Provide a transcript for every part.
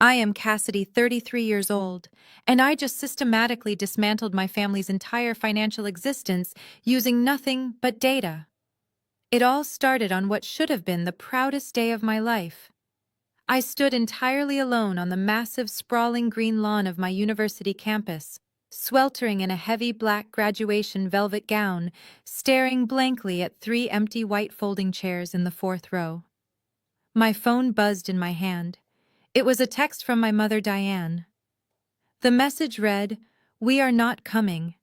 I am Cassidy, 33 years old, and I just systematically dismantled my family's entire financial existence using nothing but data. It all started on what should have been the proudest day of my life. I stood entirely alone on the massive, sprawling green lawn of my university campus, sweltering in a heavy black graduation velvet gown, staring blankly at three empty white folding chairs in the fourth row. My phone buzzed in my hand. It was a text from my mother, Diane. The message read, "We are not coming.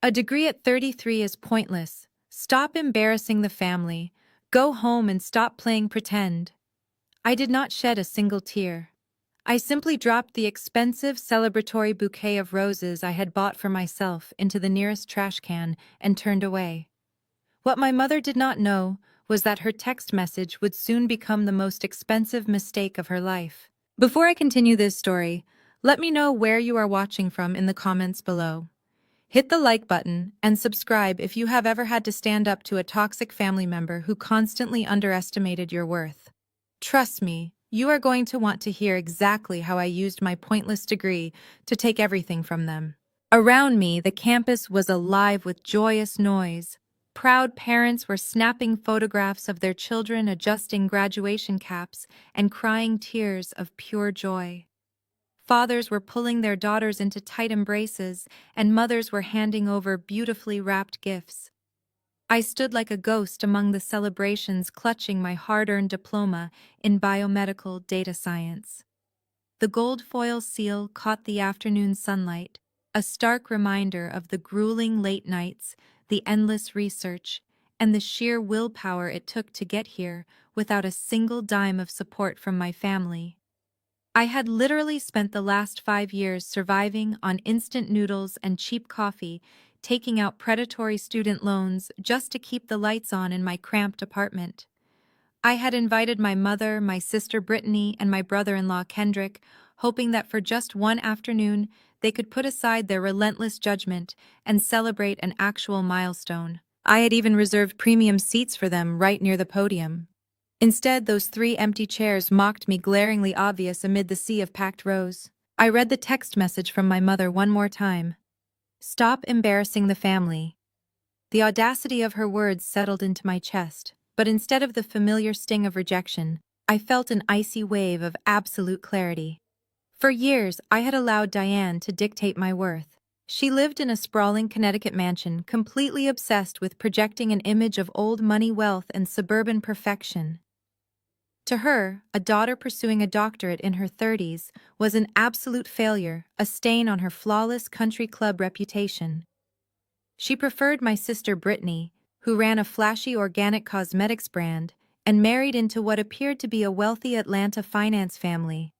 A degree at 33 is pointless. Stop embarrassing the family. Go home and stop playing pretend." I did not shed a single tear. I simply dropped the expensive celebratory bouquet of roses I had bought for myself into the nearest trash can and turned away. What my mother did not know was that her text message would soon become the most expensive mistake of her life. Before I continue this story, let me know where you are watching from in the comments below. Hit the like button and subscribe if you have ever had to stand up to a toxic family member who constantly underestimated your worth. Trust me, you are going to want to hear exactly how I used my pointless degree to take everything from them. Around me, the campus was alive with joyous noise. Proud parents were snapping photographs of their children adjusting graduation caps and crying tears of pure joy. Fathers were pulling their daughters into tight embraces, and mothers were handing over beautifully wrapped gifts. I stood like a ghost among the celebrations, clutching my hard-earned diploma in biomedical data science. The gold foil seal caught the afternoon sunlight, a stark reminder of the grueling late nights, the endless research, and the sheer willpower it took to get here without a single dime of support from my family. I had literally spent the last 5 years surviving on instant noodles and cheap coffee, taking out predatory student loans just to keep the lights on in my cramped apartment. I had invited my mother, my sister Brittany, and my brother-in-law Kendrick, hoping that for just one afternoon they could put aside their relentless judgment and celebrate an actual milestone. I had even reserved premium seats for them right near the podium. Instead, those three empty chairs mocked me glaringly obvious amid the sea of packed rows. I read the text message from my mother one more time. "Stop embarrassing the family." The audacity of her words settled into my chest, but instead of the familiar sting of rejection, I felt an icy wave of absolute clarity. For years, I had allowed Diane to dictate my worth. She lived in a sprawling Connecticut mansion, completely obsessed with projecting an image of old money wealth and suburban perfection. To her, a daughter pursuing a doctorate in her 30s was an absolute failure, a stain on her flawless country club reputation. She preferred my sister Brittany, who ran a flashy organic cosmetics brand and married into what appeared to be a wealthy Atlanta finance family.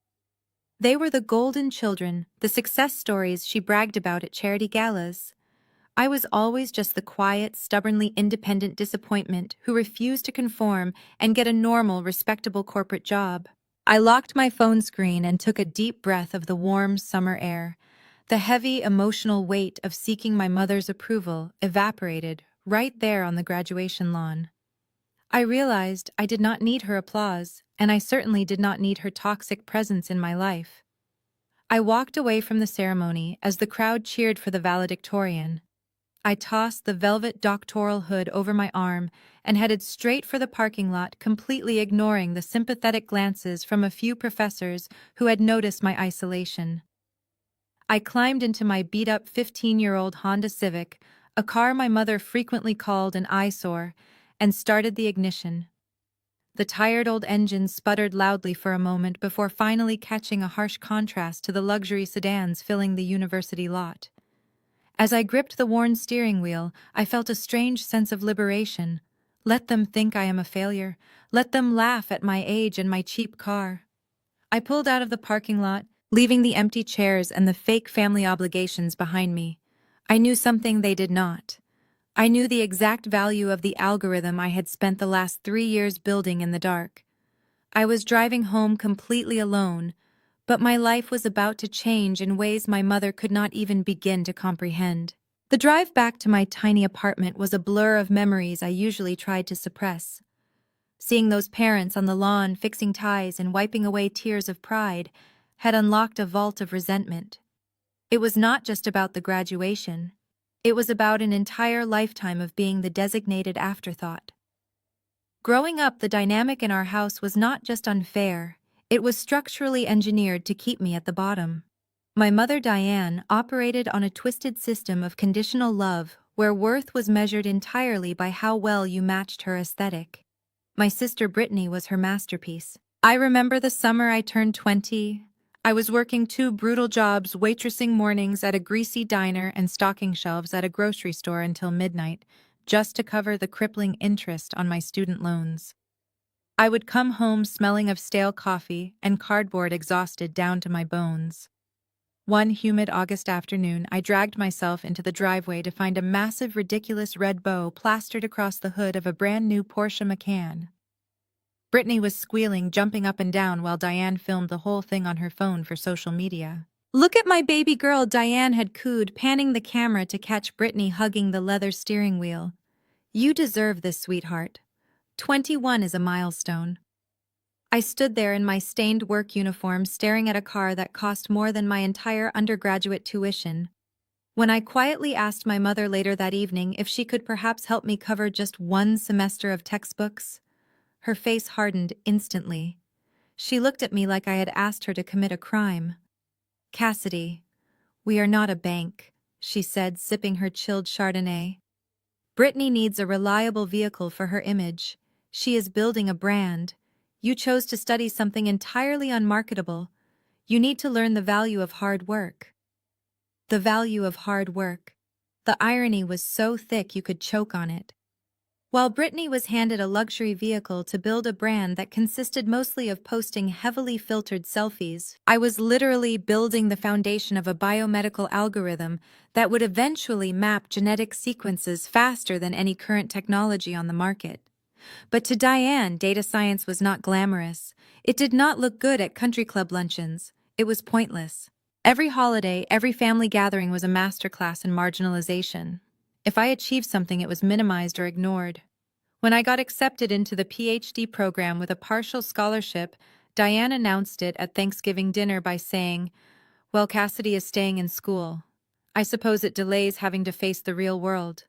They were the golden children, the success stories she bragged about at charity galas. I was always just the quiet, stubbornly independent disappointment who refused to conform and get a normal, respectable corporate job. I locked my phone screen and took a deep breath of the warm summer air. The heavy, emotional weight of seeking my mother's approval evaporated right there on the graduation lawn. I realized I did not need her applause, and I certainly did not need her toxic presence in my life. I walked away from the ceremony as the crowd cheered for the valedictorian. I tossed the velvet doctoral hood over my arm and headed straight for the parking lot, completely ignoring the sympathetic glances from a few professors who had noticed my isolation. I climbed into my beat-up 15-year-old Honda Civic, a car my mother frequently called an eyesore, and started the ignition. The tired old engine sputtered loudly for a moment before finally catching a harsh contrast to the luxury sedans filling the university lot. As I gripped the worn steering wheel, I felt a strange sense of liberation. Let them think I am a failure. Let them laugh at my age and my cheap car. I pulled out of the parking lot, leaving the empty chairs and the fake family obligations behind me. I knew something they did not. I knew the exact value of the algorithm I had spent the last 3 years building in the dark. I was driving home completely alone, but my life was about to change in ways my mother could not even begin to comprehend. The drive back to my tiny apartment was a blur of memories I usually tried to suppress. Seeing those parents on the lawn fixing ties and wiping away tears of pride, had unlocked a vault of resentment. It was not just about the graduation. It was about an entire lifetime of being the designated afterthought. Growing up, the dynamic in our house was not just unfair, it was structurally engineered to keep me at the bottom. My mother, Diane, operated on a twisted system of conditional love where worth was measured entirely by how well you matched her aesthetic. My sister Brittany was her masterpiece. I remember the summer I turned 20. I was working two brutal jobs, waitressing mornings at a greasy diner and stocking shelves at a grocery store until midnight, just to cover the crippling interest on my student loans. I would come home smelling of stale coffee and cardboard, exhausted down to my bones. One humid August afternoon, I dragged myself into the driveway to find a massive, ridiculous red bow plastered across the hood of a brand new Porsche Macan. Brittany was squealing, jumping up and down while Diane filmed the whole thing on her phone for social media. "Look at my baby girl," Diane had cooed, panning the camera to catch Brittany hugging the leather steering wheel. "You deserve this, sweetheart. 21 is a milestone." I stood there in my stained work uniform, staring at a car that cost more than my entire undergraduate tuition. When I quietly asked my mother later that evening if she could perhaps help me cover just one semester of textbooks, her face hardened instantly. She looked at me like I had asked her to commit a crime. "Cassidy, we are not a bank," she said, sipping her chilled Chardonnay. "Brittany needs a reliable vehicle for her image. She is building a brand. You chose to study something entirely unmarketable. You need to learn the value of hard work." The value of hard work. The irony was so thick you could choke on it. While Brittany was handed a luxury vehicle to build a brand that consisted mostly of posting heavily filtered selfies, I was literally building the foundation of a biomedical algorithm that would eventually map genetic sequences faster than any current technology on the market. But to Diane, data science was not glamorous. It did not look good at country club luncheons. It was pointless. Every holiday, every family gathering was a masterclass in marginalization. If I achieved something, it was minimized or ignored. When I got accepted into the PhD program with a partial scholarship, Diane announced it at Thanksgiving dinner by saying, "Well, Cassidy is staying in school. I suppose it delays having to face the real world."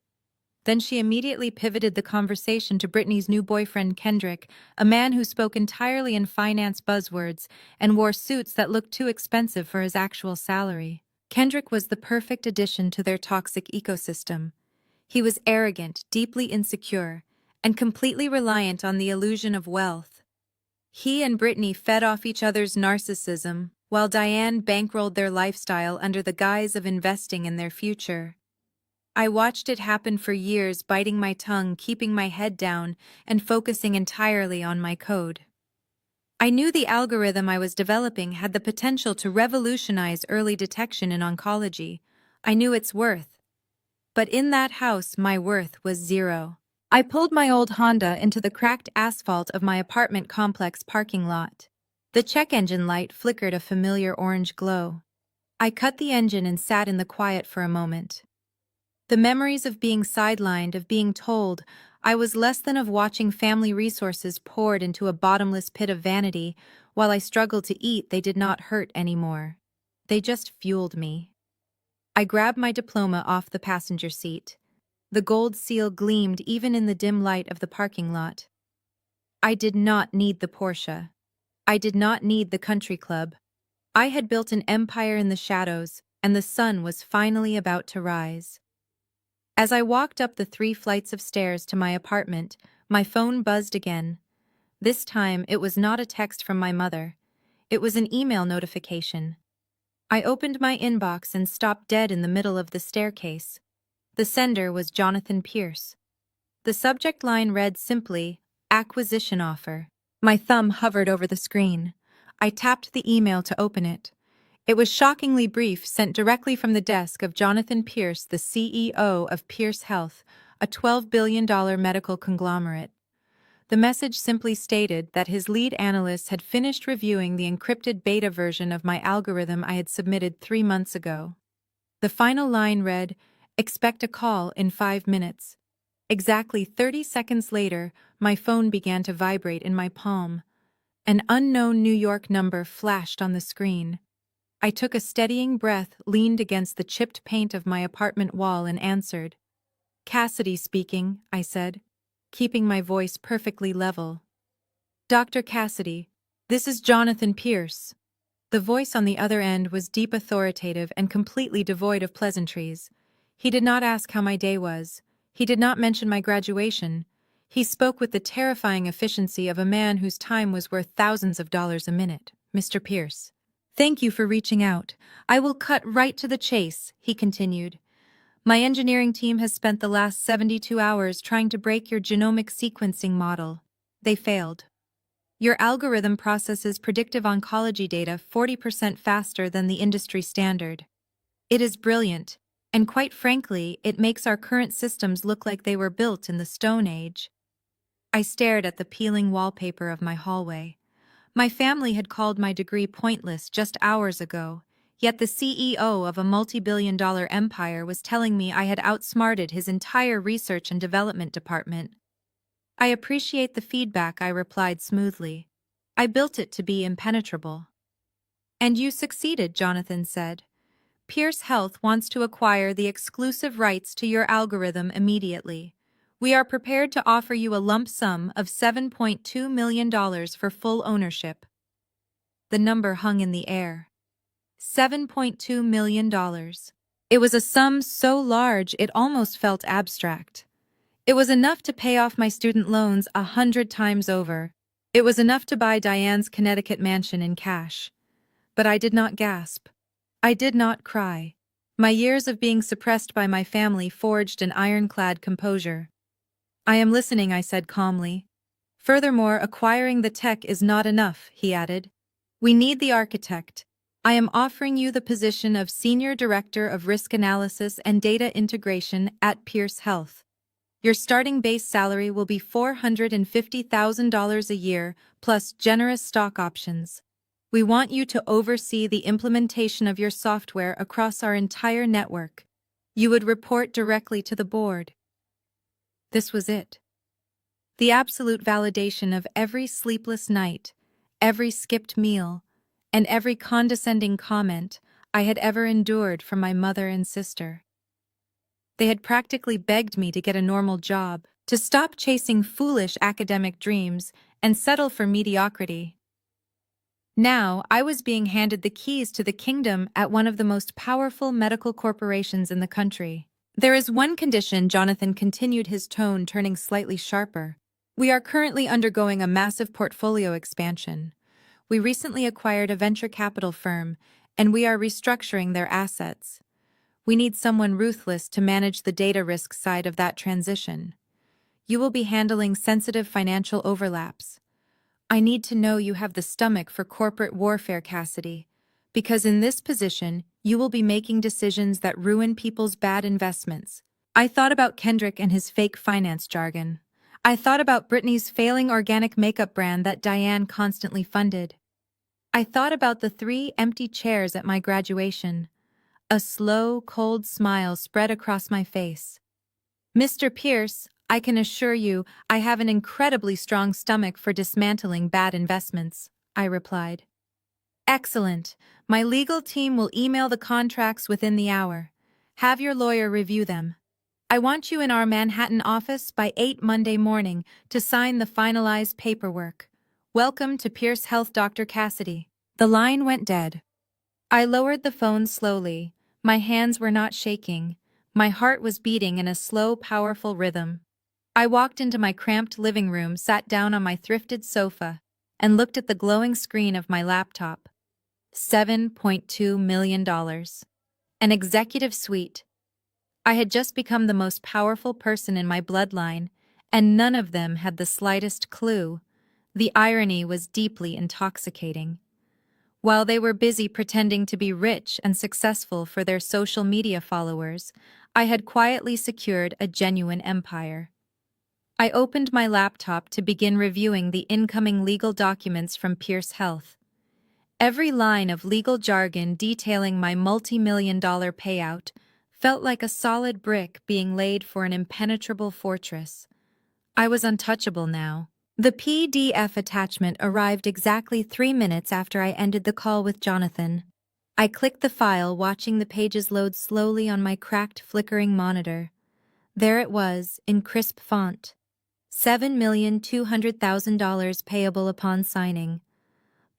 Then she immediately pivoted the conversation to Brittany's new boyfriend, Kendrick, a man who spoke entirely in finance buzzwords and wore suits that looked too expensive for his actual salary. Kendrick was the perfect addition to their toxic ecosystem. He was arrogant, deeply insecure, and completely reliant on the illusion of wealth. He and Brittany fed off each other's narcissism, while Diane bankrolled their lifestyle under the guise of investing in their future. I watched it happen for years, biting my tongue, keeping my head down, and focusing entirely on my code. I knew the algorithm I was developing had the potential to revolutionize early detection in oncology. I knew its worth. But in that house, my worth was zero. I pulled my old Honda into the cracked asphalt of my apartment complex parking lot. The check engine light flickered a familiar orange glow. I cut the engine and sat in the quiet for a moment. The memories of being sidelined, of being told I was less than, of watching family resources poured into a bottomless pit of vanity while I struggled to eat, they did not hurt anymore. They just fueled me. I grabbed my diploma off the passenger seat. The gold seal gleamed even in the dim light of the parking lot. I did not need the Porsche. I did not need the country club. I had built an empire in the shadows, and the sun was finally about to rise. As I walked up the 3 flights of stairs to my apartment, my phone buzzed again. This time, it was not a text from my mother. It was an email notification. I opened my inbox and stopped dead in the middle of the staircase. The sender was Jonathan Pierce. The subject line read simply, "Acquisition offer." My thumb hovered over the screen. I tapped the email to open it. It was shockingly brief, sent directly from the desk of Jonathan Pierce, the CEO of Pierce Health, a $12 billion medical conglomerate. The message simply stated that his lead analysts had finished reviewing the encrypted beta version of my algorithm I had submitted 3 months ago. The final line read, "Expect a call in 5 minutes." Exactly 30 seconds later, my phone began to vibrate in my palm. An unknown New York number flashed on the screen. I took a steadying breath, leaned against the chipped paint of my apartment wall and answered. Cassidy speaking, I said, keeping my voice perfectly level. Dr. Cassidy, this is Jonathan Pierce. The voice on the other end was deep authoritative and completely devoid of pleasantries. He did not ask how my day was. He did not mention my graduation. He spoke with the terrifying efficiency of a man whose time was worth thousands of dollars a minute. Mr. Pierce. Thank you for reaching out. I will cut right to the chase, he continued. My engineering team has spent the last 72 hours trying to break your genomic sequencing model. They failed. Your algorithm processes predictive oncology data 40% faster than the industry standard. It is brilliant, and quite frankly, it makes our current systems look like they were built in the Stone Age. I stared at the peeling wallpaper of my hallway. My family had called my degree pointless just hours ago, yet the CEO of a multi-billion-dollar empire was telling me I had outsmarted his entire research and development department. I appreciate the feedback, I replied smoothly. I built it to be impenetrable. And you succeeded, Jonathan said. Pierce Health wants to acquire the exclusive rights to your algorithm immediately. We are prepared to offer you a lump sum of $7.2 million for full ownership. The number hung in the air. $7.2 million. It was a sum so large it almost felt abstract. It was enough to pay off my student loans 100 times over. It was enough to buy Diane's Connecticut mansion in cash. But I did not gasp. I did not cry. My years of being suppressed by my family forged an ironclad composure. I am listening, I said calmly. Furthermore, acquiring the tech is not enough, he added. We need the architect. I am offering you the position of Senior Director of Risk Analysis and Data Integration at Pierce Health. Your starting base salary will be $450,000 a year, plus generous stock options. We want you to oversee the implementation of your software across our entire network. You would report directly to the board. This was it. The absolute validation of every sleepless night, every skipped meal, and every condescending comment I had ever endured from my mother and sister. They had practically begged me to get a normal job, to stop chasing foolish academic dreams and settle for mediocrity. Now, I was being handed the keys to the kingdom at one of the most powerful medical corporations in the country. There is one condition, Jonathan continued, his tone turning slightly sharper. We are currently undergoing a massive portfolio expansion. We recently acquired a venture capital firm, and we are restructuring their assets. We need someone ruthless to manage the data risk side of that transition. You will be handling sensitive financial overlaps. I need to know you have the stomach for corporate warfare, Cassidy, because in this position, you will be making decisions that ruin people's bad investments. I thought about Kendrick and his fake finance jargon. I thought about Britney's failing organic makeup brand that Diane constantly funded. I thought about the 3 empty chairs at my graduation. A slow, cold smile spread across my face. Mr. Pierce, I can assure you I have an incredibly strong stomach for dismantling bad investments, I replied. Excellent. My legal team will email the contracts within the hour. Have your lawyer review them. I want you in our Manhattan office by 8 Monday morning to sign the finalized paperwork. Welcome to Pierce Health, Dr. Cassidy. The line went dead. I lowered the phone slowly. My hands were not shaking. My heart was beating in a slow, powerful rhythm. I walked into my cramped living room, sat down on my thrifted sofa, and looked at the glowing screen of my laptop. $7.2 million. An executive suite. I had just become the most powerful person in my bloodline, and none of them had the slightest clue. The irony was deeply intoxicating. While they were busy pretending to be rich and successful for their social media followers, I had quietly secured a genuine empire. I opened my laptop to begin reviewing the incoming legal documents from Pierce Health. Every line of legal jargon detailing my multi-million-dollar payout felt like a solid brick being laid for an impenetrable fortress. I was untouchable now. The PDF attachment arrived exactly 3 minutes after I ended the call with Jonathan. I clicked the file, watching the pages load slowly on my cracked, flickering monitor. There it was, in crisp font. $7,200,000 payable upon signing.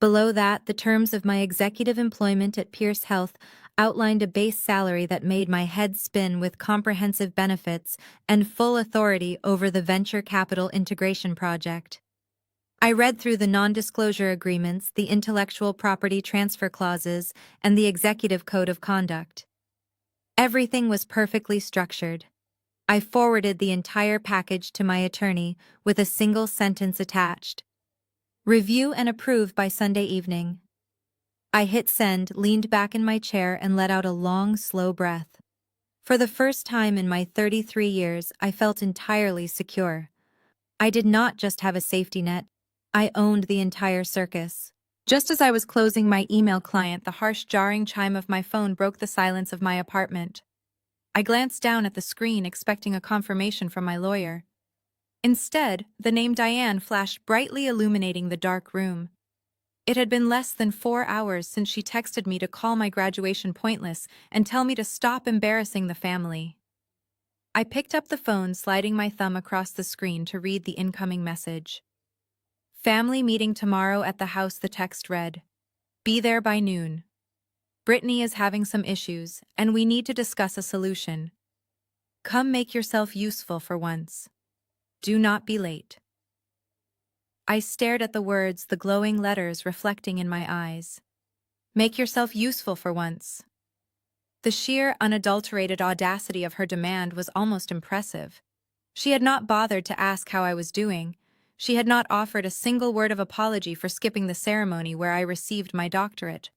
Below that, the terms of my executive employment at Pierce Health outlined a base salary that made my head spin, with comprehensive benefits and full authority over the venture capital integration project. I read through the non-disclosure agreements, the intellectual property transfer clauses, and the executive code of conduct. Everything was perfectly structured. I forwarded the entire package to my attorney with a single sentence attached. Review and approve by Sunday evening. I hit send, leaned back in my chair, and let out a long, slow breath. For the first time in my 33 years, I felt entirely secure. I did not just have a safety net, I owned the entire circus. Just as I was closing my email client, the harsh, jarring chime of my phone broke the silence of my apartment. I glanced down at the screen, expecting a confirmation from my lawyer. Instead, the name Diane flashed brightly, illuminating the dark room. It had been less than 4 hours since she texted me to call my graduation pointless and tell me to stop embarrassing the family. I picked up the phone, sliding my thumb across the screen to read the incoming message. Family meeting tomorrow at the house, the text read. Be there by noon. Brittany is having some issues, and we need to discuss a solution. Come make yourself useful for once. Do not be late. I stared at the words, the glowing letters reflecting in my eyes. Make yourself useful for once. The sheer, unadulterated audacity of her demand was almost impressive. She had not bothered to ask how I was doing. She had not offered a single word of apology for skipping the ceremony where I received my doctorate.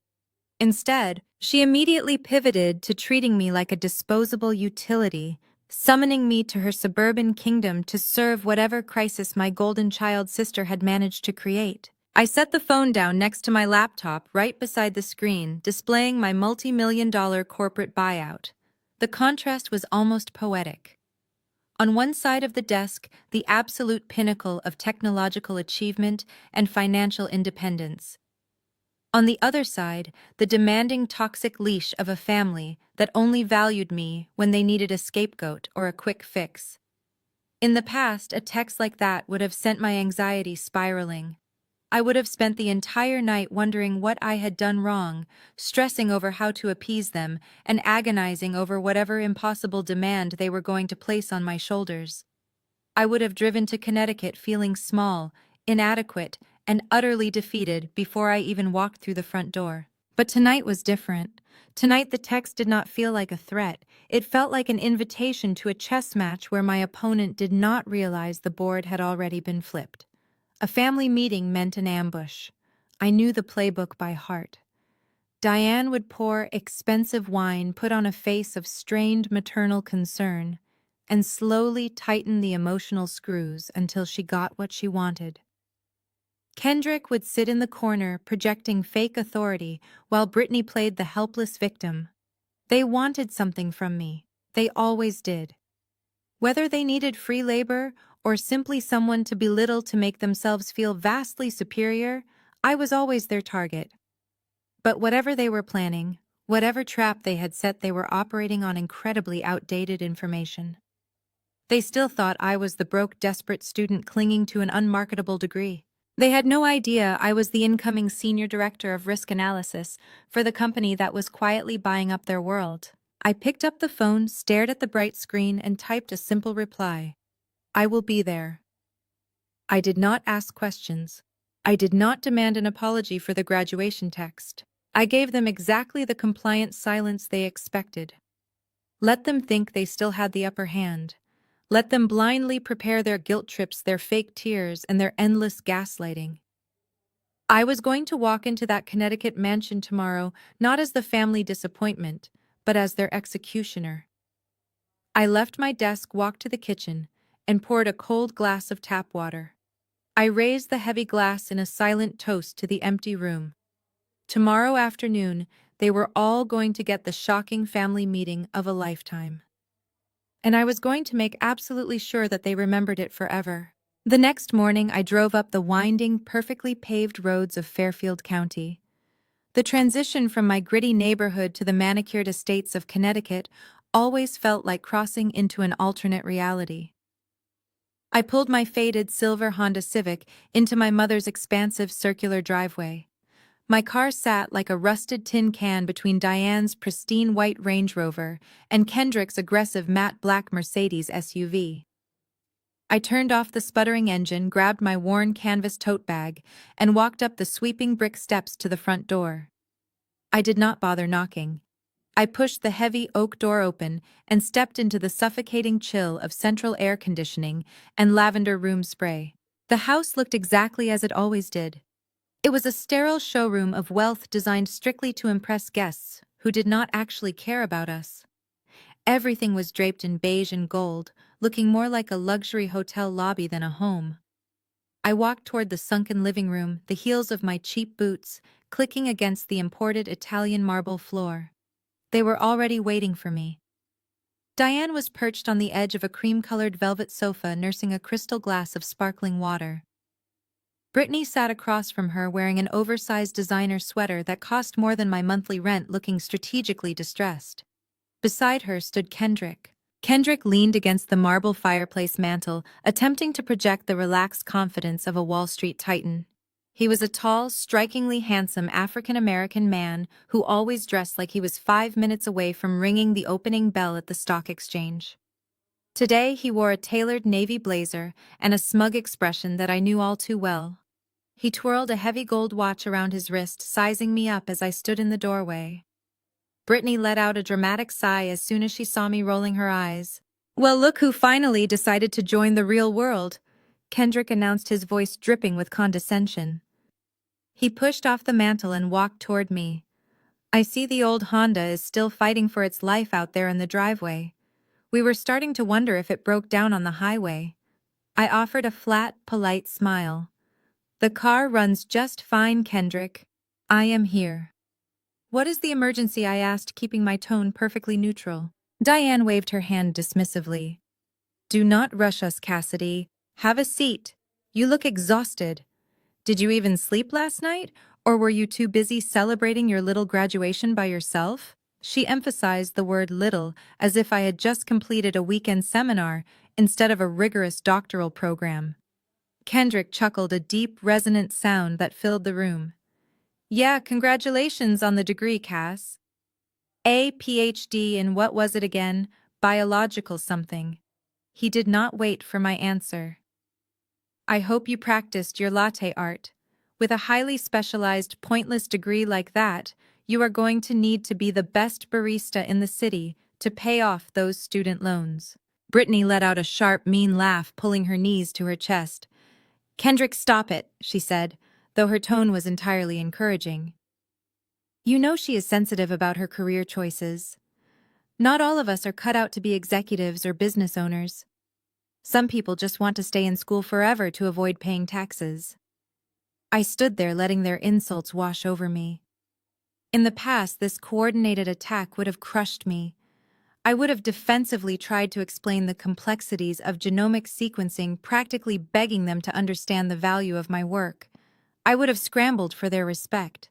Instead, she immediately pivoted to treating me like a disposable utility, summoning me to her suburban kingdom to serve whatever crisis my golden child sister had managed to create. I set the phone down next to my laptop, right beside the screen, displaying my multi-million-dollar corporate buyout. The contrast was almost poetic. On one side of the desk, the absolute pinnacle of technological achievement and financial independence. On the other side, the demanding, toxic leash of a family that only valued me when they needed a scapegoat or a quick fix. In the past, a text like that would have sent my anxiety spiraling. I would have spent the entire night wondering what I had done wrong, stressing over how to appease them, and agonizing over whatever impossible demand they were going to place on my shoulders. I would have driven to Connecticut feeling small, inadequate, and utterly defeated before I even walked through the front door. But tonight was different. Tonight the text did not feel like a threat. It felt like an invitation to a chess match where my opponent did not realize the board had already been flipped. A family meeting meant an ambush. I knew the playbook by heart. Diane would pour expensive wine, put on a face of strained maternal concern, and slowly tighten the emotional screws until she got what she wanted. Kendrick would sit in the corner, projecting fake authority, while Brittany played the helpless victim. They wanted something from me. They always did. Whether they needed free labor or simply someone to belittle to make themselves feel vastly superior, I was always their target. But whatever they were planning, whatever trap they had set, they were operating on incredibly outdated information. They still thought I was the broke, desperate student clinging to an unmarketable degree. They had no idea I was the incoming senior director of risk analysis for the company that was quietly buying up their world. I picked up the phone, stared at the bright screen, and typed a simple reply. I will be there. I did not ask questions. I did not demand an apology for the graduation text. I gave them exactly the compliant silence they expected. Let them think they still had the upper hand. Let them blindly prepare their guilt trips, their fake tears, and their endless gaslighting. I was going to walk into that Connecticut mansion tomorrow, not as the family disappointment, but as their executioner. I left my desk, walked to the kitchen, and poured a cold glass of tap water. I raised the heavy glass in a silent toast to the empty room. Tomorrow afternoon, they were all going to get the shocking family meeting of a lifetime. And I was going to make absolutely sure that they remembered it forever. The next morning, I drove up the winding, perfectly paved roads of Fairfield County. The transition from my gritty neighborhood to the manicured estates of Connecticut always felt like crossing into an alternate reality. I pulled my faded silver Honda Civic into my mother's expansive circular driveway. My car sat like a rusted tin can between Diane's pristine white Range Rover and Kendrick's aggressive matte black Mercedes SUV. I turned off the sputtering engine, grabbed my worn canvas tote bag, and walked up the sweeping brick steps to the front door. I did not bother knocking. I pushed the heavy oak door open and stepped into the suffocating chill of central air conditioning and lavender room spray. The house looked exactly as it always did. It was a sterile showroom of wealth designed strictly to impress guests who did not actually care about us. Everything was draped in beige and gold, looking more like a luxury hotel lobby than a home. I walked toward the sunken living room, the heels of my cheap boots clicking against the imported Italian marble floor. They were already waiting for me. Diane was perched on the edge of a cream-colored velvet sofa nursing a crystal glass of sparkling water. Brittany sat across from her wearing an oversized designer sweater that cost more than my monthly rent, looking strategically distressed. Beside her stood Kendrick. Kendrick leaned against the marble fireplace mantel, attempting to project the relaxed confidence of a Wall Street titan. He was a tall, strikingly handsome African-American man who always dressed like he was 5 minutes away from ringing the opening bell at the stock exchange. Today he wore a tailored navy blazer and a smug expression that I knew all too well. He twirled a heavy gold watch around his wrist, sizing me up as I stood in the doorway. Brittany let out a dramatic sigh as soon as she saw me, rolling her eyes. "Well, look who finally decided to join the real world," Kendrick announced, his voice dripping with condescension. He pushed off the mantel and walked toward me. "I see the old Honda is still fighting for its life out there in the driveway. We were starting to wonder if it broke down on the highway." I offered a flat, polite smile. "The car runs just fine, Kendrick. I am here." "What is the emergency?" I asked, keeping my tone perfectly neutral. Diane waved her hand dismissively. "Do not rush us, Cassidy. Have a seat. You look exhausted. Did you even sleep last night, or were you too busy celebrating your little graduation by yourself?" She emphasized the word little as if I had just completed a weekend seminar instead of a rigorous doctoral program. Kendrick chuckled, a deep, resonant sound that filled the room. "Yeah, congratulations on the degree, Cass. A PhD in what was it again? Biological something." He did not wait for my answer. "I hope you practiced your latte art. With a highly specialized, pointless degree like that, you are going to need to be the best barista in the city to pay off those student loans." Brittany let out a sharp, mean laugh, pulling her knees to her chest. "Kendrick, stop it," she said, though her tone was entirely encouraging. "You know she is sensitive about her career choices. Not all of us are cut out to be executives or business owners. Some people just want to stay in school forever to avoid paying taxes." I stood there, letting their insults wash over me. In the past, this coordinated attack would have crushed me. I would have defensively tried to explain the complexities of genomic sequencing, practically begging them to understand the value of my work. I would have scrambled for their respect.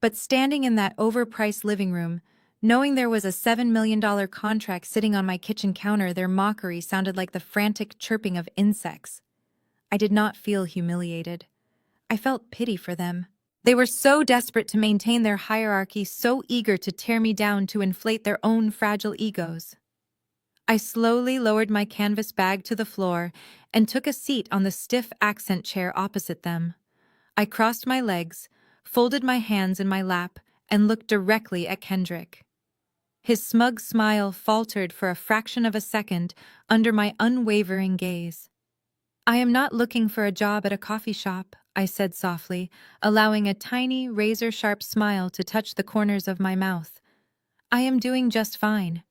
But standing in that overpriced living room, knowing there was a $7 million contract sitting on my kitchen counter, their mockery sounded like the frantic chirping of insects. I did not feel humiliated. I felt pity for them. They were so desperate to maintain their hierarchy, so eager to tear me down to inflate their own fragile egos. I slowly lowered my canvas bag to the floor and took a seat on the stiff accent chair opposite them. I crossed my legs, folded my hands in my lap, and looked directly at Kendrick. His smug smile faltered for a fraction of a second under my unwavering gaze. "I am not looking for a job at a coffee shop," I said softly, allowing a tiny, razor-sharp smile to touch the corners of my mouth. "I am doing just fine."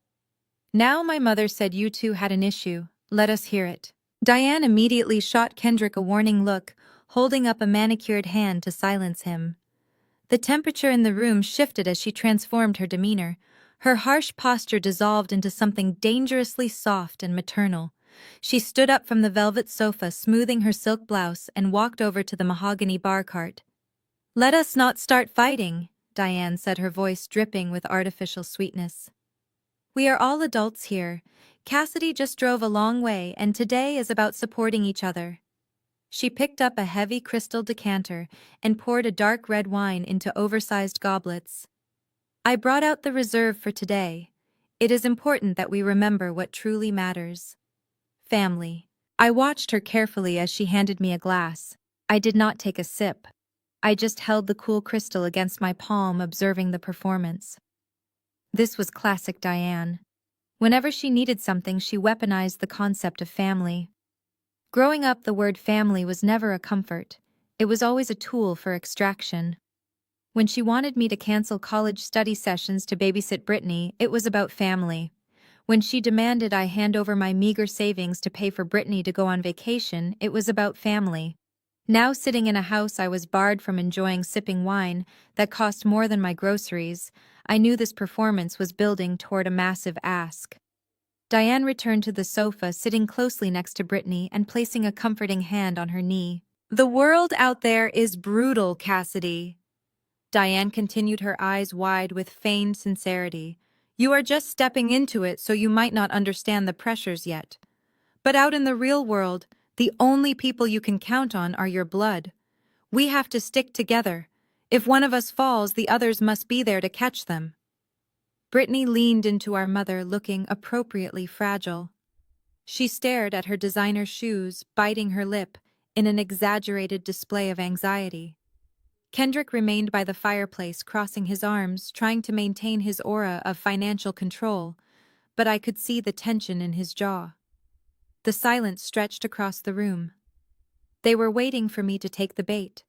"Now my mother said you two had an issue. Let us hear it." Diane immediately shot Kendrick a warning look, holding up a manicured hand to silence him. The temperature in the room shifted as she transformed her demeanor. Her harsh posture dissolved into something dangerously soft and maternal. She stood up from the velvet sofa, smoothing her silk blouse, and walked over to the mahogany bar cart. "Let us not start fighting. Diane said, her voice dripping with artificial sweetness. "We are all adults here. Cassidy just drove a long way, and today is about supporting each other." She picked up a heavy crystal decanter and poured a dark red wine into oversized goblets. "I brought out the reserve for today. It is important that we remember what truly matters. Family." I watched her carefully as she handed me a glass. I did not take a sip. I just held the cool crystal against my palm, observing the performance. This was classic Diane. Whenever she needed something, she weaponized the concept of family. Growing up, the word family was never a comfort. It was always a tool for extraction. When she wanted me to cancel college study sessions to babysit Brittany, it was about family. When she demanded I hand over my meager savings to pay for Brittany to go on vacation, it was about family. Now, sitting in a house I was barred from enjoying sipping wine that cost more than my groceries, I knew this performance was building toward a massive ask. Diane returned to the sofa, sitting closely next to Brittany and placing a comforting hand on her knee. "The world out there is brutal, Cassidy." Diane continued, her eyes wide with feigned sincerity. "You are just stepping into it, so you might not understand the pressures yet. But out in the real world, the only people you can count on are your blood. We have to stick together. If one of us falls, the others must be there to catch them." Brittany leaned into our mother, looking appropriately fragile. She stared at her designer shoes, biting her lip, in an exaggerated display of anxiety. Kendrick remained by the fireplace, crossing his arms, trying to maintain his aura of financial control, but I could see the tension in his jaw. The silence stretched across the room. They were waiting for me to take the bait.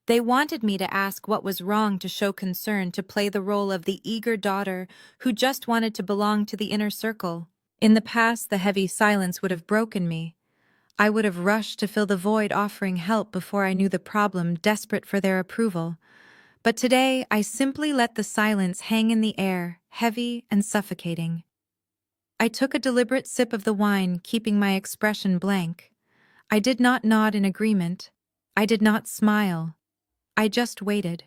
They wanted me to ask what was wrong, to show concern, to play the role of the eager daughter who just wanted to belong to the inner circle. In the past, the heavy silence would have broken me. I would have rushed to fill the void, offering help before I knew the problem, desperate for their approval. But today, I simply let the silence hang in the air, heavy and suffocating. I took a deliberate sip of the wine, keeping my expression blank. I did not nod in agreement. I did not smile. I just waited.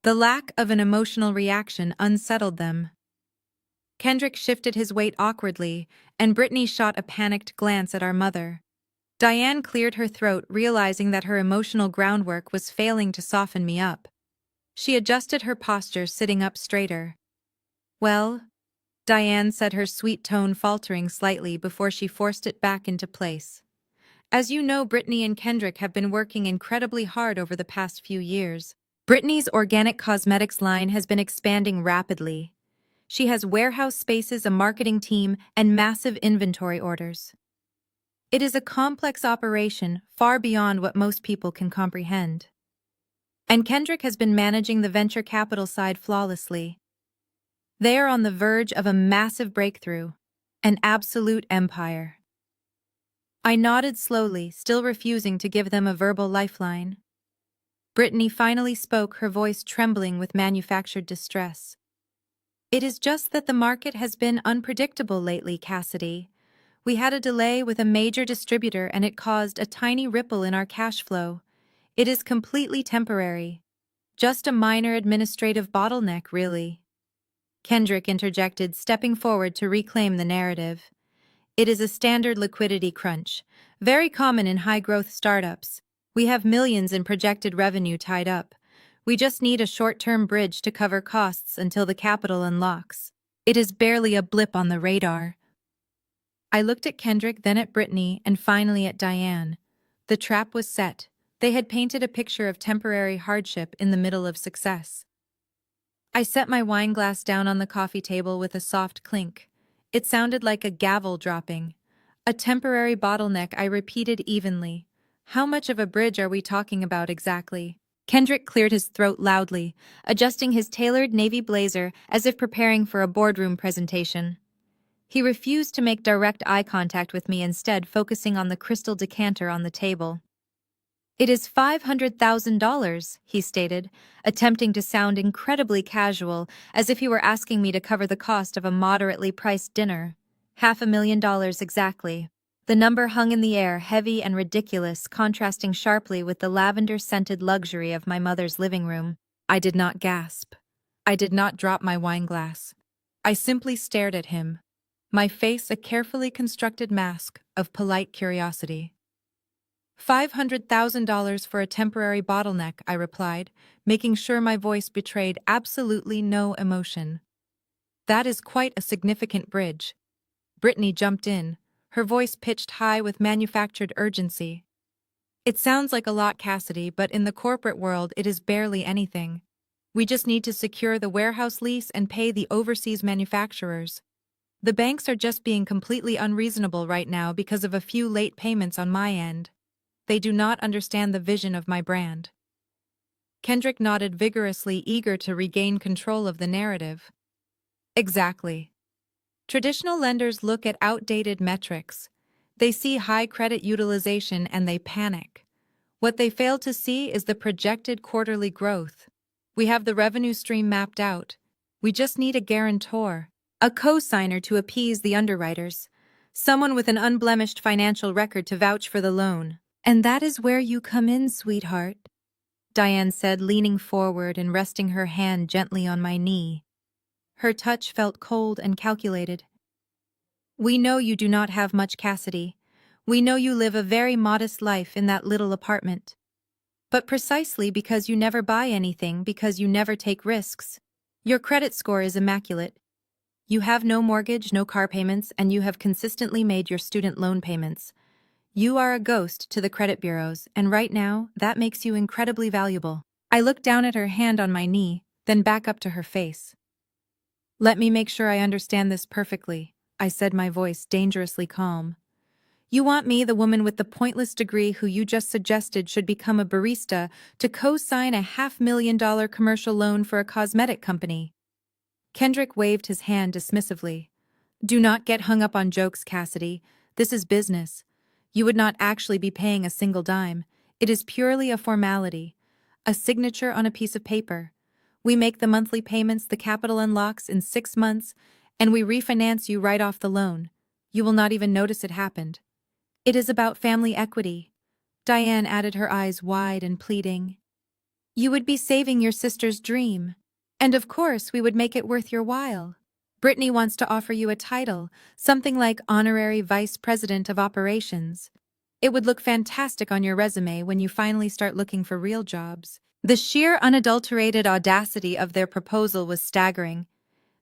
The lack of an emotional reaction unsettled them. Kendrick shifted his weight awkwardly, and Brittany shot a panicked glance at our mother. Diane cleared her throat, realizing that her emotional groundwork was failing to soften me up. She adjusted her posture, sitting up straighter. "Well," Diane said, her sweet tone faltering slightly before she forced it back into place. "As you know, Brittany and Kendrick have been working incredibly hard over the past few years. Brittany's organic cosmetics line has been expanding rapidly. She has warehouse spaces, a marketing team, and massive inventory orders. It is a complex operation, far beyond what most people can comprehend. And Kendrick has been managing the venture capital side flawlessly. They are on the verge of a massive breakthrough, an absolute empire." I nodded slowly, still refusing to give them a verbal lifeline. Brittany finally spoke, her voice trembling with manufactured distress. "It is just that the market has been unpredictable lately, Cassidy. We had a delay with a major distributor and it caused a tiny ripple in our cash flow. It is completely temporary. Just a minor administrative bottleneck, really." Kendrick interjected, stepping forward to reclaim the narrative. "It is a standard liquidity crunch, very common in high-growth startups. We have millions in projected revenue tied up. We just need a short-term bridge to cover costs until the capital unlocks. It is barely a blip on the radar." I looked at Kendrick, then at Brittany, and finally at Diane. The trap was set. They had painted a picture of temporary hardship in the middle of success. I set my wine glass down on the coffee table with a soft clink. It sounded like a gavel dropping. "A temporary bottleneck," I repeated evenly. "How much of a bridge are we talking about exactly?" Kendrick cleared his throat loudly, adjusting his tailored navy blazer as if preparing for a boardroom presentation. He refused to make direct eye contact with me, instead focusing on the crystal decanter on the table. "It is $500,000, he stated, attempting to sound incredibly casual, as if he were asking me to cover the cost of a moderately priced dinner. $500,000 exactly. The number hung in the air, heavy and ridiculous, contrasting sharply with the lavender-scented luxury of my mother's living room. I did not gasp. I did not drop my wine glass. I simply stared at him, my face a carefully constructed mask of polite curiosity. $500,000 for a temporary bottleneck, I replied, making sure my voice betrayed absolutely no emotion. That is quite a significant bridge. Brittany jumped in, her voice pitched high with manufactured urgency. It sounds like a lot, Cassidy, but in the corporate world it is barely anything. We just need to secure the warehouse lease and pay the overseas manufacturers. The banks are just being completely unreasonable right now because of a few late payments on my end. They do not understand the vision of my brand. Kendrick nodded vigorously, eager to regain control of the narrative. Exactly. Traditional lenders look at outdated metrics. They see high credit utilization and they panic. What they fail to see is the projected quarterly growth. We have the revenue stream mapped out. We just need a guarantor, a co-signer to appease the underwriters, someone with an unblemished financial record to vouch for the loan. And that is where you come in, sweetheart, Diane said, leaning forward and resting her hand gently on my knee. Her touch felt cold and calculated. We know you do not have much, Cassidy. We know you live a very modest life in that little apartment. But precisely because you never buy anything, because you never take risks, your credit score is immaculate. You have no mortgage, no car payments, and you have consistently made your student loan payments. You are a ghost to the credit bureaus, and right now, that makes you incredibly valuable. I looked down at her hand on my knee, then back up to her face. Let me make sure I understand this perfectly, I said, my voice dangerously calm. You want me, the woman with the pointless degree who you just suggested should become a barista, to co-sign a $500,000 commercial loan for a cosmetic company? Kendrick waved his hand dismissively. Do not get hung up on jokes, Cassidy. This is business. You would not actually be paying a single dime. It is purely a formality, a signature on a piece of paper. We make the monthly payments, the capital unlocks in 6 months, and we refinance you right off the loan. You will not even notice it happened. It is about family equity. Diane added, her eyes wide and pleading. You would be saving your sister's dream. And of course, we would make it worth your while. Brittany wants to offer you a title, something like Honorary Vice President of Operations. It would look fantastic on your resume when you finally start looking for real jobs. The sheer unadulterated audacity of their proposal was staggering.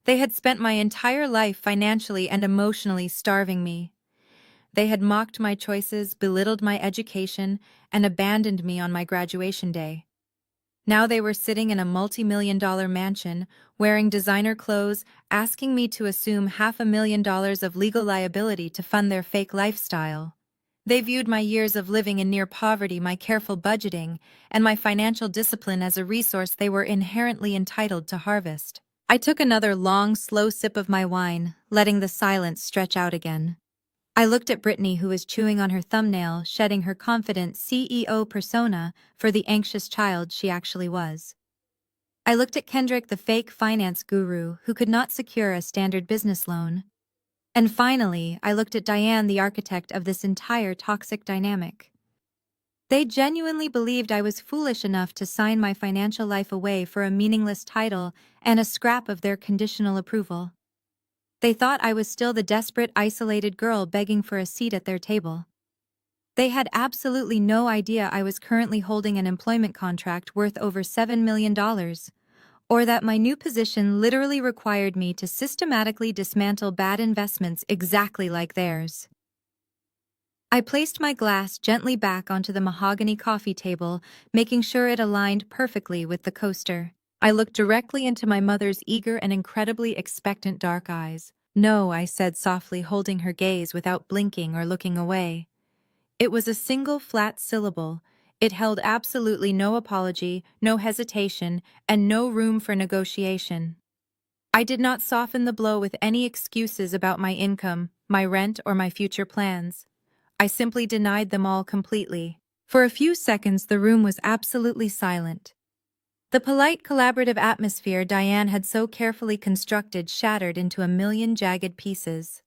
They had spent my entire life financially and emotionally starving me. They had mocked my choices, belittled my education, and abandoned me on my graduation day. Now they were sitting in a multi-million-dollar mansion, wearing designer clothes, asking me to assume $500,000 of legal liability to fund their fake lifestyle. They viewed my years of living in near poverty, my careful budgeting, and my financial discipline as a resource they were inherently entitled to harvest. I took another long, slow sip of my wine, letting the silence stretch out again. I looked at Brittany, who was chewing on her thumbnail, shedding her confident CEO persona for the anxious child she actually was. I looked at Kendrick, the fake finance guru who could not secure a standard business loan. And finally, I looked at Diane, the architect of this entire toxic dynamic. They genuinely believed I was foolish enough to sign my financial life away for a meaningless title and a scrap of their conditional approval. They thought I was still the desperate, isolated girl begging for a seat at their table. They had absolutely no idea I was currently holding an employment contract worth over $7 million, or that my new position literally required me to systematically dismantle bad investments exactly like theirs. I placed my glass gently back onto the mahogany coffee table, making sure it aligned perfectly with the coaster. I looked directly into my mother's eager and incredibly expectant dark eyes. No, I said softly, holding her gaze without blinking or looking away. It was a single flat syllable. It held absolutely no apology, no hesitation, and no room for negotiation. I did not soften the blow with any excuses about my income, my rent, or my future plans. I simply denied them all completely. For a few seconds, the room was absolutely silent. The polite, collaborative atmosphere Diane had so carefully constructed shattered into a million jagged pieces.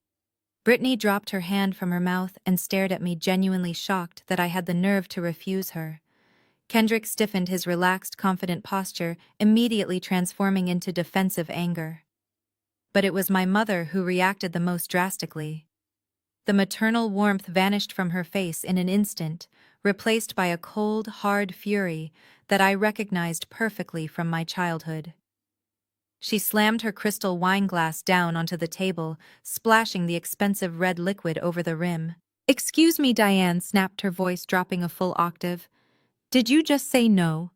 Brittany dropped her hand from her mouth and stared at me, genuinely shocked that I had the nerve to refuse her. Kendrick stiffened his relaxed, confident posture, immediately transforming into defensive anger. But it was my mother who reacted the most drastically. The maternal warmth vanished from her face in an instant, replaced by a cold, hard fury that I recognized perfectly from my childhood. She slammed her crystal wine glass down onto the table, splashing the expensive red liquid over the rim. "Excuse me, Diane," snapped her voice, dropping a full octave. "Did you just say no?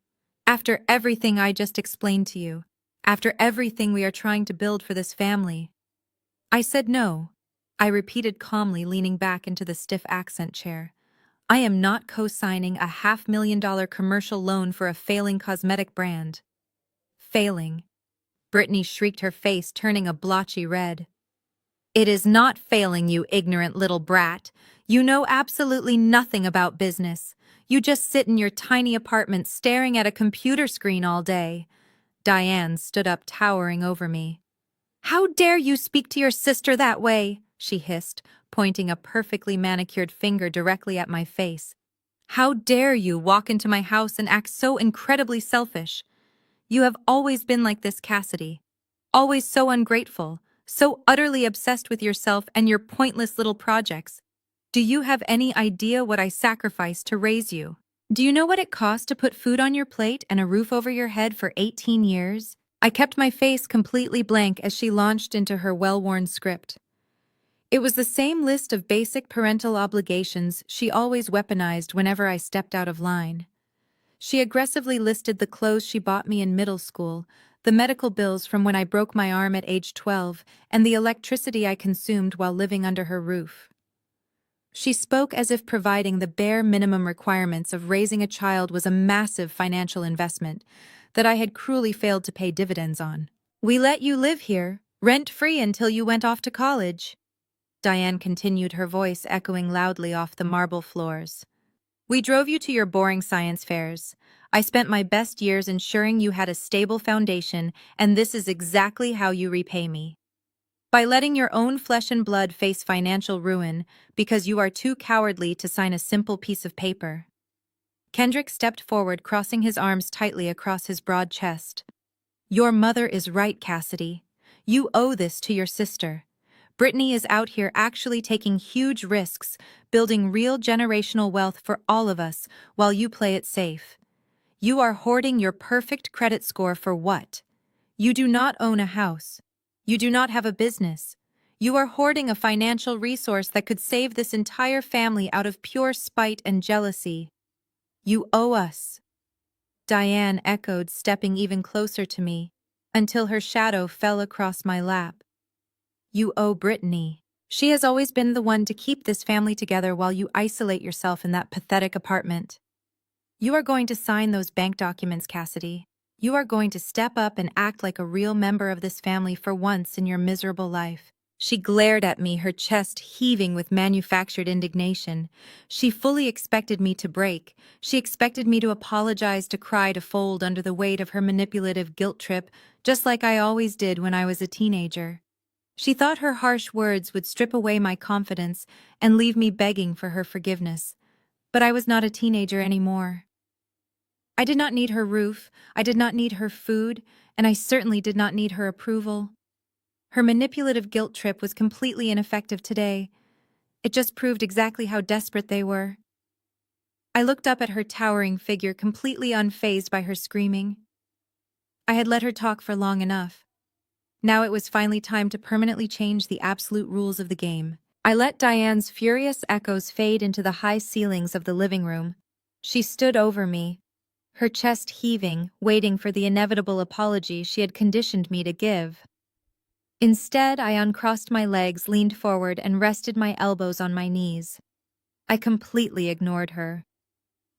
After everything I just explained to you, after everything we are trying to build for this family?" "I said no," I repeated calmly, leaning back into the stiff accent chair. "I am not co-signing a $500,000 commercial loan for a failing cosmetic brand." "Failing?" Brittany shrieked, her face turning a blotchy red. "It is not failing, you ignorant little brat. You know absolutely nothing about business. You just sit in your tiny apartment staring at a computer screen all day." Diane stood up, towering over me. "How dare you speak to your sister that way?" she hissed, pointing a perfectly manicured finger directly at my face. "How dare you walk into my house and act so incredibly selfish? You have always been like this, Cassidy. Always so ungrateful, so utterly obsessed with yourself and your pointless little projects. Do you have any idea what I sacrificed to raise you? Do you know what it cost to put food on your plate and a roof over your head for 18 years? I kept my face completely blank as she launched into her well-worn script. It was the same list of basic parental obligations she always weaponized whenever I stepped out of line. She aggressively listed the clothes she bought me in middle school, the medical bills from when I broke my arm at age 12, and the electricity I consumed while living under her roof. She spoke as if providing the bare minimum requirements of raising a child was a massive financial investment that I had cruelly failed to pay dividends on. "We let you live here, rent-free until you went off to college," Diane continued, her voice echoing loudly off the marble floors. "We drove you to your boring science fairs. I spent my best years ensuring you had a stable foundation, and this is exactly how you repay me. By letting your own flesh and blood face financial ruin because you are too cowardly to sign a simple piece of paper." Kendrick stepped forward, crossing his arms tightly across his broad chest. "Your mother is right, Cassidy. You owe this to your sister. Brittany is out here actually taking huge risks, building real generational wealth for all of us while you play it safe. You are hoarding your perfect credit score for what? You do not own a house. You do not have a business. You are hoarding a financial resource that could save this entire family out of pure spite and jealousy. You owe us." Diane echoed, stepping even closer to me, until her shadow fell across my lap. "You owe Brittany. She has always been the one to keep this family together while you isolate yourself in that pathetic apartment. You are going to sign those bank documents, Cassidy. You are going to step up and act like a real member of this family for once in your miserable life." She glared at me, her chest heaving with manufactured indignation. She fully expected me to break. She expected me to apologize, to cry, to fold under the weight of her manipulative guilt trip, just like I always did when I was a teenager. She thought her harsh words would strip away my confidence and leave me begging for her forgiveness. But I was not a teenager anymore. I did not need her roof, I did not need her food, and I certainly did not need her approval. Her manipulative guilt trip was completely ineffective today. It just proved exactly how desperate they were. I looked up at her towering figure, completely unfazed by her screaming. I had let her talk for long enough. Now it was finally time to permanently change the absolute rules of the game. I let Diane's furious echoes fade into the high ceilings of the living room. She stood over me, her chest heaving, waiting for the inevitable apology she had conditioned me to give. Instead, I uncrossed my legs, leaned forward, and rested my elbows on my knees. I completely ignored her.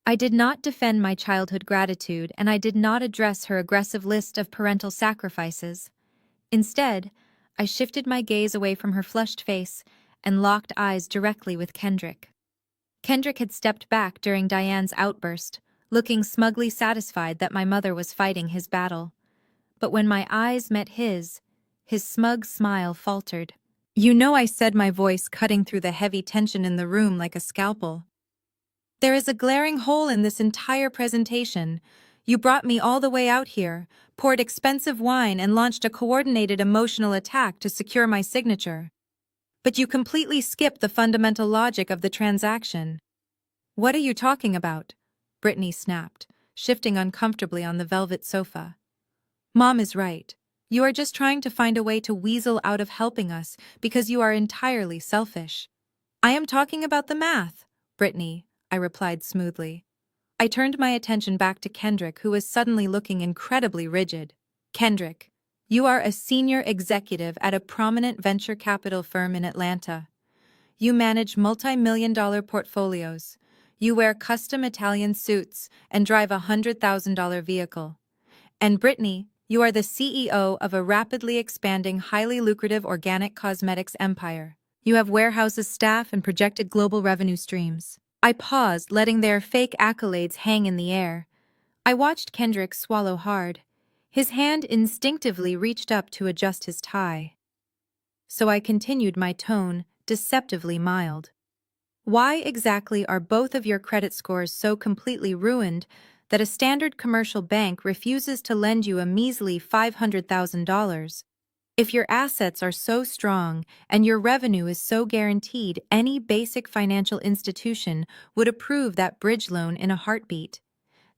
I did not defend my childhood gratitude, and I did not address her aggressive list of parental sacrifices. Instead, I shifted my gaze away from her flushed face and locked eyes directly with Kendrick. Kendrick had stepped back during Diane's outburst, looking smugly satisfied that my mother was fighting his battle. But when my eyes met his smug smile faltered. "You know," I said, my voice cutting through the heavy tension in the room like a scalpel, There is a glaring hole in this entire presentation. You brought me all the way out here, poured expensive wine, and launched a coordinated emotional attack to secure my signature. But you completely skipped the fundamental logic of the transaction. What are you talking about? Brittany snapped, shifting uncomfortably on the velvet sofa. Mom is right. You are just trying to find a way to weasel out of helping us because you are entirely selfish. I am talking about the math, Brittany, I replied smoothly. I turned my attention back to Kendrick, who was suddenly looking incredibly rigid. Kendrick, you are a senior executive at a prominent venture capital firm in Atlanta. You manage multi-million-dollar portfolios. You wear custom Italian suits and drive a $100,000 vehicle. And Brittany, you are the CEO of a rapidly expanding, highly lucrative organic cosmetics empire. You have warehouses, staff, and projected global revenue streams. I paused, letting their fake accolades hang in the air. I watched Kendrick swallow hard. His hand instinctively reached up to adjust his tie. So I continued, my tone deceptively mild. Why exactly are both of your credit scores so completely ruined that a standard commercial bank refuses to lend you a measly $500,000? If your assets are so strong and your revenue is so guaranteed, any basic financial institution would approve that bridge loan in a heartbeat.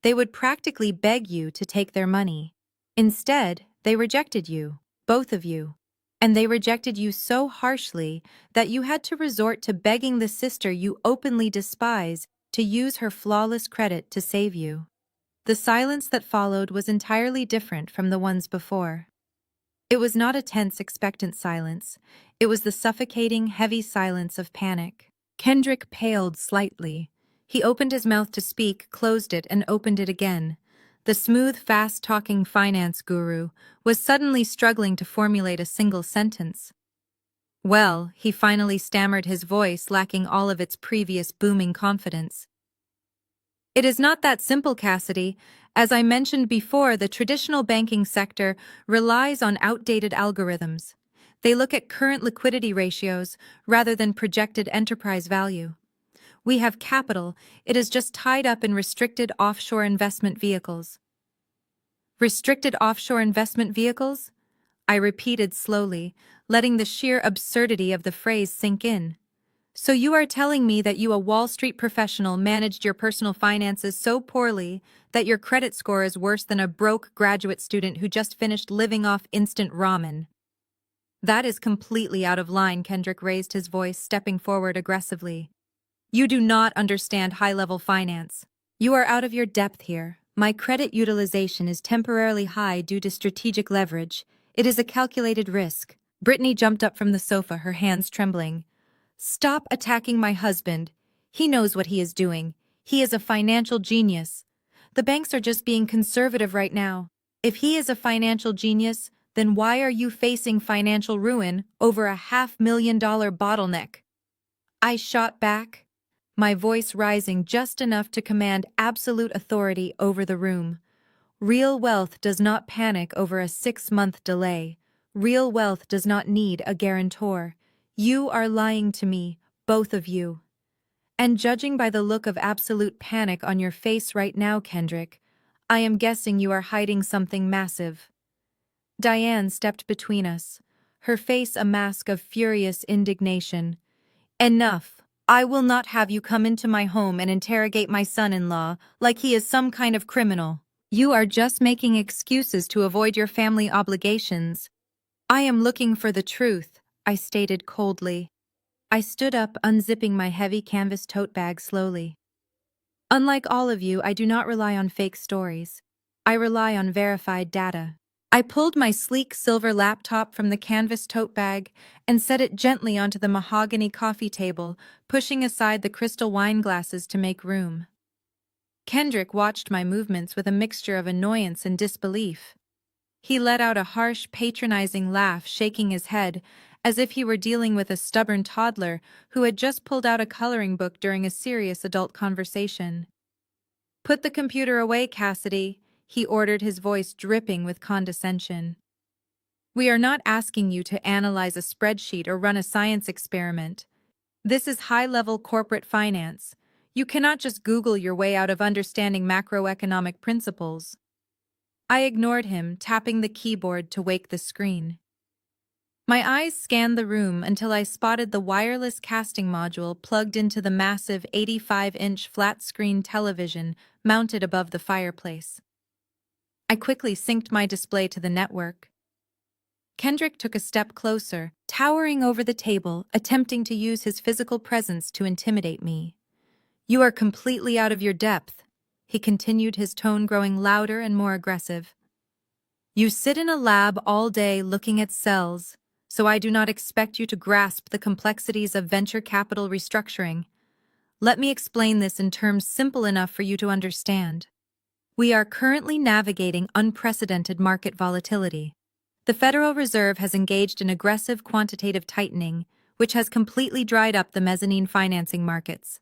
They would practically beg you to take their money. Instead, they rejected you, both of you. And they rejected you so harshly that you had to resort to begging the sister you openly despise to use her flawless credit to save you. The silence that followed was entirely different from the ones before. It was not a tense, expectant silence. It was the suffocating, heavy silence of panic. Kendrick paled slightly. He opened his mouth to speak, closed it, and opened it again. The smooth, fast-talking finance guru was suddenly struggling to formulate a single sentence. Well, he finally stammered, his voice lacking all of its previous booming confidence. It is not that simple, Cassidy. As I mentioned before, the traditional banking sector relies on outdated algorithms. They look at current liquidity ratios rather than projected enterprise value. We have capital, it is just tied up in restricted offshore investment vehicles. Restricted offshore investment vehicles? I repeated slowly, letting the sheer absurdity of the phrase sink in. So you are telling me that you, a Wall Street professional, managed your personal finances so poorly that your credit score is worse than a broke graduate student who just finished living off instant ramen. That is completely out of line, Kendrick raised his voice, stepping forward aggressively. You do not understand high-level finance. You are out of your depth here. My credit utilization is temporarily high due to strategic leverage. It is a calculated risk. Brittany jumped up from the sofa, her hands trembling. Stop attacking my husband. He knows what he is doing. He is a financial genius. The banks are just being conservative right now. If he is a financial genius, then why are you facing financial ruin over a $500,000 bottleneck? I shot back, my voice rising just enough to command absolute authority over the room. Real wealth does not panic over a 6-month delay. Real wealth does not need a guarantor. You are lying to me, both of you. And judging by the look of absolute panic on your face right now, Kendrick, I am guessing you are hiding something massive. Diane stepped between us, her face a mask of furious indignation. Enough. I will not have you come into my home and interrogate my son-in-law like he is some kind of criminal. You are just making excuses to avoid your family obligations. I am looking for the truth, I stated coldly. I stood up, unzipping my heavy canvas tote bag slowly. Unlike all of you, I do not rely on fake stories. I rely on verified data. I pulled my sleek silver laptop from the canvas tote bag and set it gently onto the mahogany coffee table, pushing aside the crystal wine glasses to make room. Kendrick watched my movements with a mixture of annoyance and disbelief. He let out a harsh, patronizing laugh, shaking his head, as if he were dealing with a stubborn toddler who had just pulled out a coloring book during a serious adult conversation. Put the computer away, Cassidy, he ordered, his voice dripping with condescension. We are not asking you to analyze a spreadsheet or run a science experiment. This is high-level corporate finance. You cannot just Google your way out of understanding macroeconomic principles. I ignored him, tapping the keyboard to wake the screen. My eyes scanned the room until I spotted the wireless casting module plugged into the massive 85-inch flat-screen television mounted above the fireplace. I quickly synced my display to the network. Kendrick took a step closer, towering over the table, attempting to use his physical presence to intimidate me. "You are completely out of your depth," he continued, his tone growing louder and more aggressive. "You sit in a lab all day looking at cells, so I do not expect you to grasp the complexities of venture capital restructuring. Let me explain this in terms simple enough for you to understand. We are currently navigating unprecedented market volatility. The Federal Reserve has engaged in aggressive quantitative tightening, which has completely dried up the mezzanine financing markets.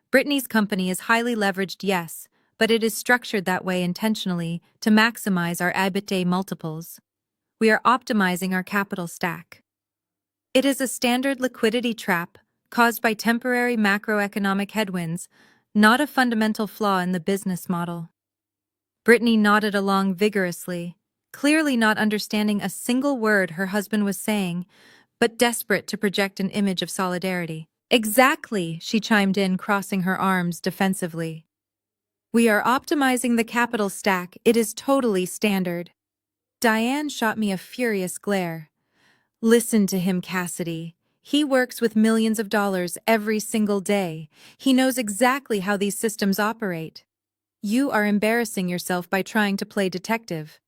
Brittany's company is highly leveraged, yes, but it is structured that way intentionally to maximize our EBITDA multiples. We are optimizing our capital stack. It is a standard liquidity trap caused by temporary macroeconomic headwinds, not a fundamental flaw in the business model." Brittany nodded along vigorously, clearly not understanding a single word her husband was saying, but desperate to project an image of solidarity. "Exactly," she chimed in, crossing her arms defensively. "We are optimizing the capital stack. It is totally standard." Diane shot me a furious glare. "Listen to him, Cassidy. He works with millions of dollars every single day. He knows exactly how these systems operate. You are embarrassing yourself by trying to play detective."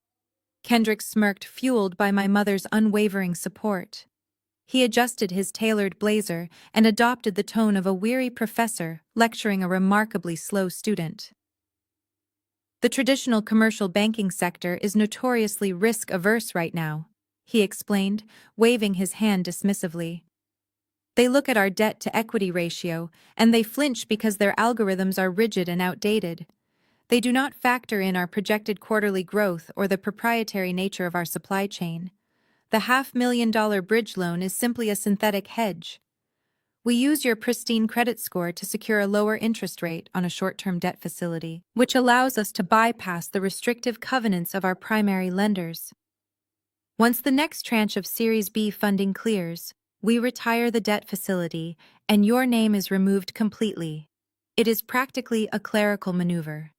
Kendrick smirked, fueled by my mother's unwavering support. He adjusted his tailored blazer and adopted the tone of a weary professor lecturing a remarkably slow student. "The traditional commercial banking sector is notoriously risk-averse right now," he explained, waving his hand dismissively. "They look at our debt-to-equity ratio, and they flinch because their algorithms are rigid and outdated. They do not factor in our projected quarterly growth or the proprietary nature of our supply chain. The $500,000 bridge loan is simply a synthetic hedge. We use your pristine credit score to secure a lower interest rate on a short-term debt facility, which allows us to bypass the restrictive covenants of our primary lenders. Once the next tranche of Series B funding clears, we retire the debt facility, and your name is removed completely. It is practically a clerical maneuver."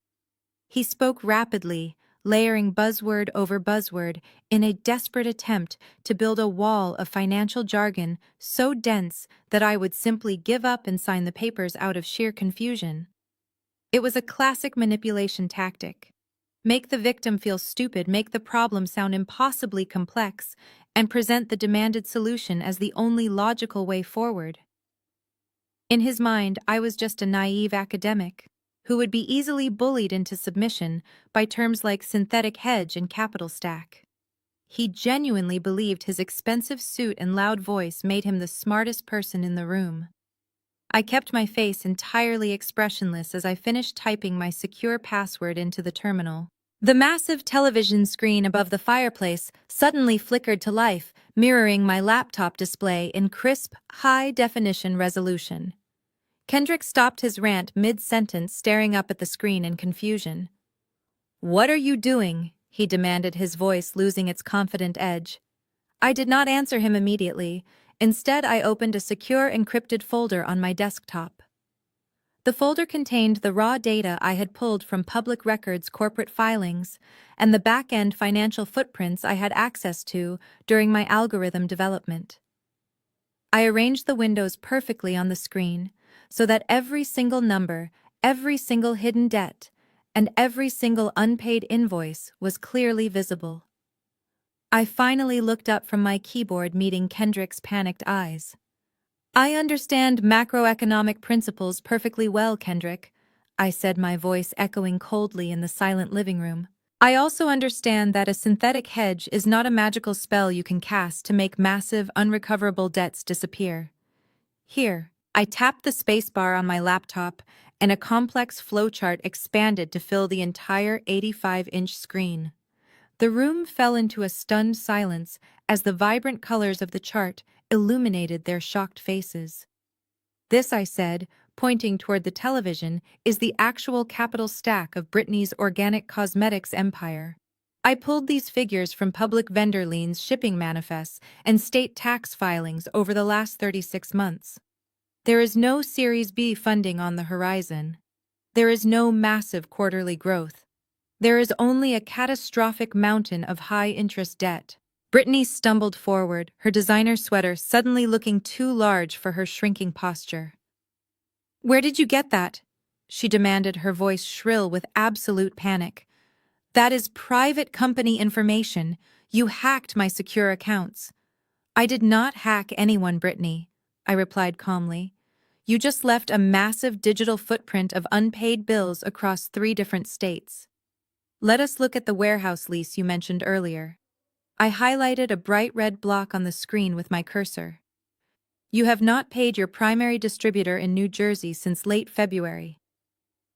He spoke rapidly, layering buzzword over buzzword in a desperate attempt to build a wall of financial jargon so dense that I would simply give up and sign the papers out of sheer confusion. It was a classic manipulation tactic. Make the victim feel stupid, make the problem sound impossibly complex, and present the demanded solution as the only logical way forward. In his mind, I was just a naive academic who would be easily bullied into submission by terms like synthetic hedge and capital stack. He genuinely believed his expensive suit and loud voice made him the smartest person in the room. I kept my face entirely expressionless as I finished typing my secure password into the terminal. The massive television screen above the fireplace suddenly flickered to life, mirroring my laptop display in crisp, high-definition resolution. Kendrick stopped his rant mid-sentence, staring up at the screen in confusion. "What are you doing?" he demanded, his voice losing its confident edge. I did not answer him immediately. Instead, I opened a secure encrypted folder on my desktop. The folder contained the raw data I had pulled from public records, corporate filings, and the back-end financial footprints I had access to during my algorithm development. I arranged the windows perfectly on the screen so that every single number, every single hidden debt, and every single unpaid invoice was clearly visible. I finally looked up from my keyboard, meeting Kendrick's panicked eyes. "I understand macroeconomic principles perfectly well, Kendrick," I said, my voice echoing coldly in the silent living room. "I also understand that a synthetic hedge is not a magical spell you can cast to make massive, unrecoverable debts disappear. Here." I tapped the spacebar on my laptop, and a complex flowchart expanded to fill the entire 85-inch screen. The room fell into a stunned silence as the vibrant colors of the chart illuminated their shocked faces. "This," I said, pointing toward the television, is the actual capital stack of Brittany's organic cosmetics empire. I pulled these figures from public vendor liens, shipping manifests, and state tax filings over the last 36 months. There is no Series B funding on the horizon. There is no massive quarterly growth. There is only a catastrophic mountain of high-interest debt. Brittany stumbled forward, her designer sweater suddenly looking too large for her shrinking posture. "Where did you get that?" she demanded, her voice shrill with absolute panic. "That is private company information. You hacked my secure accounts." "I did not hack anyone, Brittany," I replied calmly. "You just left a massive digital footprint of unpaid bills across 3 different states. Let us look at the warehouse lease you mentioned earlier." I highlighted a bright red block on the screen with my cursor. "You have not paid your primary distributor in New Jersey since late February.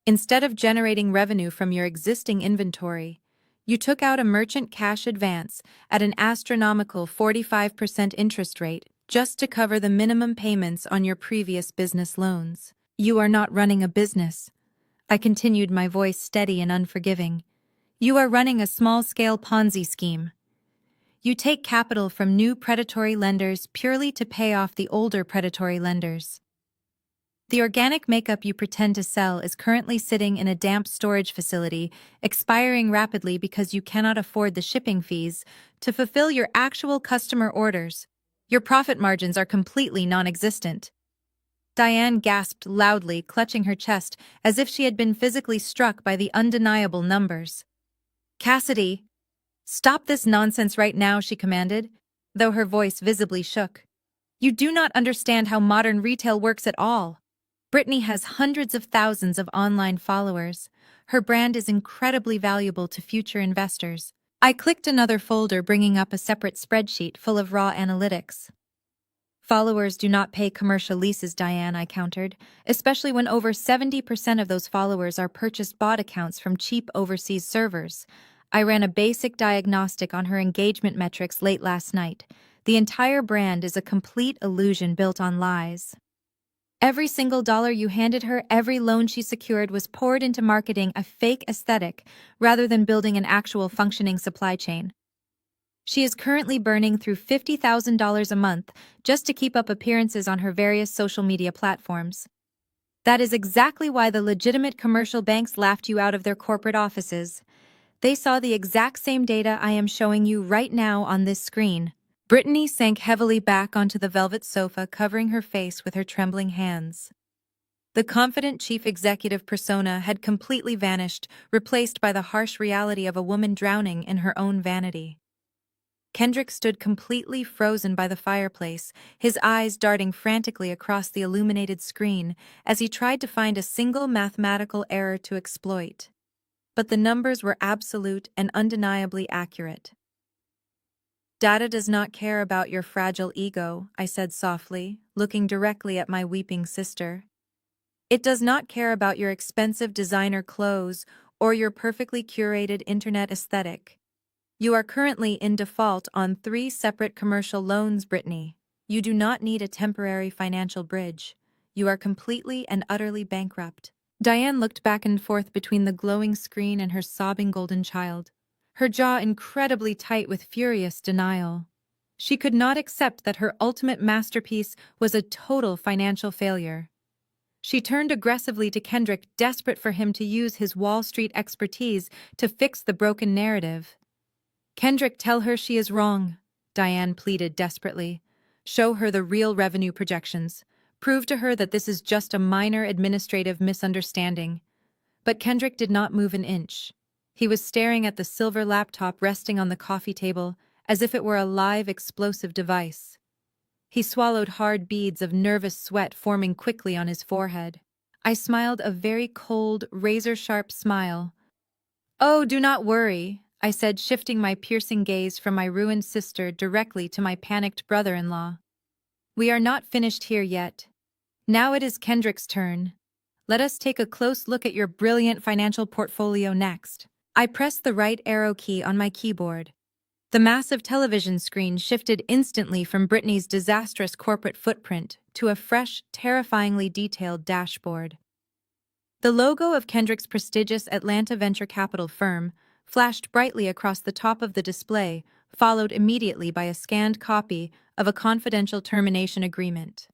Instead of generating revenue from your existing inventory, you took out a merchant cash advance at an astronomical 45% interest rate just to cover the minimum payments on your previous business loans. You are not running a business," I continued, my voice steady and unforgiving. "You are running a small-scale Ponzi scheme. You take capital from new predatory lenders purely to pay off the older predatory lenders. The organic makeup you pretend to sell is currently sitting in a damp storage facility, expiring rapidly because you cannot afford the shipping fees to fulfill your actual customer orders. Your profit margins are completely non-existent." Diane gasped loudly, clutching her chest as if she had been physically struck by the undeniable numbers. "Cassidy, stop this nonsense right now," she commanded, though her voice visibly shook. "You do not understand how modern retail works at all. Brittany has hundreds of thousands of online followers. Her brand is incredibly valuable to future investors." I clicked another folder, bringing up a separate spreadsheet full of raw analytics. "Followers do not pay commercial leases, Diane," I countered, "especially when over 70% of those followers are purchased bot accounts from cheap overseas servers." I ran a basic diagnostic on her engagement metrics late last night. The entire brand is a complete illusion built on lies. Every single dollar you handed her, every loan she secured, was poured into marketing a fake aesthetic rather than building an actual functioning supply chain. She is currently burning through $50,000 a month just to keep up appearances on her various social media platforms. That is exactly why the legitimate commercial banks laughed you out of their corporate offices. They saw the exact same data I am showing you right now on this screen. Brittany sank heavily back onto the velvet sofa, covering her face with her trembling hands. The confident chief executive persona had completely vanished, replaced by the harsh reality of a woman drowning in her own vanity. Kendrick stood completely frozen by the fireplace, his eyes darting frantically across the illuminated screen as he tried to find a single mathematical error to exploit. But the numbers were absolute and undeniably accurate. "Data does not care about your fragile ego," I said softly, looking directly at my weeping sister. "It does not care about your expensive designer clothes or your perfectly curated internet aesthetic. You are currently in default on 3 separate commercial loans, Brittany. You do not need a temporary financial bridge. You are completely and utterly bankrupt." Diane looked back and forth between the glowing screen and her sobbing golden child, her jaw incredibly tight with furious denial. She could not accept that her ultimate masterpiece was a total financial failure. She turned aggressively to Kendrick, desperate for him to use his Wall Street expertise to fix the broken narrative. "Kendrick, tell her she is wrong," Diane pleaded desperately. "Show her the real revenue projections. Prove to her that this is just a minor administrative misunderstanding." But Kendrick did not move an inch. He was staring at the silver laptop resting on the coffee table as if it were a live explosive device. He swallowed, hard beads of nervous sweat forming quickly on his forehead. I smiled a very cold, razor-sharp smile. "Oh, do not worry," I said, shifting my piercing gaze from my ruined sister directly to my panicked brother-in-law. "We are not finished here yet. Now it is Kendrick's turn. Let us take a close look at your brilliant financial portfolio next." I pressed the right arrow key on my keyboard. The massive television screen shifted instantly from Brittany's disastrous corporate footprint to a fresh, terrifyingly detailed dashboard. The logo of Kendrick's prestigious Atlanta venture capital firm flashed brightly across the top of the display, followed immediately by a scanned copy of a confidential termination agreement.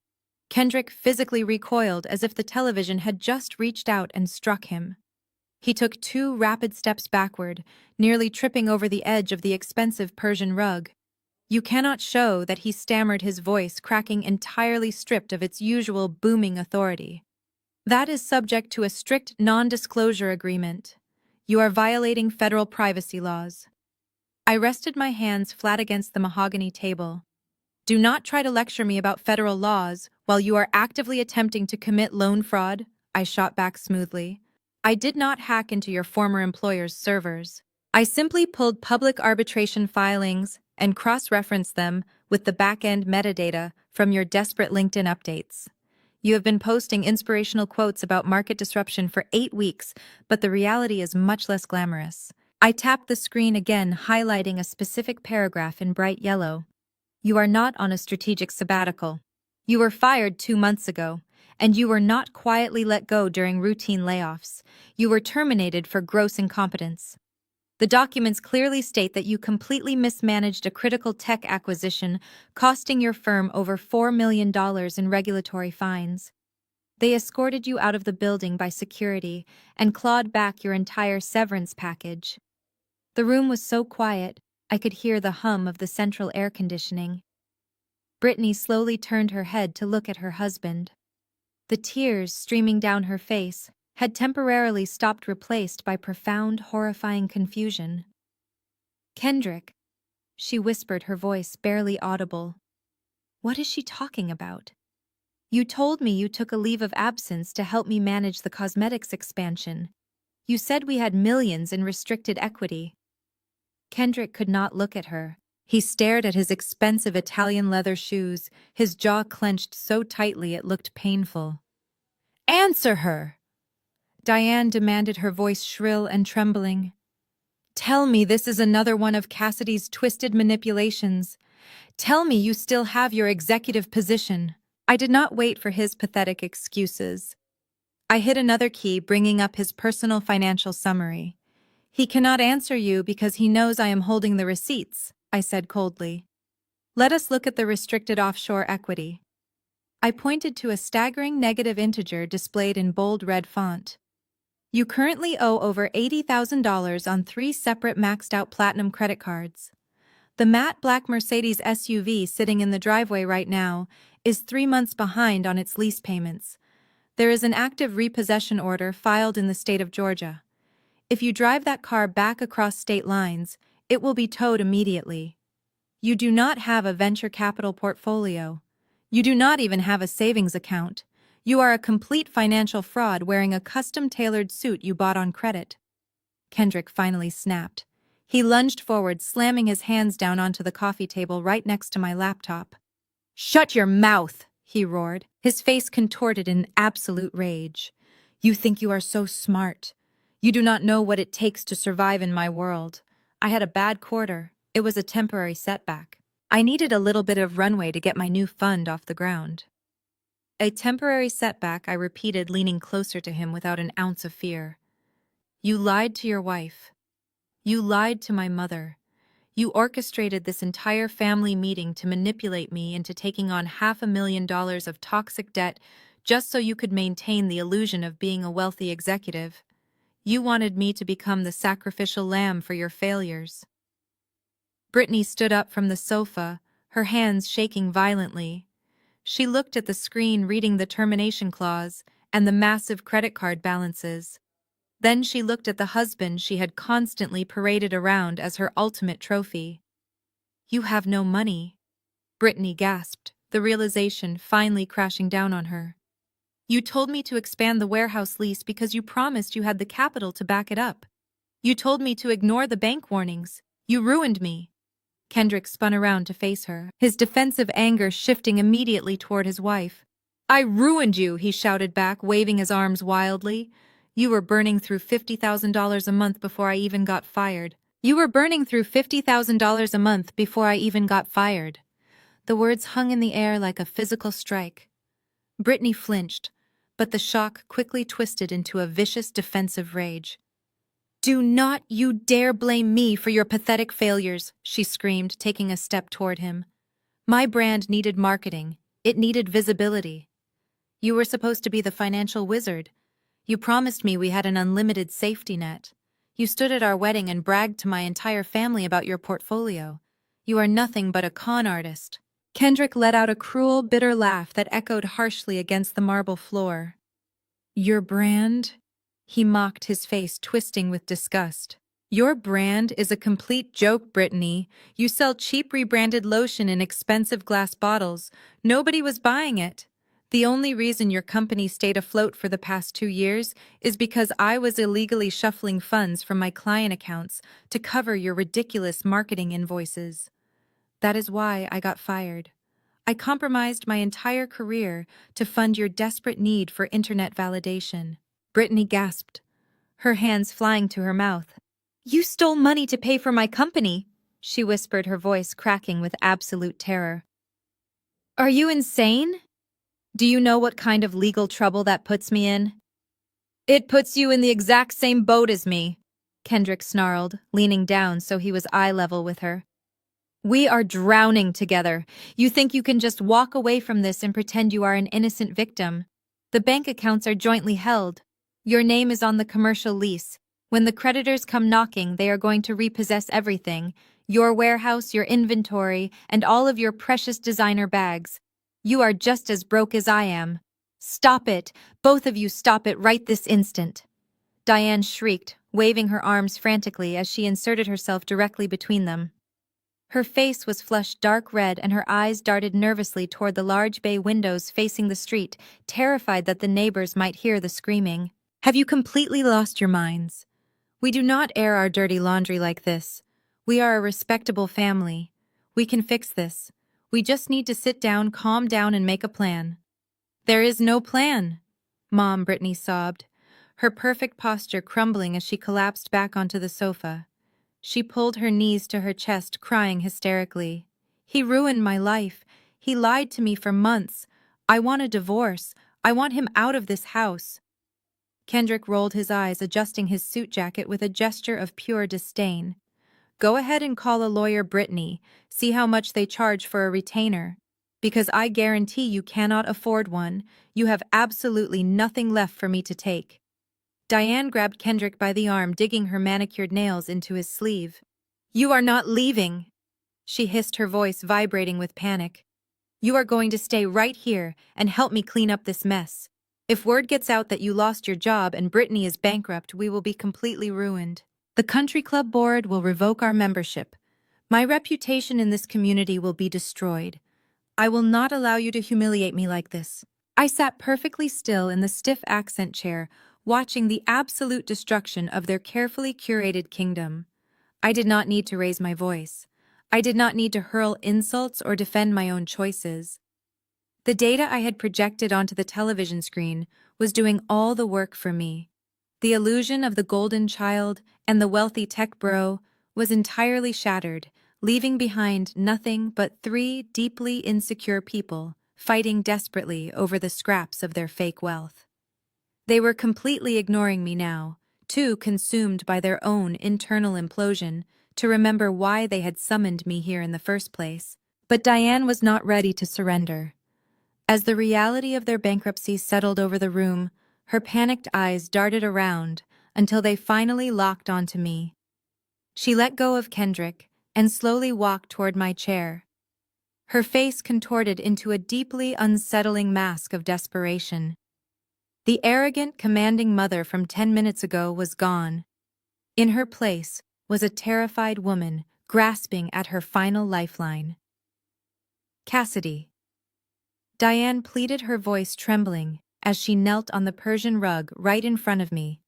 Kendrick physically recoiled as if the television had just reached out and struck him. He took 2 rapid steps backward, nearly tripping over the edge of the expensive Persian rug. "You cannot show," that he stammered, his voice cracking, entirely stripped of its usual booming authority. "That is subject to a strict non-disclosure agreement. You are violating federal privacy laws." I rested my hands flat against the mahogany table. "Do not try to lecture me about federal laws while you are actively attempting to commit loan fraud," I shot back smoothly. "I did not hack into your former employer's servers. I simply pulled public arbitration filings and cross-referenced them with the back-end metadata from your desperate LinkedIn updates. You have been posting inspirational quotes about market disruption for 8 weeks, but the reality is much less glamorous." I tapped the screen again, highlighting a specific paragraph in bright yellow. "You are not on a strategic sabbatical. You were fired 2 months ago, and you were not quietly let go during routine layoffs. You were terminated for gross incompetence. The documents clearly state that you completely mismanaged a critical tech acquisition, costing your firm over $4 million in regulatory fines. They escorted you out of the building by security and clawed back your entire severance package." The room was so quiet, I could hear the hum of the central air conditioning. Brittany slowly turned her head to look at her husband. The tears streaming down her face had temporarily stopped, replaced by profound, horrifying confusion. "Kendrick," she whispered, her voice barely audible. "What is she talking about? You told me you took a leave of absence to help me manage the cosmetics expansion. You said we had millions in restricted equity." Kendrick could not look at her. He stared at his expensive Italian leather shoes, his jaw clenched so tightly it looked painful. "Answer her!" Diane demanded, her voice shrill and trembling. "Tell me this is another one of Cassidy's twisted manipulations. Tell me you still have your executive position." I did not wait for his pathetic excuses. I hit another key, bringing up his personal financial summary. "He cannot answer you because he knows I am holding the receipts," I said coldly. "Let us look at the restricted offshore equity." I pointed to a staggering negative integer displayed in bold red font. "You currently owe over $80,000 on 3 separate maxed-out platinum credit cards. The matte black Mercedes SUV sitting in the driveway right now is 3 months behind on its lease payments. There is an active repossession order filed in the state of Georgia. If you drive that car back across state lines, it will be towed immediately. You do not have a venture capital portfolio. You do not even have a savings account. You are a complete financial fraud wearing a custom-tailored suit you bought on credit." Kendrick finally snapped. He lunged forward, slamming his hands down onto the coffee table right next to my laptop. "Shut your mouth!" he roared, his face contorted in absolute rage. "You think you are so smart. You do not know what it takes to survive in my world. I had a bad quarter. It was a temporary setback. I needed a little bit of runway to get my new fund off the ground." "A temporary setback," I repeated, leaning closer to him without an ounce of fear. "You lied to your wife. You lied to my mother. You orchestrated this entire family meeting to manipulate me into taking on $500,000 of toxic debt just so you could maintain the illusion of being a wealthy executive. You wanted me to become the sacrificial lamb for your failures." Brittany stood up from the sofa, her hands shaking violently. She looked at the screen, reading the termination clause and the massive credit card balances. Then she looked at the husband she had constantly paraded around as her ultimate trophy. "You have no money," Brittany gasped, the realization finally crashing down on her. "You told me to expand the warehouse lease because you promised you had the capital to back it up. You told me to ignore the bank warnings. You ruined me." Kendrick spun around to face her, his defensive anger shifting immediately toward his wife. "I ruined you," he shouted back, waving his arms wildly. "You were burning through $50,000 a month before I even got fired. You were burning through $50,000 a month before I even got fired. The words hung in the air like a physical strike. Brittany flinched, but the shock quickly twisted into a vicious defensive rage. "Do not you dare blame me for your pathetic failures," she screamed, taking a step toward him. "My brand needed marketing. It needed visibility. You were supposed to be the financial wizard. You promised me we had an unlimited safety net. You stood at our wedding and bragged to my entire family about your portfolio. You are nothing but a con artist." Kendrick let out a cruel, bitter laugh that echoed harshly against the marble floor. "Your brand?" He mocked, his face twisting with disgust. "Your brand is a complete joke, Brittany. You sell cheap rebranded lotion in expensive glass bottles. Nobody was buying it. The only reason your company stayed afloat for the past 2 years is because I was illegally shuffling funds from my client accounts to cover your ridiculous marketing invoices. That is why I got fired. I compromised my entire career to fund your desperate need for internet validation." Brittany gasped, her hands flying to her mouth. "You stole money to pay for my company," she whispered, her voice cracking with absolute terror. "Are you insane? Do you know what kind of legal trouble that puts me in?" "It puts you in the exact same boat as me," Kendrick snarled, leaning down so he was eye level with her. "We are drowning together. You think you can just walk away from this and pretend you are an innocent victim? The bank accounts are jointly held. Your name is on the commercial lease. When the creditors come knocking, they are going to repossess everything: your warehouse, your inventory, and all of your precious designer bags. You are just as broke as I am. Stop it! Both of you stop it right this instant!" Diane shrieked, waving her arms frantically as she inserted herself directly between them. Her face was flushed dark red and her eyes darted nervously toward the large bay windows facing the street, terrified that the neighbors might hear the screaming. "Have you completely lost your minds? We do not air our dirty laundry like this. We are a respectable family. We can fix this. We just need to sit down, calm down, and make a plan." "There is no plan," Mom, Brittany sobbed, her perfect posture crumbling as she collapsed back onto the sofa. She pulled her knees to her chest, crying hysterically. "He ruined my life. He lied to me for months. I want a divorce. I want him out of this house." Kendrick rolled his eyes, adjusting his suit jacket with a gesture of pure disdain. "Go ahead and call a lawyer, Brittany. See how much they charge for a retainer. Because I guarantee you cannot afford one. You have absolutely nothing left for me to take." Diane grabbed Kendrick by the arm, digging her manicured nails into his sleeve. "You are not leaving," she hissed, her voice vibrating with panic. "You are going to stay right here and help me clean up this mess. If word gets out that you lost your job and Brittany is bankrupt, we will be completely ruined. The country club board will revoke our membership. My reputation in this community will be destroyed. I will not allow you to humiliate me like this." I sat perfectly still in the stiff accent chair, watching the absolute destruction of their carefully curated kingdom. I did not need to raise my voice. I did not need to hurl insults or defend my own choices. The data I had projected onto the television screen was doing all the work for me. The illusion of the golden child and the wealthy tech bro was entirely shattered, leaving behind nothing but three deeply insecure people fighting desperately over the scraps of their fake wealth. They were completely ignoring me now, too consumed by their own internal implosion to remember why they had summoned me here in the first place. But Diane was not ready to surrender. As the reality of their bankruptcy settled over the room, her panicked eyes darted around until they finally locked onto me. She let go of Kendrick and slowly walked toward my chair. Her face contorted into a deeply unsettling mask of desperation. The arrogant, commanding mother from 10 minutes ago was gone. In her place was a terrified woman grasping at her final lifeline. "Cassidy." Diane pleaded, her voice trembling as she knelt on the Persian rug right in front of me.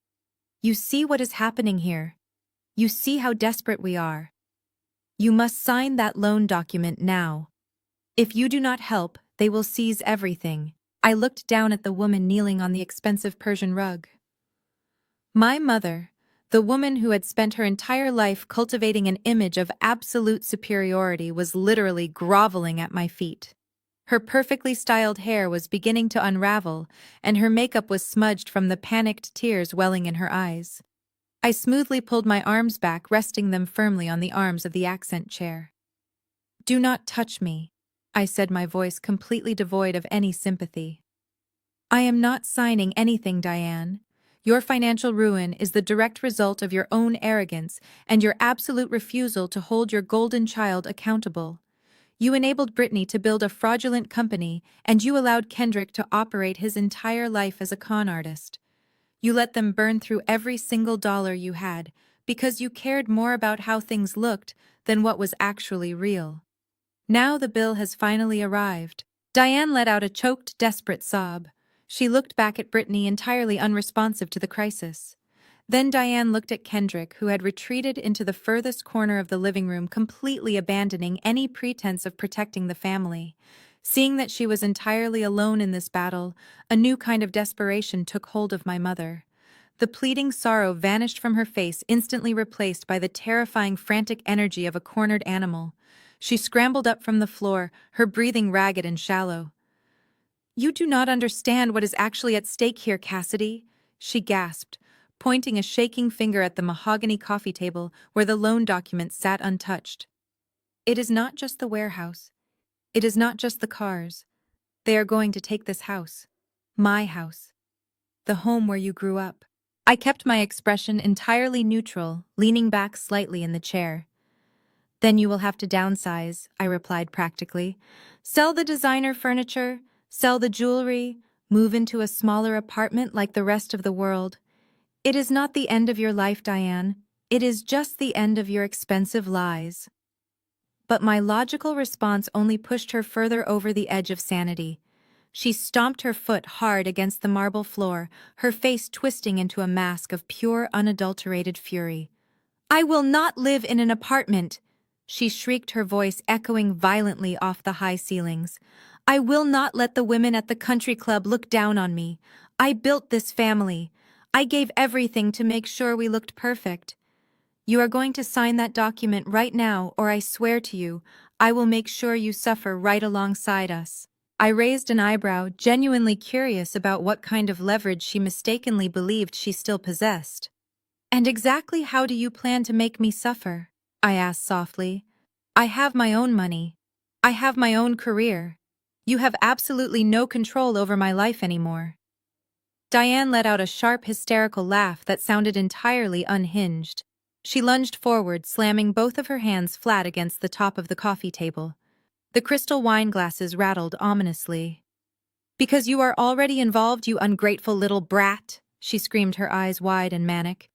"You see what is happening here. You see how desperate we are. You must sign that loan document now. If you do not help, they will seize everything." I looked down at the woman kneeling on the expensive Persian rug. My mother, The woman who had spent her entire life cultivating an image of absolute superiority was literally groveling at my feet. Her perfectly styled hair was beginning to unravel, and her makeup was smudged from the panicked tears welling in her eyes. I smoothly pulled my arms back, resting them firmly on the arms of the accent chair. "Do not touch me," I said, my voice completely devoid of any sympathy. "I am not signing anything, Diane. Your financial ruin is the direct result of your own arrogance and your absolute refusal to hold your golden child accountable. You enabled Brittany to build a fraudulent company, and you allowed Kendrick to operate his entire life as a con artist. You let them burn through every single dollar you had because you cared more about how things looked than what was actually real. Now the bill has finally arrived." Diane let out a choked, desperate sob. She looked back at Brittany, entirely unresponsive to the crisis. Then Diane looked at Kendrick, who had retreated into the furthest corner of the living room, completely abandoning any pretense of protecting the family. Seeing that she was entirely alone in this battle, a new kind of desperation took hold of my mother. The pleading sorrow vanished from her face, instantly replaced by the terrifying, frantic energy of a cornered animal. She scrambled up from the floor, her breathing ragged and shallow. "You do not understand what is actually at stake here, Cassidy," she gasped, pointing a shaking finger at the mahogany coffee table where the loan documents sat untouched. "It is not just the warehouse. It is not just the cars. They are going to take this house. My house. The home where you grew up." I kept my expression entirely neutral, leaning back slightly in the chair. "Then you will have to downsize," I replied practically. "Sell the designer furniture, sell the jewelry, move into a smaller apartment like the rest of the world. It is not the end of your life, Diane. It is just the end of your expensive lies." But my logical response only pushed her further over the edge of sanity. She stomped her foot hard against the marble floor, her face twisting into a mask of pure, unadulterated fury. "I will not live in an apartment!" she shrieked, her voice echoing violently off the high ceilings. "I will not let the women at the country club look down on me. I built this family. I gave everything to make sure we looked perfect. You are going to sign that document right now, or I swear to you, I will make sure you suffer right alongside us." I raised an eyebrow, genuinely curious about what kind of leverage she mistakenly believed she still possessed. "And exactly how do you plan to make me suffer?" I asked softly. "I have my own money. I have my own career. You have absolutely no control over my life anymore." Diane let out a sharp, hysterical laugh that sounded entirely unhinged. She lunged forward, slamming both of her hands flat against the top of the coffee table. The crystal wine glasses rattled ominously. "Because you are already involved, you ungrateful little brat," she screamed, her eyes wide and manic.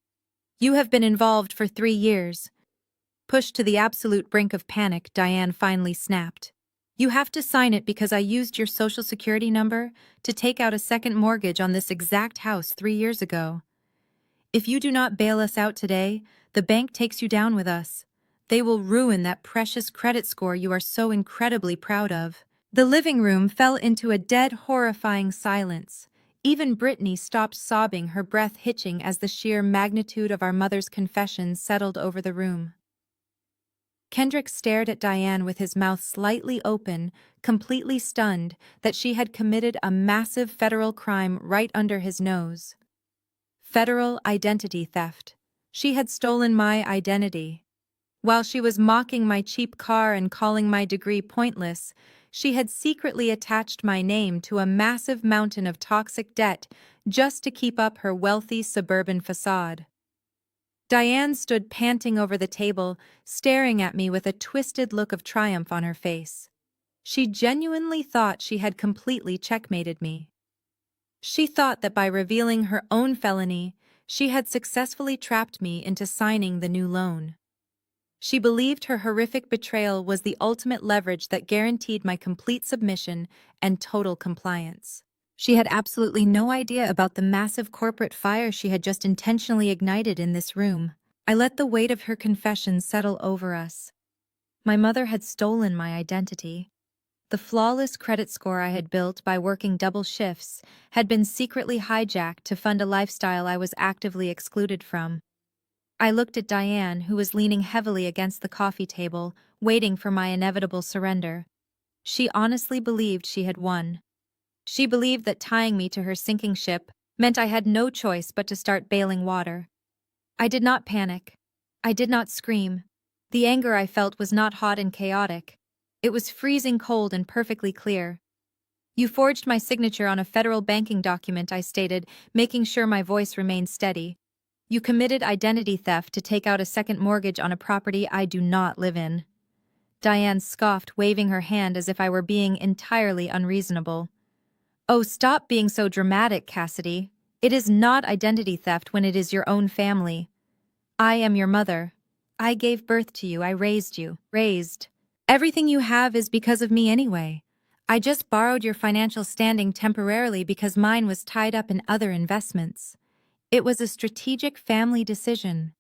"You have been involved for 3 years. Pushed to the absolute brink of panic, Diane finally snapped. "You have to sign it because I used your social security number to take out a second mortgage on this exact house 3 years ago. If you do not bail us out today, the bank takes you down with us. They will ruin that precious credit score you are so incredibly proud of." The living room fell into a dead, horrifying silence. Even Brittany stopped sobbing, her breath hitching as the sheer magnitude of our mother's confession settled over the room. Kendrick stared at Diane with his mouth slightly open, completely stunned that she had committed a massive federal crime right under his nose. Federal identity theft. She had stolen my identity. While she was mocking my cheap car and calling my degree pointless, she had secretly attached my name to a massive mountain of toxic debt just to keep up her wealthy suburban facade. Diane stood panting over the table, staring at me with a twisted look of triumph on her face. She genuinely thought she had completely checkmated me. She thought that by revealing her own felony, she had successfully trapped me into signing the new loan. She believed her horrific betrayal was the ultimate leverage that guaranteed my complete submission and total compliance. She had absolutely no idea about the massive corporate fire she had just intentionally ignited in this room. I let the weight of her confession settle over us. My mother had stolen my identity. The flawless credit score I had built by working double shifts had been secretly hijacked to fund a lifestyle I was actively excluded from. I looked at Diane, who was leaning heavily against the coffee table, waiting for my inevitable surrender. She honestly believed she had won. She believed that tying me to her sinking ship meant I had no choice but to start bailing water. I did not panic. I did not scream. The anger I felt was not hot and chaotic. It was freezing cold and perfectly clear. "You forged my signature on a federal banking document," I stated, making sure my voice remained steady. "You committed identity theft to take out a second mortgage on a property I do not live in." Diane scoffed, waving her hand as if I were being entirely unreasonable. "Oh, stop being so dramatic, Cassidy. It is not identity theft when it is your own family. I am your mother. I gave birth to you, I raised you. Everything you have is because of me anyway. I just borrowed your financial standing temporarily because mine was tied up in other investments. It was a strategic family decision.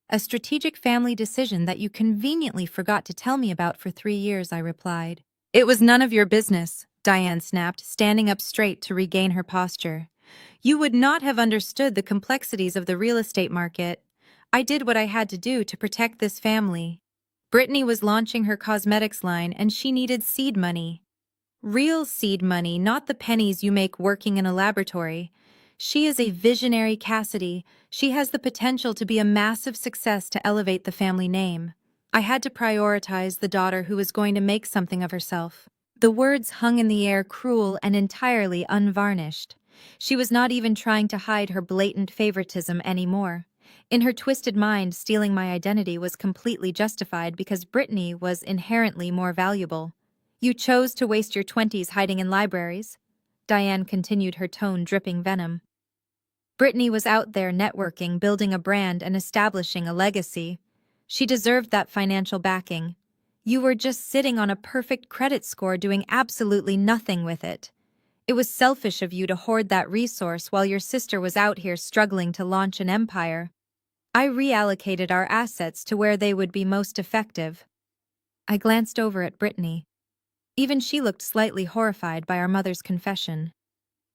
A strategic family decision that you conveniently forgot to tell me about for 3 years," I replied. "It was none of your business," Diane snapped, standing up straight to regain her posture. "You would not have understood the complexities of the real estate market. I did what I had to do to protect this family. Brittany was launching her cosmetics line and she needed seed money. Real seed money, not the pennies you make working in a laboratory. She is a visionary, Cassidy. She has the potential to be a massive success to elevate the family name. I had to prioritize the daughter who was going to make something of herself." The words hung in the air, cruel and entirely unvarnished. She was not even trying to hide her blatant favoritism anymore. In her twisted mind, stealing my identity was completely justified because Brittany was inherently more valuable. "You chose to waste your 20s hiding in libraries," Diane continued, her tone dripping venom. "Brittany was out there networking, building a brand, and establishing a legacy. She deserved that financial backing. You were just sitting on a perfect credit score doing absolutely nothing with it. It was selfish of you to hoard that resource while your sister was out here struggling to launch an empire. I reallocated our assets to where they would be most effective." I glanced over at Brittany. Even she looked slightly horrified by our mother's confession.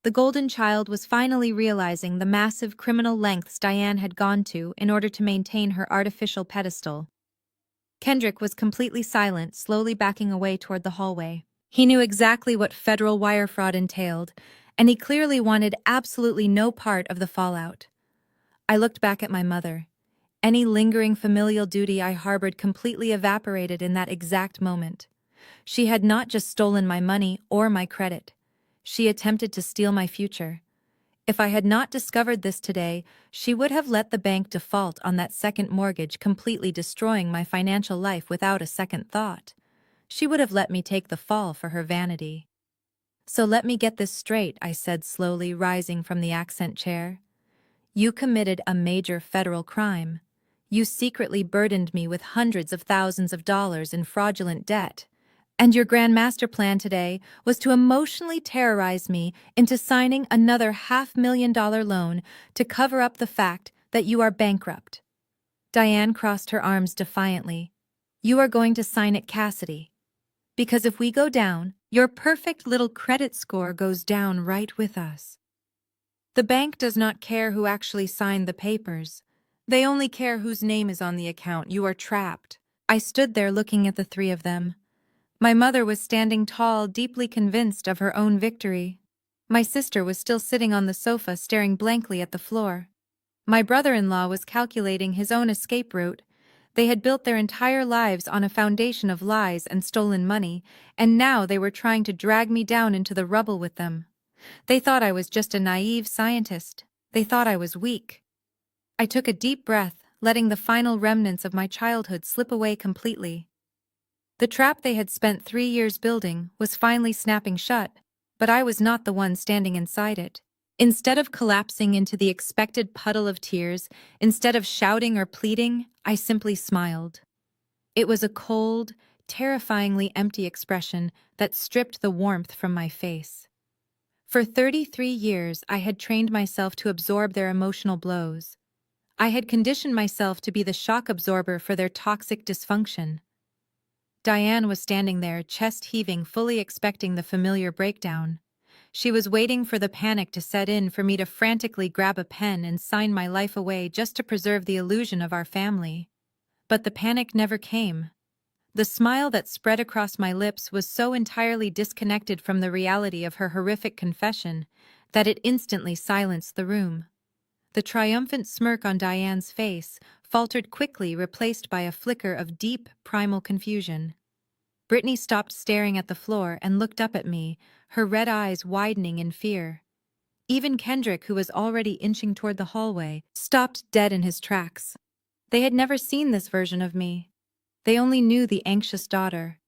The golden child was finally realizing the massive criminal lengths Diane had gone to in order to maintain her artificial pedestal. Kendrick was completely silent, slowly backing away toward the hallway. He knew exactly what federal wire fraud entailed, and he clearly wanted absolutely no part of the fallout. I looked back at my mother. Any lingering familial duty I harbored completely evaporated in that exact moment. She had not just stolen my money or my credit. She attempted to steal my future. If I had not discovered this today, she would have let the bank default on that second mortgage, completely destroying my financial life without a second thought. She would have let me take the fall for her vanity. "So let me get this straight," I said slowly, rising from the accent chair. "You committed a major federal crime. You secretly burdened me with hundreds of thousands of dollars in fraudulent debt. And your grand master plan today was to emotionally terrorize me into signing another $500,000 loan to cover up the fact that you are bankrupt." Diane crossed her arms defiantly. "You are going to sign it, Cassidy. Because if we go down, your perfect little credit score goes down right with us. The bank does not care who actually signed the papers. They only care whose name is on the account. You are trapped." I stood there looking at the three of them. My mother was standing tall, deeply convinced of her own victory. My sister was still sitting on the sofa, staring blankly at the floor. My brother-in-law was calculating his own escape route. They had built their entire lives on a foundation of lies and stolen money, and now they were trying to drag me down into the rubble with them. They thought I was just a naive scientist. They thought I was weak. I took a deep breath, letting the final remnants of my childhood slip away completely. The trap they had spent 3 years building was finally snapping shut, but I was not the one standing inside it. Instead of collapsing into the expected puddle of tears, instead of shouting or pleading, I simply smiled. It was a cold, terrifyingly empty expression that stripped the warmth from my face. For 33 years, I had trained myself to absorb their emotional blows. I had conditioned myself to be the shock absorber for their toxic dysfunction. Diane was standing there, chest heaving, fully expecting the familiar breakdown. She was waiting for the panic to set in for me to frantically grab a pen and sign my life away just to preserve the illusion of our family. But the panic never came. The smile that spread across my lips was so entirely disconnected from the reality of her horrific confession that it instantly silenced the room. The triumphant smirk on Diane's face faltered quickly, replaced by a flicker of deep, primal confusion. Brittany stopped staring at the floor and looked up at me, her red eyes widening in fear. Even Kendrick, who was already inching toward the hallway, stopped dead in his tracks. They had never seen this version of me. They only knew the anxious daughter.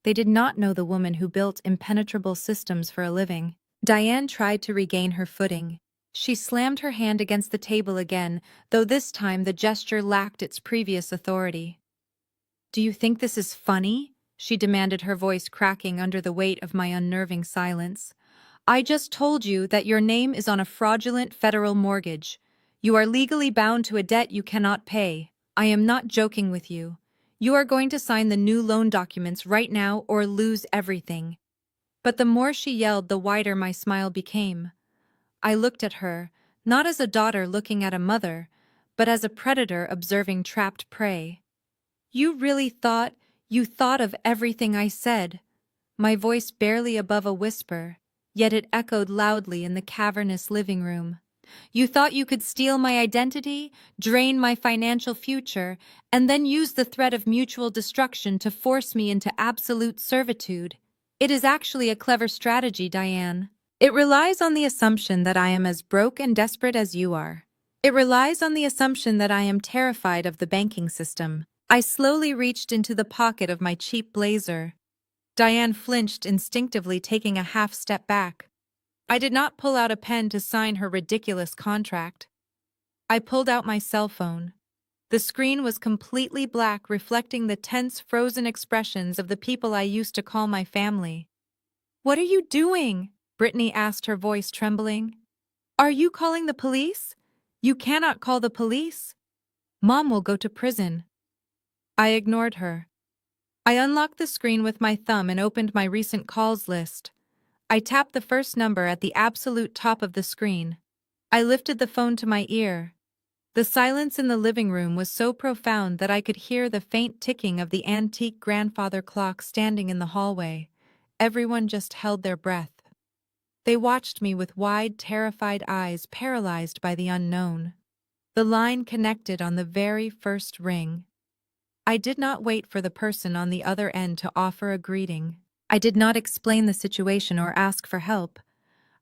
They did not know the woman who built impenetrable systems for a living. Diane tried to regain her footing. She slammed her hand against the table again, though this time the gesture lacked its previous authority. "Do you think this is funny?" she demanded, her voice cracking under the weight of my unnerving silence. "I just told you that your name is on a fraudulent federal mortgage. You are legally bound to a debt you cannot pay. I am not joking with you. You are going to sign the new loan documents right now or lose everything." But the more she yelled, the wider my smile became. I looked at her, not as a daughter looking at a mother, but as a predator observing trapped prey. "You really thought of everything I said?" My voice barely above a whisper, yet it echoed loudly in the cavernous living room. "You thought you could steal my identity, drain my financial future, and then use the threat of mutual destruction to force me into absolute servitude. It is actually a clever strategy, Diane. It relies on the assumption that I am as broke and desperate as you are. It relies on the assumption that I am terrified of the banking system." I slowly reached into the pocket of my cheap blazer. Diane flinched, instinctively taking a half step back. I did not pull out a pen to sign her ridiculous contract. I pulled out my cell phone. The screen was completely black, reflecting the tense, frozen expressions of the people I used to call my family. "What are you doing?" Brittany asked, her voice trembling. "Are you calling the police? You cannot call the police. Mom will go to prison." I ignored her. I unlocked the screen with my thumb and opened my recent calls list. I tapped the first number at the absolute top of the screen. I lifted the phone to my ear. The silence in the living room was so profound that I could hear the faint ticking of the antique grandfather clock standing in the hallway. Everyone just held their breath. They watched me with wide, terrified eyes, paralyzed by the unknown. The line connected on the very first ring. I did not wait for the person on the other end to offer a greeting. I did not explain the situation or ask for help.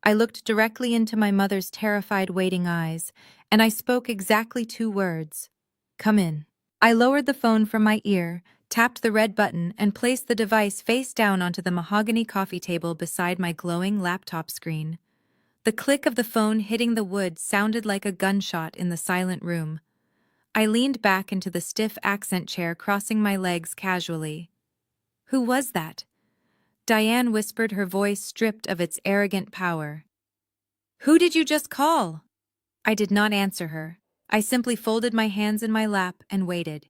I looked directly into my mother's terrified, waiting eyes, and I spoke exactly 2 words. "Come in." I lowered the phone from my ear, tapped the red button, and placed the device face down onto the mahogany coffee table beside my glowing laptop screen. The click of the phone hitting the wood sounded like a gunshot in the silent room. I leaned back into the stiff accent chair, crossing my legs casually. "Who was that?" Diane whispered, her voice stripped of its arrogant power. "Who did you just call?" I did not answer her. I simply folded my hands in my lap and waited.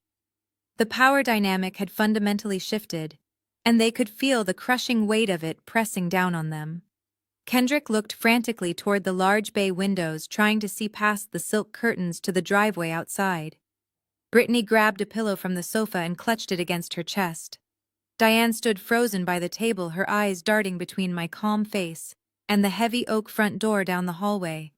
The power dynamic had fundamentally shifted, and they could feel the crushing weight of it pressing down on them. Kendrick looked frantically toward the large bay windows, trying to see past the silk curtains to the driveway outside. Brittany grabbed a pillow from the sofa and clutched it against her chest. Diane stood frozen by the table, her eyes darting between my calm face and the heavy oak front door down the hallway.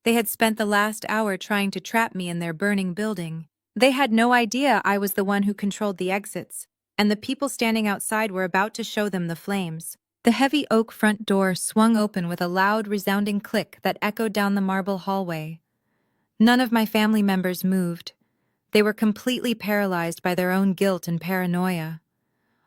They had spent the last hour trying to trap me in their burning building. They had no idea I was the one who controlled the exits, and the people standing outside were about to show them the flames. The heavy oak front door swung open with a loud, resounding click that echoed down the marble hallway. None of my family members moved. They were completely paralyzed by their own guilt and paranoia.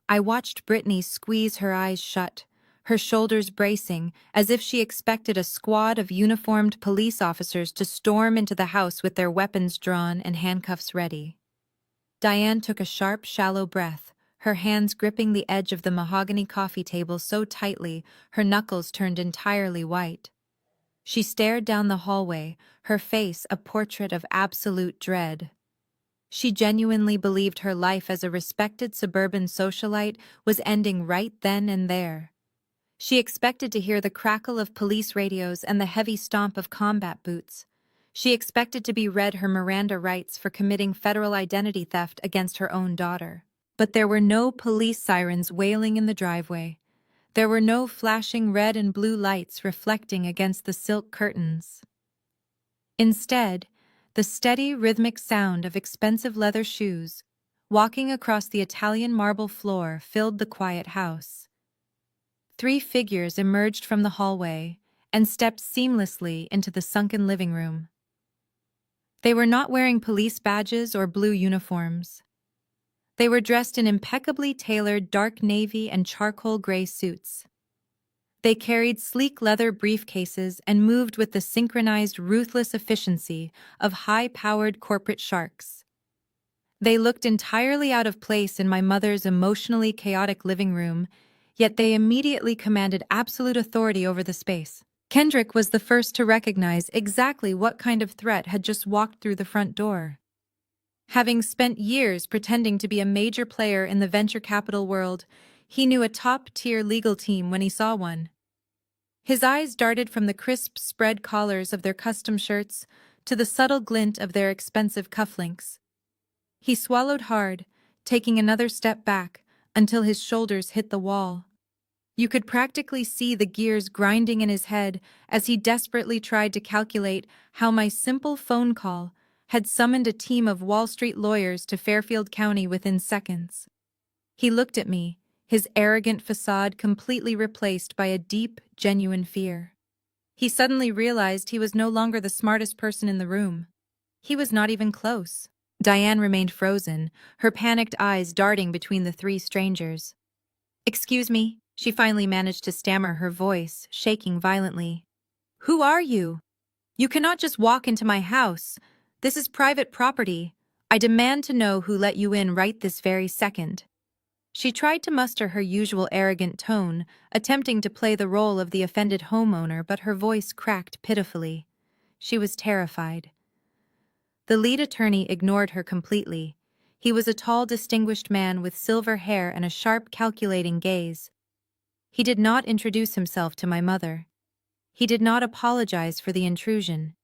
I watched Brittany squeeze her eyes shut, her shoulders bracing, as if she expected a squad of uniformed police officers to storm into the house with their weapons drawn and handcuffs ready. Diane took a sharp, shallow breath, her hands gripping the edge of the mahogany coffee table so tightly her knuckles turned entirely white. She stared down the hallway, her face a portrait of absolute dread. She genuinely believed her life as a respected suburban socialite was ending right then and there. She expected to hear the crackle of police radios and the heavy stomp of combat boots. She expected to be read her Miranda rights for committing federal identity theft against her own daughter. But there were no police sirens wailing in the driveway. There were no flashing red and blue lights reflecting against the silk curtains. Instead, the steady, rhythmic sound of expensive leather shoes walking across the Italian marble floor filled the quiet house. 3 figures emerged from the hallway and stepped seamlessly into the sunken living room. They were not wearing police badges or blue uniforms. They were dressed in impeccably tailored dark navy and charcoal gray suits. They carried sleek leather briefcases and moved with the synchronized, ruthless efficiency of high-powered corporate sharks. They looked entirely out of place in my mother's emotionally chaotic living room, yet they immediately commanded absolute authority over the space. Kendrick was the first to recognize exactly what kind of threat had just walked through the front door. Having spent years pretending to be a major player in the venture capital world, he knew a top-tier legal team when he saw one. His eyes darted from the crisp spread collars of their custom shirts to the subtle glint of their expensive cufflinks. He swallowed hard, taking another step back until his shoulders hit the wall. You could practically see the gears grinding in his head as he desperately tried to calculate how my simple phone call had summoned a team of Wall Street lawyers to Fairfield County within seconds. He looked at me, his arrogant facade completely replaced by a deep, genuine fear. He suddenly realized he was no longer the smartest person in the room. He was not even close. Diane remained frozen, her panicked eyes darting between the 3 strangers. "Excuse me," she finally managed to stammer, her voice shaking violently. "Who are you? You cannot just walk into my house. This is private property. I demand to know who let you in right this very second." She tried to muster her usual arrogant tone, attempting to play the role of the offended homeowner, but her voice cracked pitifully. She was terrified. The lead attorney ignored her completely. He was a tall, distinguished man with silver hair and a sharp, calculating gaze. He did not introduce himself to my mother. He did not apologize for the intrusion.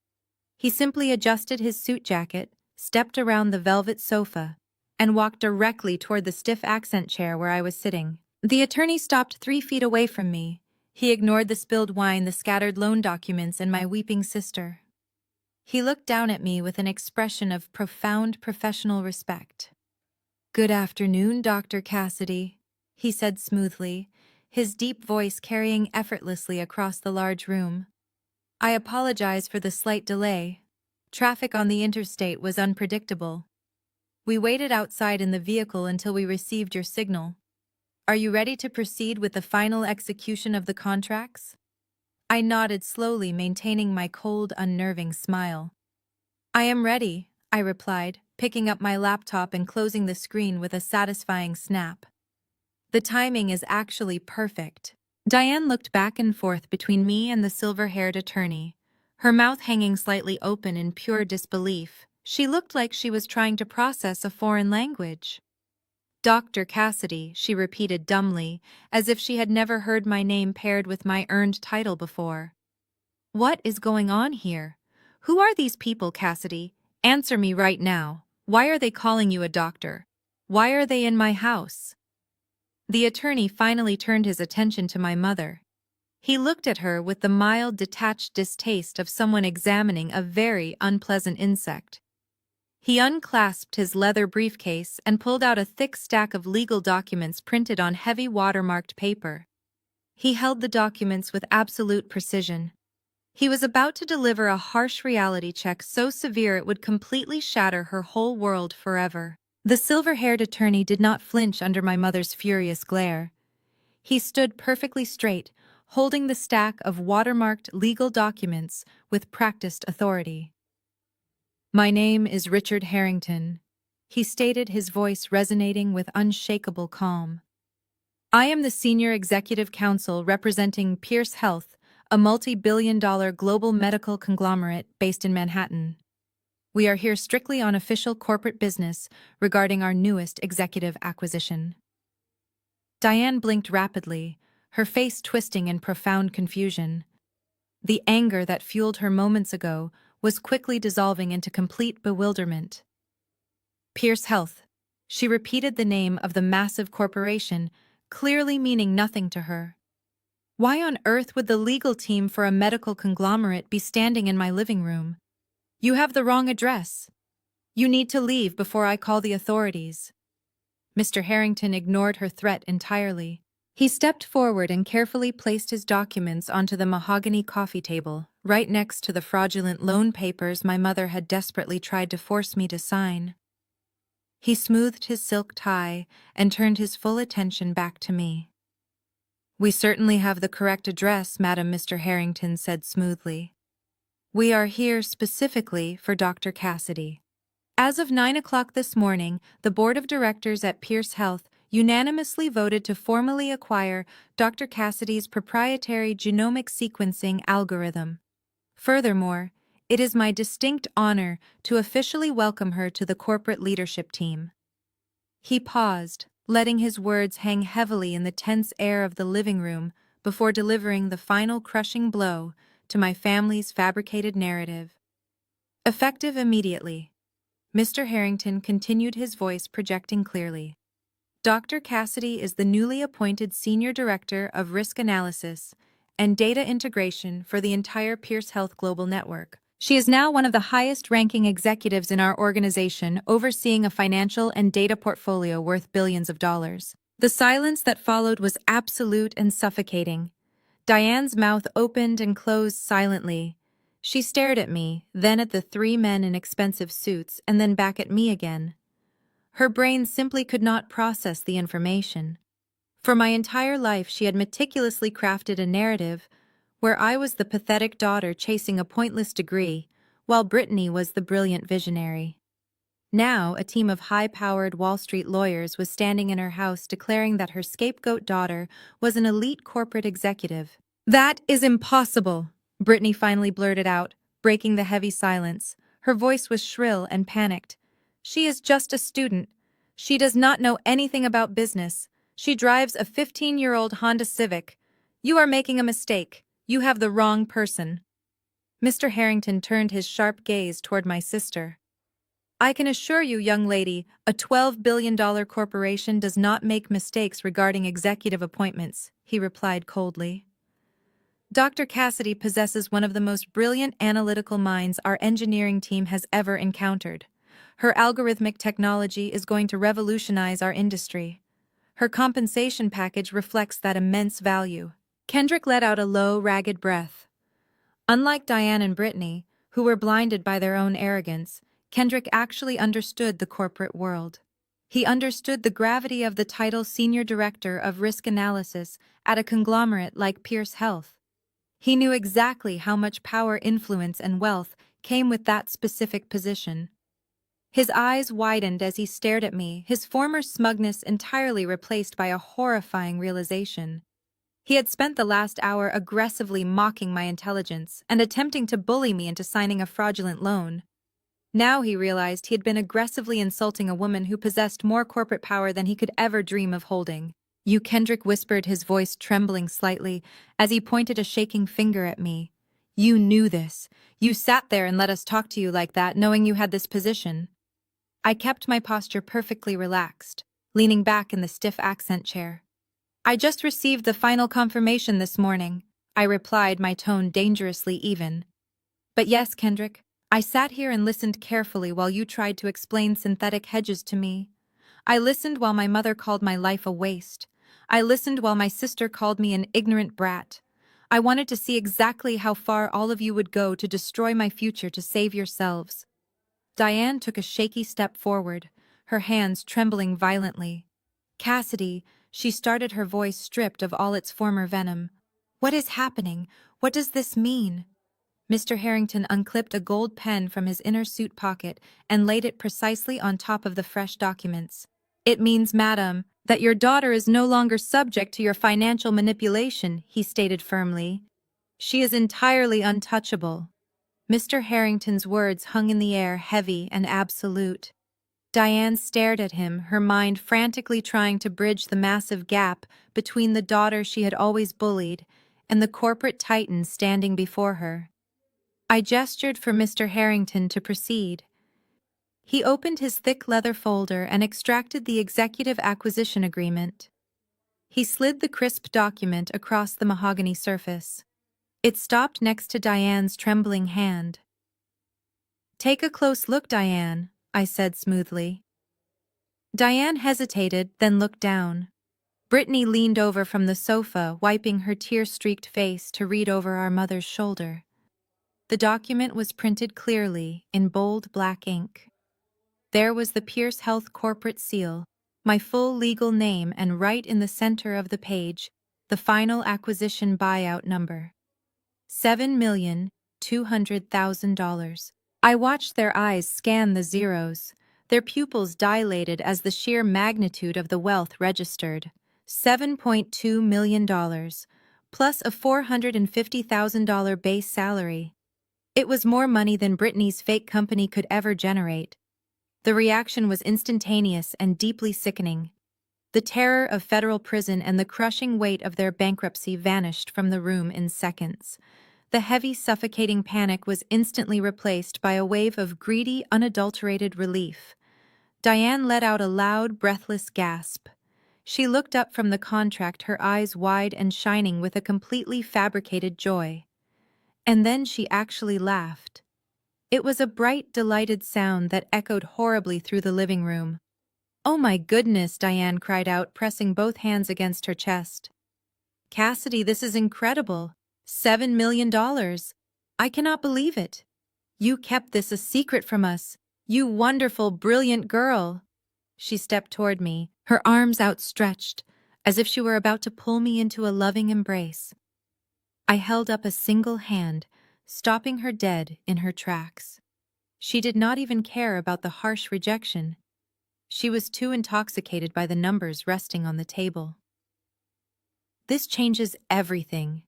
He simply adjusted his suit jacket, stepped around the velvet sofa, and walked directly toward the stiff accent chair where I was sitting. The attorney stopped 3 feet away from me. He ignored the spilled wine, the scattered loan documents, and my weeping sister. He looked down at me with an expression of profound professional respect. "Good afternoon, Dr. Cassidy," he said smoothly, his deep voice carrying effortlessly across the large room. "I apologize for the slight delay. Traffic on the interstate was unpredictable. We waited outside in the vehicle until we received your signal. Are you ready to proceed with the final execution of the contracts?" I nodded slowly, maintaining my cold, unnerving smile. "I am ready," I replied, picking up my laptop and closing the screen with a satisfying snap. "The timing is actually perfect." Diane looked back and forth between me and the silver-haired attorney, her mouth hanging slightly open in pure disbelief. She looked like she was trying to process a foreign language. "Dr. Cassidy," she repeated dumbly, as if she had never heard my name paired with my earned title before. "What is going on here? Who are these people, Cassidy? Answer me right now. Why are they calling you a doctor? Why are they in my house?" The attorney finally turned his attention to my mother. He looked at her with the mild, detached distaste of someone examining a very unpleasant insect. He unclasped his leather briefcase and pulled out a thick stack of legal documents printed on heavy watermarked paper. He held the documents with absolute precision. He was about to deliver a harsh reality check so severe it would completely shatter her whole world forever. The silver-haired attorney did not flinch under my mother's furious glare. He stood perfectly straight, holding the stack of watermarked legal documents with practiced authority. "My name is Richard Harrington," he stated, his voice resonating with unshakable calm. "I am the senior executive counsel representing Pierce Health, a multi-billion-dollar global medical conglomerate based in Manhattan. We are here strictly on official corporate business regarding our newest executive acquisition." Diane blinked rapidly, her face twisting in profound confusion. The anger that fueled her moments ago was quickly dissolving into complete bewilderment. Pierce Health. She repeated the name of the massive corporation, clearly meaning nothing to her. Why on earth would the legal team for a medical conglomerate be standing in my living room? You have the wrong address. You need to leave before I call the authorities. Mr. Harrington ignored her threat entirely. He stepped forward and carefully placed his documents onto the mahogany coffee table, right next to the fraudulent loan papers my mother had desperately tried to force me to sign. He smoothed his silk tie and turned his full attention back to me. "We certainly have the correct address, Madam," Mr. Harrington said smoothly. "We are here specifically for Dr. Cassidy." As of 9 o'clock this morning, the board of directors at Pierce Health unanimously voted to formally acquire Dr. Cassidy's proprietary genomic sequencing algorithm. Furthermore, it is my distinct honor to officially welcome her to the corporate leadership team. He paused, letting his words hang heavily in the tense air of the living room before delivering the final crushing blow to my family's fabricated narrative. Effective immediately, Mr. Harrington continued, his voice projecting clearly. Dr. Cassidy is the newly appointed Senior Director of Risk Analysis and Data Integration for the entire Pierce Health Global Network. She is now one of the highest-ranking executives in our organization, overseeing a financial and data portfolio worth billions of dollars. The silence that followed was absolute and suffocating. Diane's mouth opened and closed silently. She stared at me, then at the three men in expensive suits, and then back at me again. Her brain simply could not process the information. For my entire life, she had meticulously crafted a narrative where I was the pathetic daughter chasing a pointless degree, while Brittany was the brilliant visionary. Now, a team of high-powered Wall Street lawyers was standing in her house declaring that her scapegoat daughter was an elite corporate executive. "That is impossible," Brittany finally blurted out, breaking the heavy silence. Her voice was shrill and panicked. "She is just a student. She does not know anything about business. She drives a 15-year-old Honda Civic. You are making a mistake. You have the wrong person." Mr. Harrington turned his sharp gaze toward my sister. "I can assure you, young lady, a $12 billion corporation does not make mistakes regarding executive appointments," he replied coldly. "Dr. Cassidy possesses one of the most brilliant analytical minds our engineering team has ever encountered. Her algorithmic technology is going to revolutionize our industry. Her compensation package reflects that immense value." Kendrick let out a low, ragged breath. Unlike Diane and Brittany, who were blinded by their own arrogance, Kendrick actually understood the corporate world. He understood the gravity of the title Senior Director of Risk Analysis at a conglomerate like Pierce Health. He knew exactly how much power, influence, and wealth came with that specific position. His eyes widened as he stared at me, his former smugness entirely replaced by a horrifying realization. He had spent the last hour aggressively mocking my intelligence and attempting to bully me into signing a fraudulent loan. Now he realized he had been aggressively insulting a woman who possessed more corporate power than he could ever dream of holding. "You," Kendrick whispered, his voice trembling slightly as he pointed a shaking finger at me. "You knew this. You sat there and let us talk to you like that, knowing you had this position." I kept my posture perfectly relaxed, leaning back in the stiff accent chair. "I just received the final confirmation this morning," I replied, my tone dangerously even. "But yes, Kendrick, I sat here and listened carefully while you tried to explain synthetic hedges to me. I listened while my mother called my life a waste. I listened while my sister called me an ignorant brat. I wanted to see exactly how far all of you would go to destroy my future to save yourselves." Diane took a shaky step forward, her hands trembling violently. "Cassidy," she started, her voice stripped of all its former venom. "What is happening? What does this mean?" Mr. Harrington unclipped a gold pen from his inner suit pocket and laid it precisely on top of the fresh documents. "It means, madam, that your daughter is no longer subject to your financial manipulation," he stated firmly. "She is entirely untouchable." Mr. Harrington's words hung in the air, heavy and absolute. Diane stared at him, her mind frantically trying to bridge the massive gap between the daughter she had always bullied and the corporate titan standing before her. I gestured for Mr. Harrington to proceed. He opened his thick leather folder and extracted the executive acquisition agreement. He slid the crisp document across the mahogany surface. It stopped next to Diane's trembling hand. "Take a close look, Diane," I said smoothly. Diane hesitated, then looked down. Brittany leaned over from the sofa, wiping her tear-streaked face to read over our mother's shoulder. The document was printed clearly, in bold black ink. There was the Pierce Health corporate seal, my full legal name, and right in the center of the page, the final acquisition buyout number. $7,200,000. I watched their eyes scan the zeros, their pupils dilated as the sheer magnitude of the wealth registered. $7.2 million, plus a $450,000 base salary. It was more money than Brittany's fake company could ever generate. The reaction was instantaneous and deeply sickening. The terror of federal prison and the crushing weight of their bankruptcy vanished from the room in seconds. The heavy, suffocating panic was instantly replaced by a wave of greedy, unadulterated relief. Diane let out a loud, breathless gasp. She looked up from the contract, her eyes wide and shining with a completely fabricated joy. And then she actually laughed. It was a bright, delighted sound that echoed horribly through the living room. "Oh my goodness," Diane cried out, pressing both hands against her chest. "Cassidy, this is incredible. $7 million. I cannot believe it. You kept this a secret from us. You wonderful, brilliant girl." She stepped toward me, her arms outstretched, as if she were about to pull me into a loving embrace. I held up a single hand, stopping her dead in her tracks. She did not even care about the harsh rejection. She was too intoxicated by the numbers resting on the table. "This changes everything,"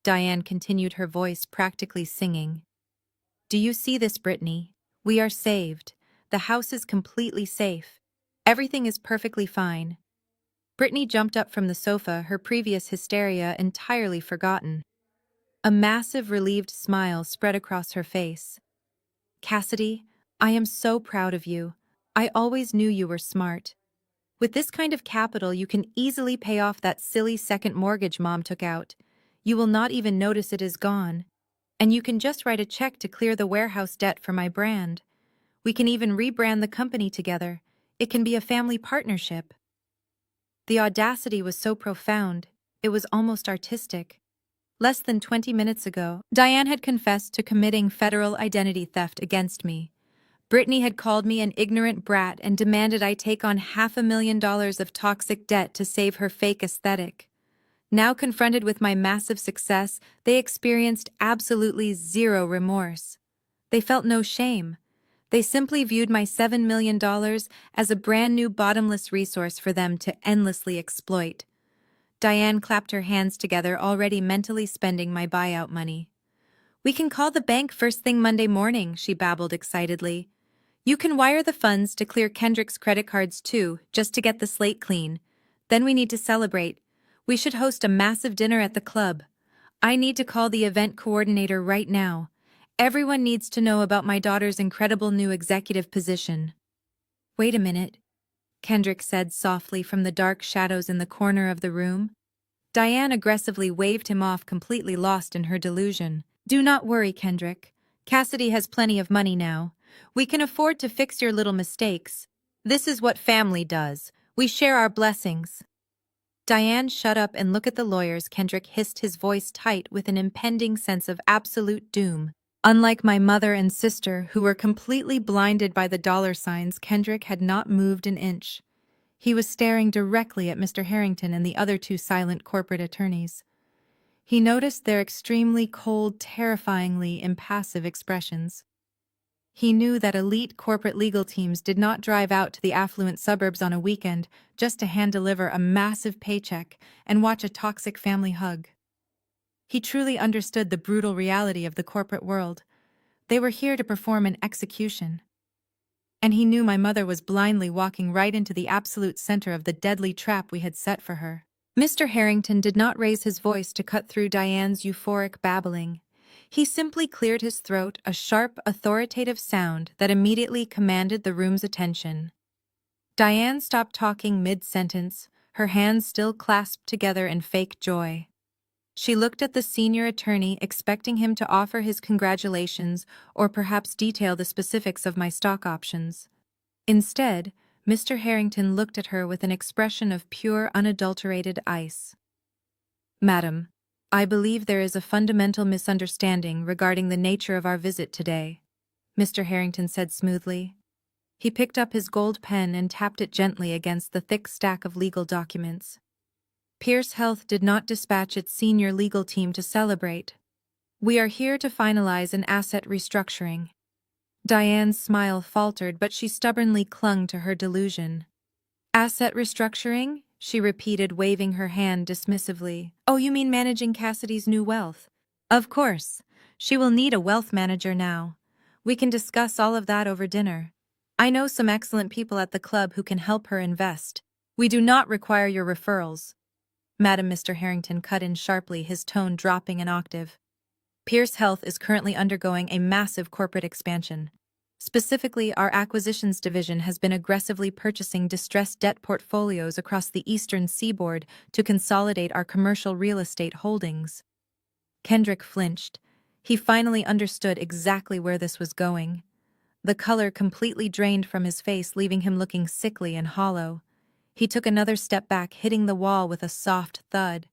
Diane continued, her voice practically singing. "Do you see this, Brittany? We are saved. The house is completely safe. Everything is perfectly fine." Brittany jumped up from the sofa, her previous hysteria entirely forgotten. A massive, relieved smile spread across her face. "Cassidy, I am so proud of you. I always knew you were smart. With this kind of capital, you can easily pay off that silly second mortgage Mom took out. You will not even notice it is gone. And you can just write a check to clear the warehouse debt for my brand. We can even rebrand the company together. It can be a family partnership." The audacity was so profound, it was almost artistic. Less than 20 minutes ago, Diane had confessed to committing federal identity theft against me. Brittany had called me an ignorant brat and demanded I take on $500,000 of toxic debt to save her fake aesthetic. Now confronted with my massive success, they experienced absolutely zero remorse. They felt no shame. They simply viewed my $7 million as a brand new bottomless resource for them to endlessly exploit. Diane clapped her hands together, already mentally spending my buyout money. "We can call the bank first thing Monday morning," she babbled excitedly. "You can wire the funds to clear Kendrick's credit cards too, just to get the slate clean. Then we need to celebrate. We should host a massive dinner at the club. I need to call the event coordinator right now. Everyone needs to know about my daughter's incredible new executive position." "Wait a minute," Kendrick said softly from the dark shadows in the corner of the room. Diane aggressively waved him off, completely lost in her delusion. "Do not worry, Kendrick. Cassidy has plenty of money now. We can afford to fix your little mistakes. This is what family does. We share our blessings." "Diane, shut up and look at the lawyers," Kendrick hissed, his voice tight with an impending sense of absolute doom. Unlike my mother and sister, who were completely blinded by the dollar signs, Kendrick had not moved an inch. He was staring directly at Mr. Harrington and the other two silent corporate attorneys. He noticed their extremely cold, terrifyingly impassive expressions. He knew that elite corporate legal teams did not drive out to the affluent suburbs on a weekend just to hand-deliver a massive paycheck and watch a toxic family hug. He truly understood the brutal reality of the corporate world. They were here to perform an execution. And he knew my mother was blindly walking right into the absolute center of the deadly trap we had set for her. Mr. Harrington did not raise his voice to cut through Diane's euphoric babbling. He simply cleared his throat, a sharp, authoritative sound that immediately commanded the room's attention. Diane stopped talking mid-sentence, her hands still clasped together in fake joy. She looked at the senior attorney, expecting him to offer his congratulations or perhaps detail the specifics of my stock options. Instead, Mr. Harrington looked at her with an expression of pure, unadulterated ice. "Madam, I believe there is a fundamental misunderstanding regarding the nature of our visit today," Mr. Harrington said smoothly. He picked up his gold pen and tapped it gently against the thick stack of legal documents. Pierce Health did not dispatch its senior legal team to celebrate. We are here to finalize an asset restructuring. Diane's smile faltered, but she stubbornly clung to her delusion. "Asset restructuring?" she repeated, waving her hand dismissively. "Oh, you mean managing Cassidy's new wealth? Of course. She will need a wealth manager now. We can discuss all of that over dinner. I know some excellent people at the club who can help her invest. We do not require your referrals." Madam, Mr. Harrington cut in sharply, his tone dropping an octave. "Pierce Health is currently undergoing a massive corporate expansion. Specifically, our acquisitions division has been aggressively purchasing distressed debt portfolios across the eastern seaboard to consolidate our commercial real estate holdings." Kendrick flinched. He finally understood exactly where this was going. The color completely drained from his face, leaving him looking sickly and hollow. He took another step back, hitting the wall with a soft thud.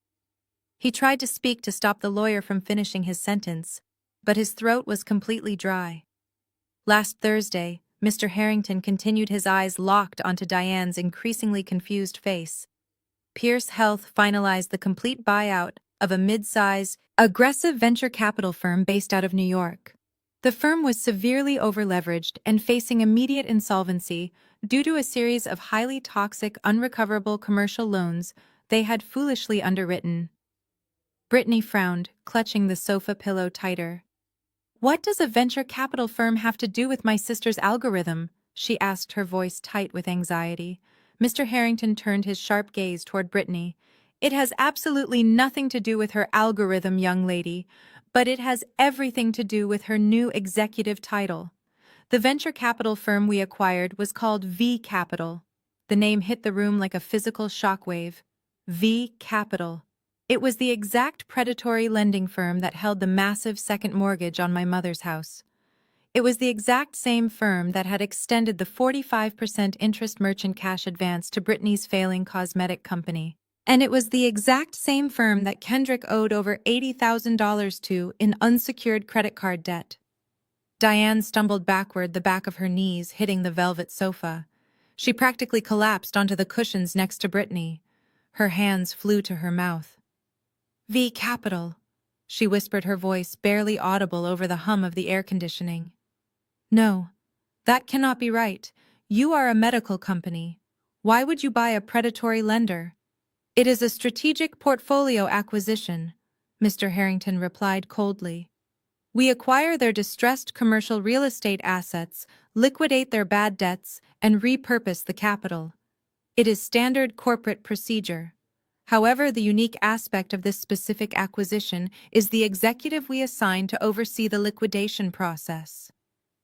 He tried to speak to stop the lawyer from finishing his sentence, but his throat was completely dry. "Last Thursday," Mr. Harrington continued, his eyes locked onto Diane's increasingly confused face, "Pierce Health finalized the complete buyout of a mid-size, aggressive venture capital firm based out of New York. The firm was severely overleveraged and facing immediate insolvency due to a series of highly toxic, unrecoverable commercial loans they had foolishly underwritten." Brittany frowned, clutching the sofa pillow tighter. "What does a venture capital firm have to do with my sister's algorithm?" she asked, her voice tight with anxiety. Mr. Harrington turned his sharp gaze toward Brittany. "It has absolutely nothing to do with her algorithm, young lady, but it has everything to do with her new executive title. The venture capital firm we acquired was called V Capital." The name hit the room like a physical shockwave. V Capital. It was the exact predatory lending firm that held the massive second mortgage on my mother's house. It was the exact same firm that had extended the 45% interest merchant cash advance to Brittany's failing cosmetic company. And it was the exact same firm that Kendrick owed over $80,000 to in unsecured credit card debt. Diane stumbled backward, the back of her knees hitting the velvet sofa. She practically collapsed onto the cushions next to Brittany. Her hands flew to her mouth. "V Capital," she whispered, her voice barely audible over the hum of the air conditioning. "No, that cannot be right. You are a medical company. Why would you buy a predatory lender?" "It is a strategic portfolio acquisition," Mr. Harrington replied coldly. "We acquire their distressed commercial real estate assets, liquidate their bad debts, and repurpose the capital. It is standard corporate procedure. However, the unique aspect of this specific acquisition is the executive we assign to oversee the liquidation process."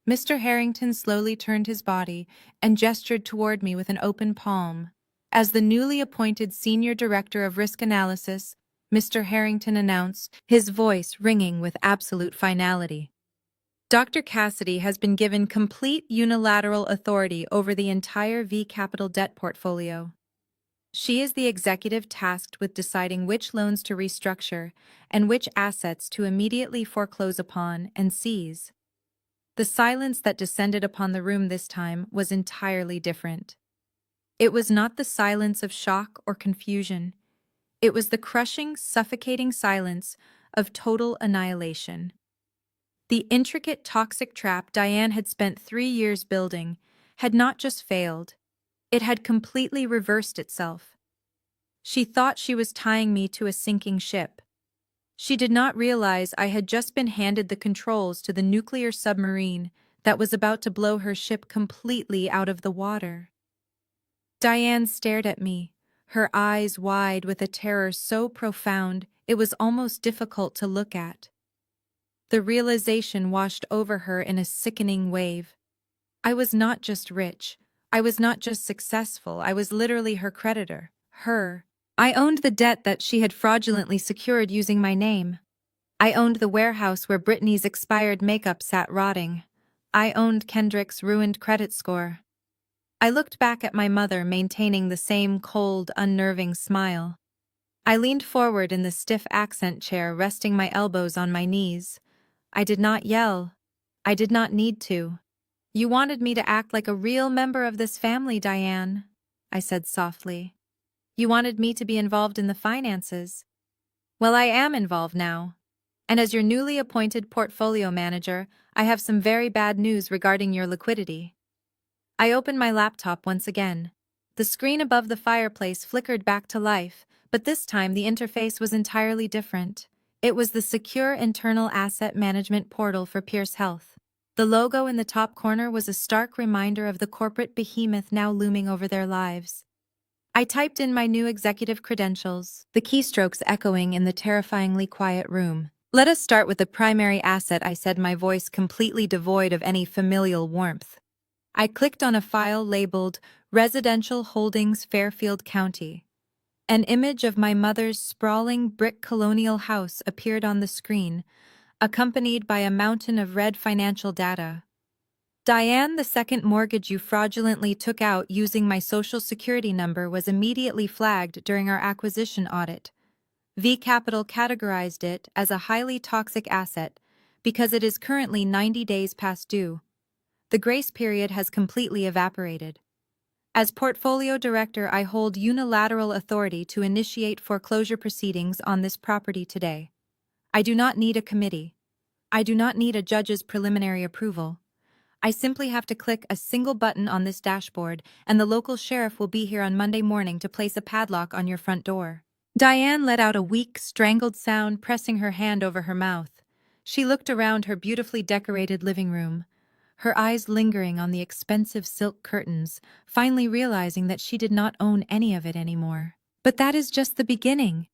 Mr. Harrington slowly turned his body and gestured toward me with an open palm. "As the newly appointed Senior Director of Risk Analysis," Mr. Harrington announced, his voice ringing with absolute finality, "Dr. Cassidy has been given complete unilateral authority over the entire V Capital debt portfolio. She is the executive tasked with deciding which loans to restructure and which assets to immediately foreclose upon and seize." The silence that descended upon the room this time was entirely different. It was not the silence of shock or confusion. It was the crushing, suffocating silence of total annihilation. The intricate, toxic trap Diane had spent 3 years building had not just failed, it had completely reversed itself. She thought she was tying me to a sinking ship. She did not realize I had just been handed the controls to the nuclear submarine that was about to blow her ship completely out of the water. Diane stared at me, her eyes wide with a terror so profound it was almost difficult to look at. The realization washed over her in a sickening wave. I was not just rich. I was not just successful. I was literally her creditor. Her. I owned the debt that she had fraudulently secured using my name. I owned the warehouse where Brittany's expired makeup sat rotting. I owned Kendrick's ruined credit score. I looked back at my mother, maintaining the same cold, unnerving smile. I leaned forward in the stiff accent chair, resting my elbows on my knees. I did not yell. I did not need to. "You wanted me to act like a real member of this family, Diane," I said softly. "You wanted me to be involved in the finances. Well, I am involved now. And as your newly appointed portfolio manager, I have some very bad news regarding your liquidity." I opened my laptop once again. The screen above the fireplace flickered back to life, but this time the interface was entirely different. It was the secure internal asset management portal for Pierce Health. The logo in the top corner was a stark reminder of the corporate behemoth now looming over their lives. I typed in my new executive credentials, the keystrokes echoing in the terrifyingly quiet room. "Let us start with the primary asset," I said, my voice completely devoid of any familial warmth. I clicked on a file labeled Residential Holdings Fairfield County. An image of my mother's sprawling brick colonial house appeared on the screen, accompanied by a mountain of red financial data. "Diane, the second mortgage you fraudulently took out using my social security number was immediately flagged during our acquisition audit. V Capital categorized it as a highly toxic asset because it is currently 90 days past due. The grace period has completely evaporated. As portfolio director, I hold unilateral authority to initiate foreclosure proceedings on this property today. I do not need a committee. I do not need a judge's preliminary approval. I simply have to click a single button on this dashboard, and the local sheriff will be here on Monday morning to place a padlock on your front door." Diane let out a weak, strangled sound, pressing her hand over her mouth. She looked around her beautifully decorated living room, her eyes lingering on the expensive silk curtains, finally realizing that she did not own any of it anymore. "But that is just the beginning."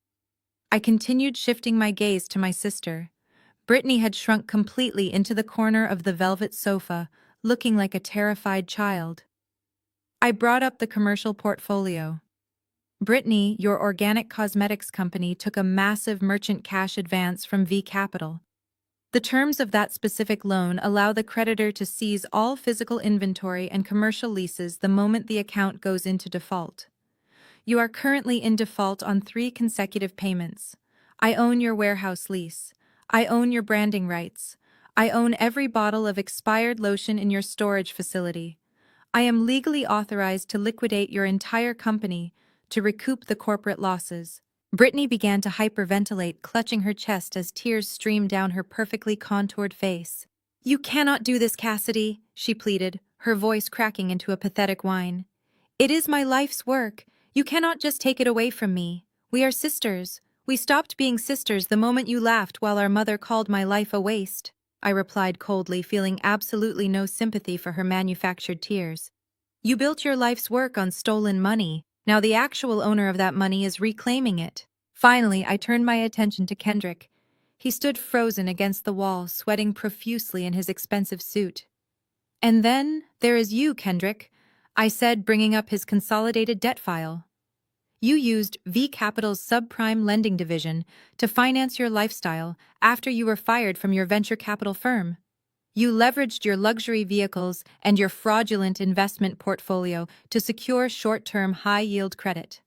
I continued, shifting my gaze to my sister. Brittany had shrunk completely into the corner of the velvet sofa, looking like a terrified child. I brought up the commercial portfolio. "Brittany, your organic cosmetics company took a massive merchant cash advance from V Capital. The terms of that specific loan allow the creditor to seize all physical inventory and commercial leases the moment the account goes into default. You are currently in default on 3 consecutive payments. I own your warehouse lease. I own your branding rights. I own every bottle of expired lotion in your storage facility. I am legally authorized to liquidate your entire company to recoup the corporate losses." Brittany began to hyperventilate, clutching her chest as tears streamed down her perfectly contoured face. "You cannot do this, Cassidy," she pleaded, her voice cracking into a pathetic whine. "It is my life's work. You cannot just take it away from me. We are sisters. We stopped being sisters the moment you laughed while our mother called my life a waste," I replied coldly, feeling absolutely no sympathy for her manufactured tears. "You built your life's work on stolen money. Now the actual owner of that money is reclaiming it." Finally, I turned my attention to Kendrick. He stood frozen against the wall, sweating profusely in his expensive suit. "And then there is you, Kendrick," I said, bringing up his consolidated debt file. "You used V Capital's subprime lending division to finance your lifestyle after you were fired from your venture capital firm. You leveraged your luxury vehicles and your fraudulent investment portfolio to secure short-term high-yield credit.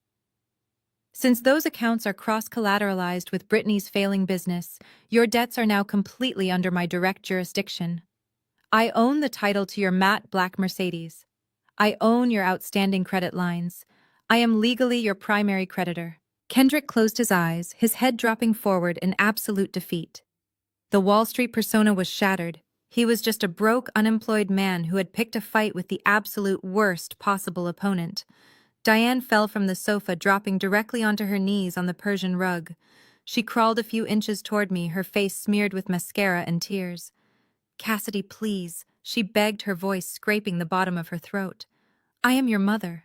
Since those accounts are cross-collateralized with Brittany's failing business, your debts are now completely under my direct jurisdiction. I own the title to your matte black Mercedes. I own your outstanding credit lines. I am legally your primary creditor." Kendrick closed his eyes, his head dropping forward in absolute defeat. The Wall Street persona was shattered. He was just a broke, unemployed man who had picked a fight with the absolute worst possible opponent. Diane fell from the sofa, dropping directly onto her knees on the Persian rug. She crawled a few inches toward me, her face smeared with mascara and tears. "Cassidy, please. she begged, her voice scraping the bottom of her throat. I am your mother.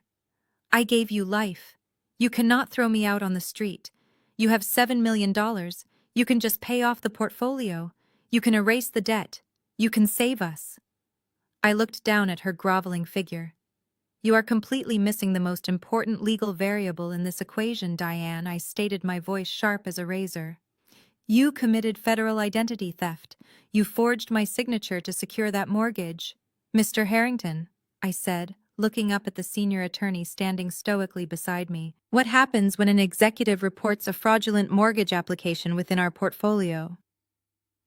I gave you life. You cannot throw me out on the street. You have $7 million. You can just pay off the portfolio. You can erase the debt. You can save us. I looked down at her groveling figure. You are completely missing the most important legal variable in this equation, Diane, I stated, my voice sharp as a razor. You committed federal identity theft. You forged my signature to secure that mortgage. Mr. Harrington, I said, looking up at the senior attorney standing stoically beside me. What happens when an executive reports a fraudulent mortgage application within our portfolio?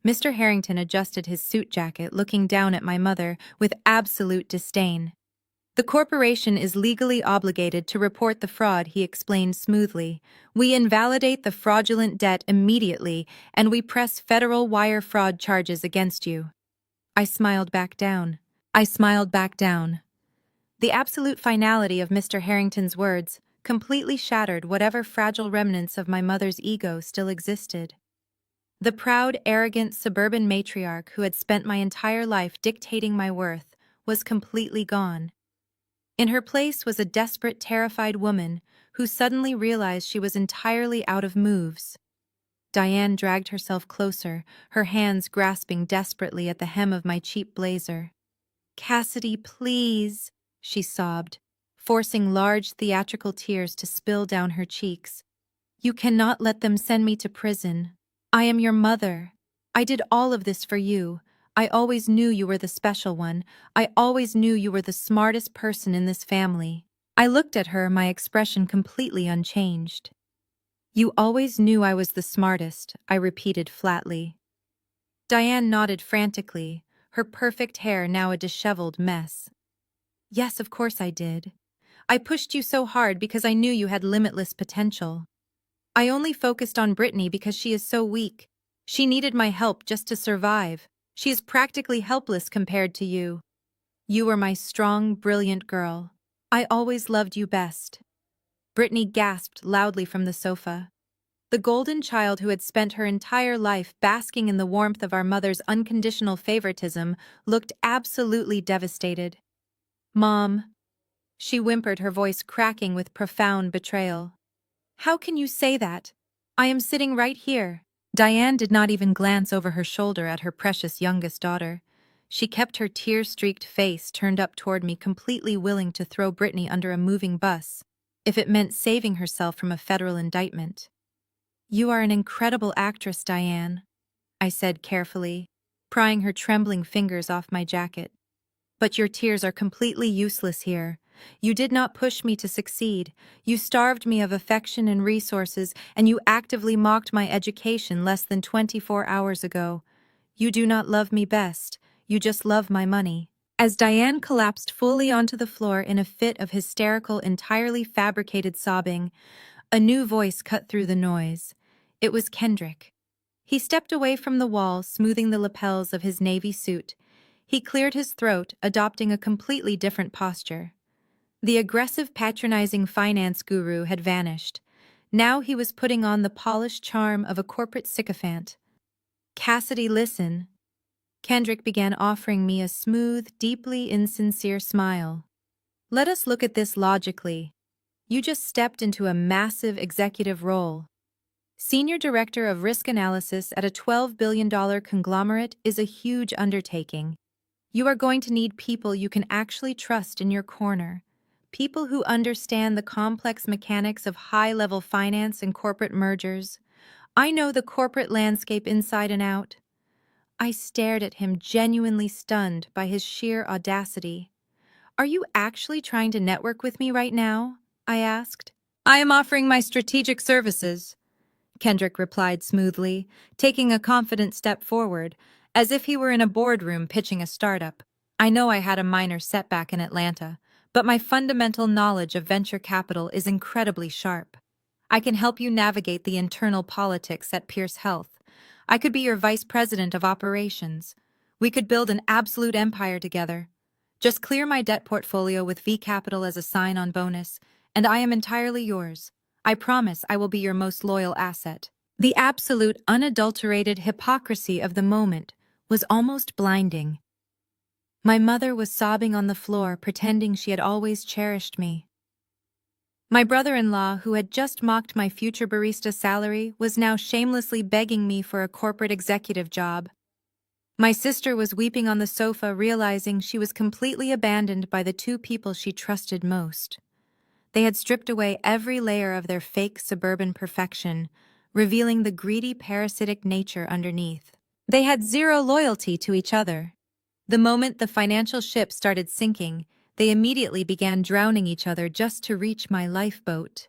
Mr. Harrington adjusted his suit jacket, looking down at my mother with absolute disdain. The corporation is legally obligated to report the fraud, he explained smoothly. We invalidate the fraudulent debt immediately, and we press federal wire fraud charges against you. I smiled back down. The absolute finality of Mr. Harrington's words completely shattered whatever fragile remnants of my mother's ego still existed. The proud, arrogant suburban matriarch who had spent my entire life dictating my worth was completely gone. In her place was a desperate, terrified woman who suddenly realized she was entirely out of moves. Diane dragged herself closer, her hands grasping desperately at the hem of my cheap blazer. Cassidy, please, she sobbed, forcing large theatrical tears to spill down her cheeks. You cannot let them send me to prison. I am your mother. I did all of this for you. I always knew you were the special one. I always knew you were the smartest person in this family. I looked at her, my expression completely unchanged. You always knew I was the smartest, I repeated flatly. Diane nodded frantically, her perfect hair now a disheveled mess. Yes, of course I did. I pushed you so hard because I knew you had limitless potential. I only focused on Brittany because she is so weak. She needed my help just to survive. She is practically helpless compared to you. You were my strong, brilliant girl. I always loved you best. Brittany gasped loudly from the sofa. The golden child who had spent her entire life basking in the warmth of our mother's unconditional favoritism looked absolutely devastated. Mom, she whimpered, her voice cracking with profound betrayal. How can you say that? I am sitting right here. Diane did not even glance over her shoulder at her precious youngest daughter. She kept her tear-streaked face turned up toward me, completely willing to throw Brittany under a moving bus, if it meant saving herself from a federal indictment. You are an incredible actress, Diane, I said carefully, prying her trembling fingers off my jacket. But your tears are completely useless here. You did not push me to succeed. You starved me of affection and resources, and you actively mocked my education less than 24 hours ago. You do not love me best. You just love my money. As Diane collapsed fully onto the floor in a fit of hysterical, entirely fabricated sobbing, a new voice cut through the noise. It was Kendrick. He stepped away from the wall, smoothing the lapels of his navy suit. He cleared his throat, adopting a completely different posture. The aggressive, patronizing finance guru had vanished. Now he was putting on the polished charm of a corporate sycophant. Cassidy, listen. Kendrick began, offering me a smooth, deeply insincere smile. Let us look at this logically. You just stepped into a massive executive role. Senior Director of Risk Analysis at a $12 billion conglomerate is a huge undertaking. You are going to need people you can actually trust in your corner. People who understand the complex mechanics of high-level finance and corporate mergers. I know the corporate landscape inside and out. I stared at him, genuinely stunned by his sheer audacity. Are you actually trying to network with me right now? I asked. I am offering my strategic services, Kendrick replied smoothly, taking a confident step forward, as if he were in a boardroom pitching a startup. I know I had a minor setback in Atlanta, but my fundamental knowledge of venture capital is incredibly sharp. I can help you navigate the internal politics at Pierce Health. I could be your vice president of operations. We could build an absolute empire together. Just clear my debt portfolio with V Capital as a sign-on bonus, and I am entirely yours. I promise I will be your most loyal asset. The absolute, unadulterated hypocrisy of the moment was almost blinding. My mother was sobbing on the floor, pretending she had always cherished me. My brother-in-law, who had just mocked my future barista salary, was now shamelessly begging me for a corporate executive job. My sister was weeping on the sofa, realizing she was completely abandoned by the two people she trusted most. They had stripped away every layer of their fake suburban perfection, revealing the greedy, parasitic nature underneath. They had zero loyalty to each other. The moment the financial ship started sinking, they immediately began drowning each other just to reach my lifeboat.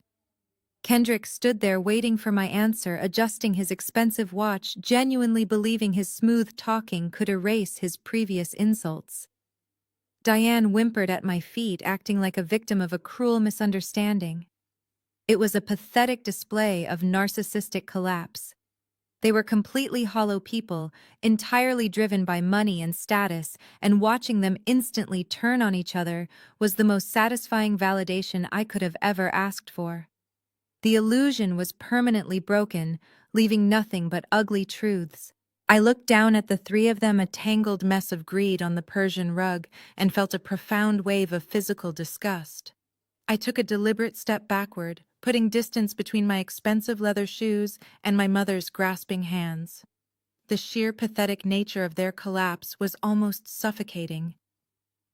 Kendrick stood there waiting for my answer, adjusting his expensive watch, genuinely believing his smooth talking could erase his previous insults. Diane whimpered at my feet, acting like a victim of a cruel misunderstanding. It was a pathetic display of narcissistic collapse. They were completely hollow people, entirely driven by money and status, and watching them instantly turn on each other was the most satisfying validation I could have ever asked for. The illusion was permanently broken, leaving nothing but ugly truths. I looked down at the three of them, a tangled mess of greed on the Persian rug, and felt a profound wave of physical disgust. I took a deliberate step backward, putting distance between my expensive leather shoes and my mother's grasping hands. The sheer pathetic nature of their collapse was almost suffocating.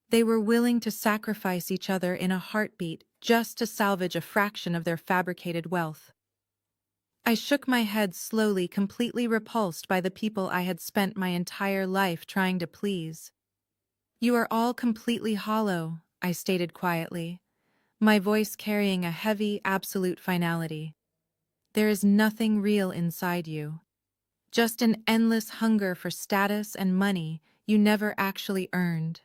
They were willing to sacrifice each other in a heartbeat just to salvage a fraction of their fabricated wealth. I shook my head slowly, completely repulsed by the people I had spent my entire life trying to please. "You are all completely hollow," I stated quietly, my voice carrying a heavy, absolute finality. "There is nothing real inside you. Just an endless hunger for status and money you never actually earned.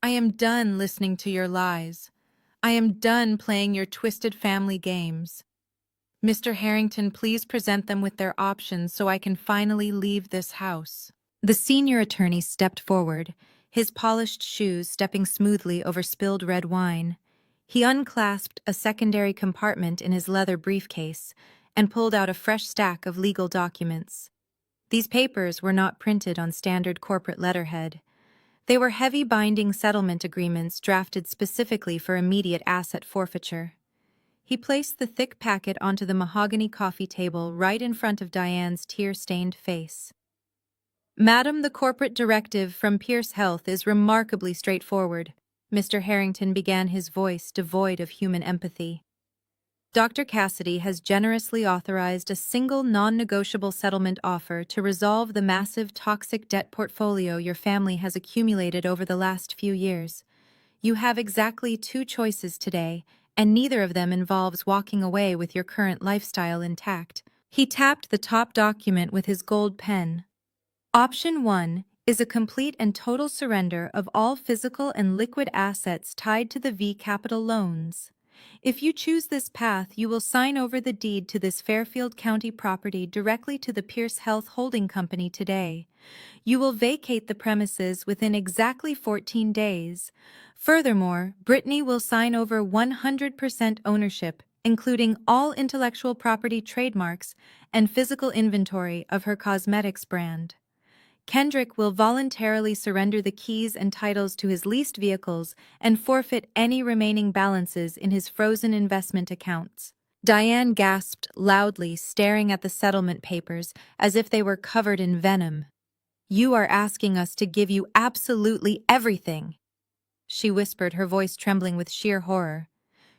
I am done listening to your lies. I am done playing your twisted family games. Mr. Harrington, please present them with their options so I can finally leave this house." The senior attorney stepped forward, his polished shoes stepping smoothly over spilled red wine. He unclasped a secondary compartment in his leather briefcase and pulled out a fresh stack of legal documents. These papers were not printed on standard corporate letterhead. They were heavy binding settlement agreements drafted specifically for immediate asset forfeiture. He placed the thick packet onto the mahogany coffee table right in front of Diane's tear-stained face. "Madam, the corporate directive from Pierce Health is remarkably straightforward," Mr. Harrington began, his voice devoid of human empathy. "Dr. Cassidy has generously authorized a single non-negotiable settlement offer to resolve the massive toxic debt portfolio your family has accumulated over the last few years. You have exactly two choices today, and neither of them involves walking away with your current lifestyle intact." He tapped the top document with his gold pen. "Option 1 is a complete and total surrender of all physical and liquid assets tied to the V Capital loans. If you choose this path, you will sign over the deed to this Fairfield County property directly to the Pierce Health Holding Company today. You will vacate the premises within exactly 14 days. Furthermore, Brittany will sign over 100% ownership, including all intellectual property trademarks and physical inventory of her cosmetics brand. Kendrick will voluntarily surrender the keys and titles to his leased vehicles and forfeit any remaining balances in his frozen investment accounts." Diane gasped loudly, staring at the settlement papers as if they were covered in venom. "You are asking us to give you absolutely everything," she whispered, her voice trembling with sheer horror.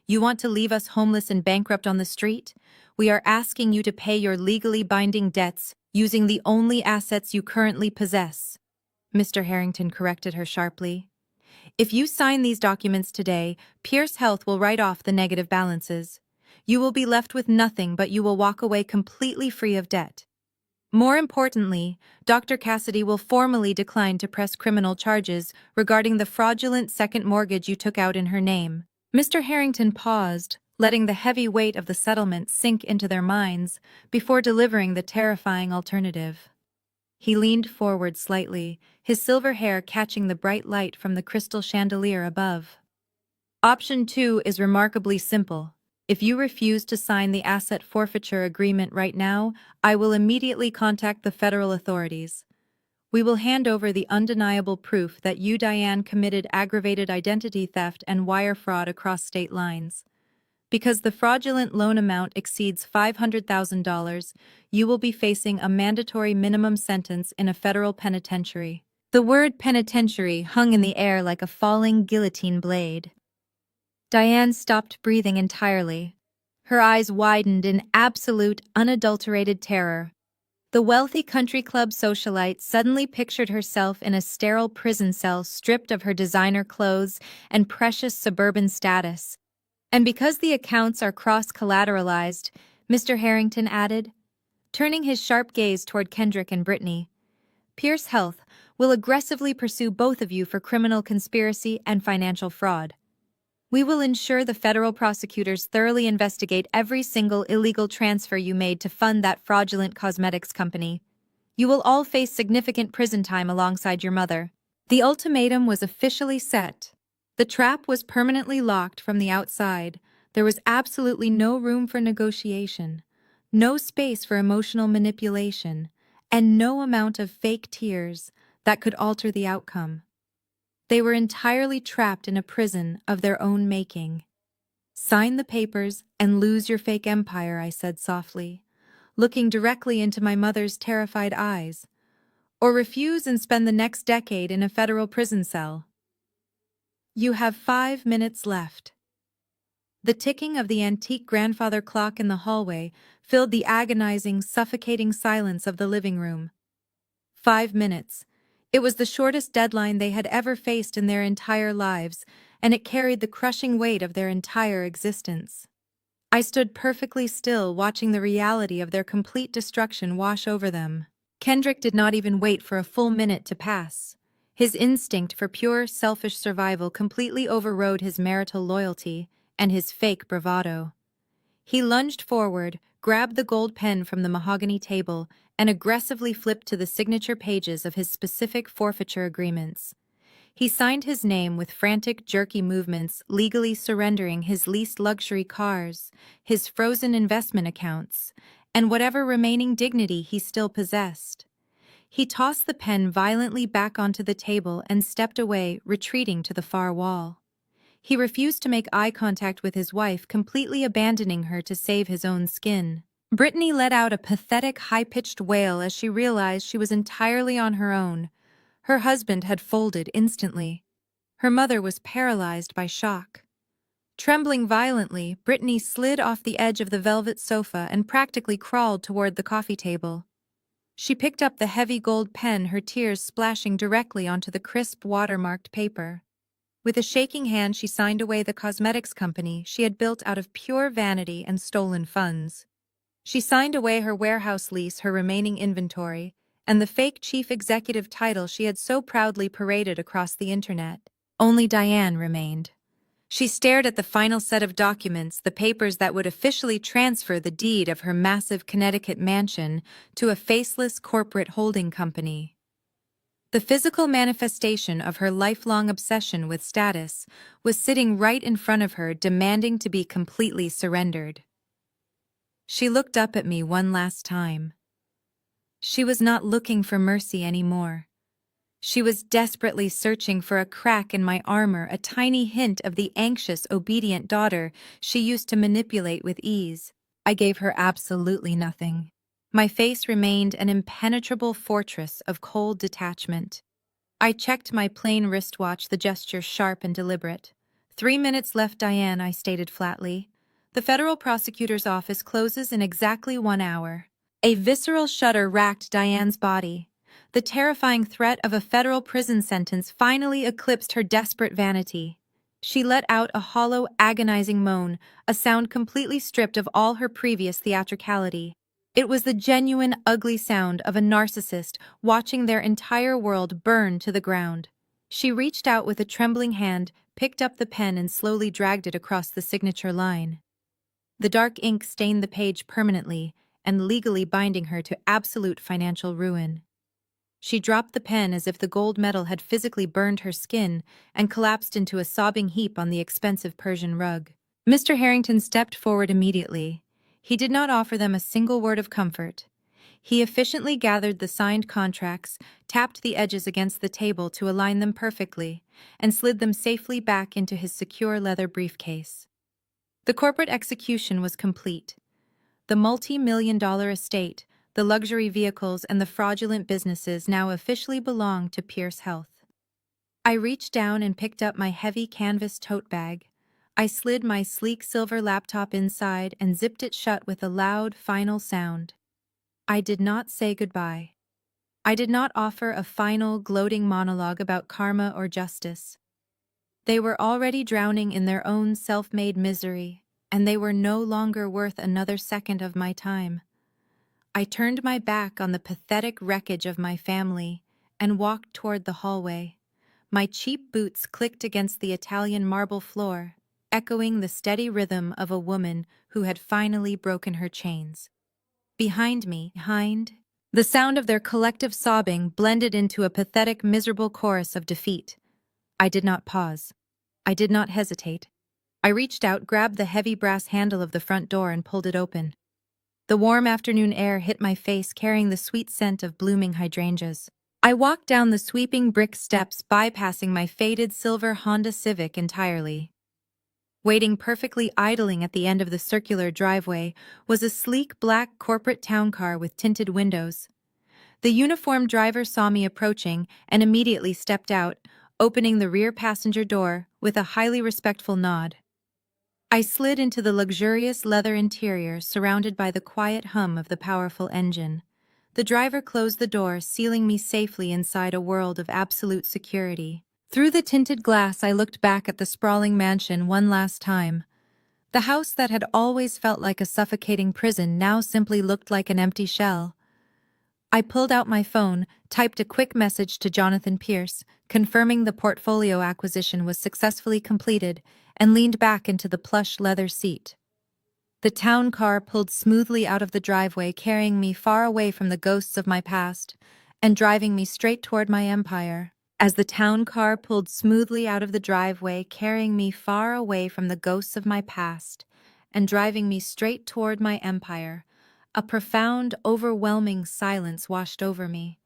"You want to leave us homeless and bankrupt on the street? We are asking you to pay your legally binding debts using the only assets you currently possess." Mr. Harrington corrected her sharply. "If you sign these documents today, Pierce Health will write off the negative balances. You will be left with nothing, but you will walk away completely free of debt. More importantly, Dr. Cassidy will formally decline to press criminal charges regarding the fraudulent second mortgage you took out in her name." Mr. Harrington paused, letting the heavy weight of the settlement sink into their minds before delivering the terrifying alternative. He leaned forward slightly, his silver hair catching the bright light from the crystal chandelier above. "Option 2 is remarkably simple. If you refuse to sign the asset forfeiture agreement right now, I will immediately contact the federal authorities. We will hand over the undeniable proof that you, Diane, committed aggravated identity theft and wire fraud across state lines. Because the fraudulent loan amount exceeds $500,000, you will be facing a mandatory minimum sentence in a federal penitentiary. The word penitentiary hung in the air like a falling guillotine blade. Diane stopped breathing entirely. Her eyes widened in absolute, unadulterated terror. The wealthy country club socialite suddenly pictured herself in a sterile prison cell stripped of her designer clothes and precious suburban status. And because the accounts are cross-collateralized, Mr. Harrington added, turning his sharp gaze toward Kendrick and Brittany, Pierce Health will aggressively pursue both of you for criminal conspiracy and financial fraud. We will ensure the federal prosecutors thoroughly investigate every single illegal transfer you made to fund that fraudulent cosmetics company. You will all face significant prison time alongside your mother. The ultimatum was officially set. The trap was permanently locked from the outside. There was absolutely no room for negotiation, no space for emotional manipulation, and no amount of fake tears that could alter the outcome. They were entirely trapped in a prison of their own making. Sign the papers and lose your fake empire, I said softly, looking directly into my mother's terrified eyes, or refuse and spend the next decade in a federal prison cell. You have 5 minutes left. The ticking of the antique grandfather clock in the hallway filled the agonizing, suffocating silence of the living room. 5 minutes. It was the shortest deadline they had ever faced in their entire lives, and it carried the crushing weight of their entire existence. I stood perfectly still, watching the reality of their complete destruction wash over them. Kendrick did not even wait for a full minute to pass. His instinct for pure, selfish survival completely overrode his marital loyalty and his fake bravado. He lunged forward, grabbed the gold pen from the mahogany table, and aggressively flipped to the signature pages of his specific forfeiture agreements. He signed his name with frantic, jerky movements, legally surrendering his leased luxury cars, his frozen investment accounts, and whatever remaining dignity he still possessed. He tossed the pen violently back onto the table and stepped away, retreating to the far wall. He refused to make eye contact with his wife, completely abandoning her to save his own skin. Brittany let out a pathetic, high-pitched wail as she realized she was entirely on her own. Her husband had folded instantly. Her mother was paralyzed by shock. Trembling violently, Brittany slid off the edge of the velvet sofa and practically crawled toward the coffee table. She picked up the heavy gold pen, her tears splashing directly onto the crisp, watermarked paper. With a shaking hand, she signed away the cosmetics company she had built out of pure vanity and stolen funds. She signed away her warehouse lease, her remaining inventory, and the fake chief executive title she had so proudly paraded across the internet. Only Diane remained. She stared at the final set of documents, the papers that would officially transfer the deed of her massive Connecticut mansion to a faceless corporate holding company. The physical manifestation of her lifelong obsession with status was sitting right in front of her, demanding to be completely surrendered. She looked up at me one last time. She was not looking for mercy anymore. She was desperately searching for a crack in my armor, a tiny hint of the anxious, obedient daughter she used to manipulate with ease. I gave her absolutely nothing. My face remained an impenetrable fortress of cold detachment. I checked my plain wristwatch, the gesture sharp and deliberate. 3 minutes left, Diane, I stated flatly. The federal prosecutor's office closes in exactly 1 hour. A visceral shudder racked Diane's body. The terrifying threat of a federal prison sentence finally eclipsed her desperate vanity. She let out a hollow, agonizing moan, a sound completely stripped of all her previous theatricality. It was the genuine, ugly sound of a narcissist watching their entire world burn to the ground. She reached out with a trembling hand, picked up the pen, and slowly dragged it across the signature line. The dark ink stained the page permanently and legally binding her to absolute financial ruin. She dropped the pen as if the gold metal had physically burned her skin and collapsed into a sobbing heap on the expensive Persian rug. Mr. Harrington stepped forward immediately. He did not offer them a single word of comfort. He efficiently gathered the signed contracts, tapped the edges against the table to align them perfectly, and slid them safely back into his secure leather briefcase. The corporate execution was complete. The multi-million-dollar estate, the luxury vehicles, and the fraudulent businesses now officially belonged to Pierce Health. I reached down and picked up my heavy canvas tote bag. I slid my sleek silver laptop inside and zipped it shut with a loud, final sound. I did not say goodbye. I did not offer a final, gloating monologue about karma or justice. They were already drowning in their own self-made misery, and they were no longer worth another second of my time. I turned my back on the pathetic wreckage of my family and walked toward the hallway. My cheap boots clicked against the Italian marble floor, echoing the steady rhythm of a woman who had finally broken her chains. Behind me, the sound of their collective sobbing blended into a pathetic, miserable chorus of defeat. I did not pause. I did not hesitate. I reached out, grabbed the heavy brass handle of the front door, and pulled it open. The warm afternoon air hit my face, carrying the sweet scent of blooming hydrangeas. I walked down the sweeping brick steps, bypassing my faded silver Honda Civic entirely. Waiting perfectly idling at the end of the circular driveway was a sleek black corporate town car with tinted windows. The uniformed driver saw me approaching and immediately stepped out, opening the rear passenger door with a highly respectful nod. I slid into the luxurious leather interior, surrounded by the quiet hum of the powerful engine. The driver closed the door, sealing me safely inside a world of absolute security. Through the tinted glass, I looked back at the sprawling mansion one last time. The house that had always felt like a suffocating prison now simply looked like an empty shell. I pulled out my phone, typed a quick message to Jonathan Pierce, confirming the portfolio acquisition was successfully completed, and leaned back into the plush leather seat. The town car pulled smoothly out of the driveway, carrying me far away from the ghosts of my past and driving me straight toward my empire. As the town car pulled smoothly out of the driveway, carrying me far away from the ghosts of my past and driving me straight toward my empire, a profound, overwhelming silence washed over me.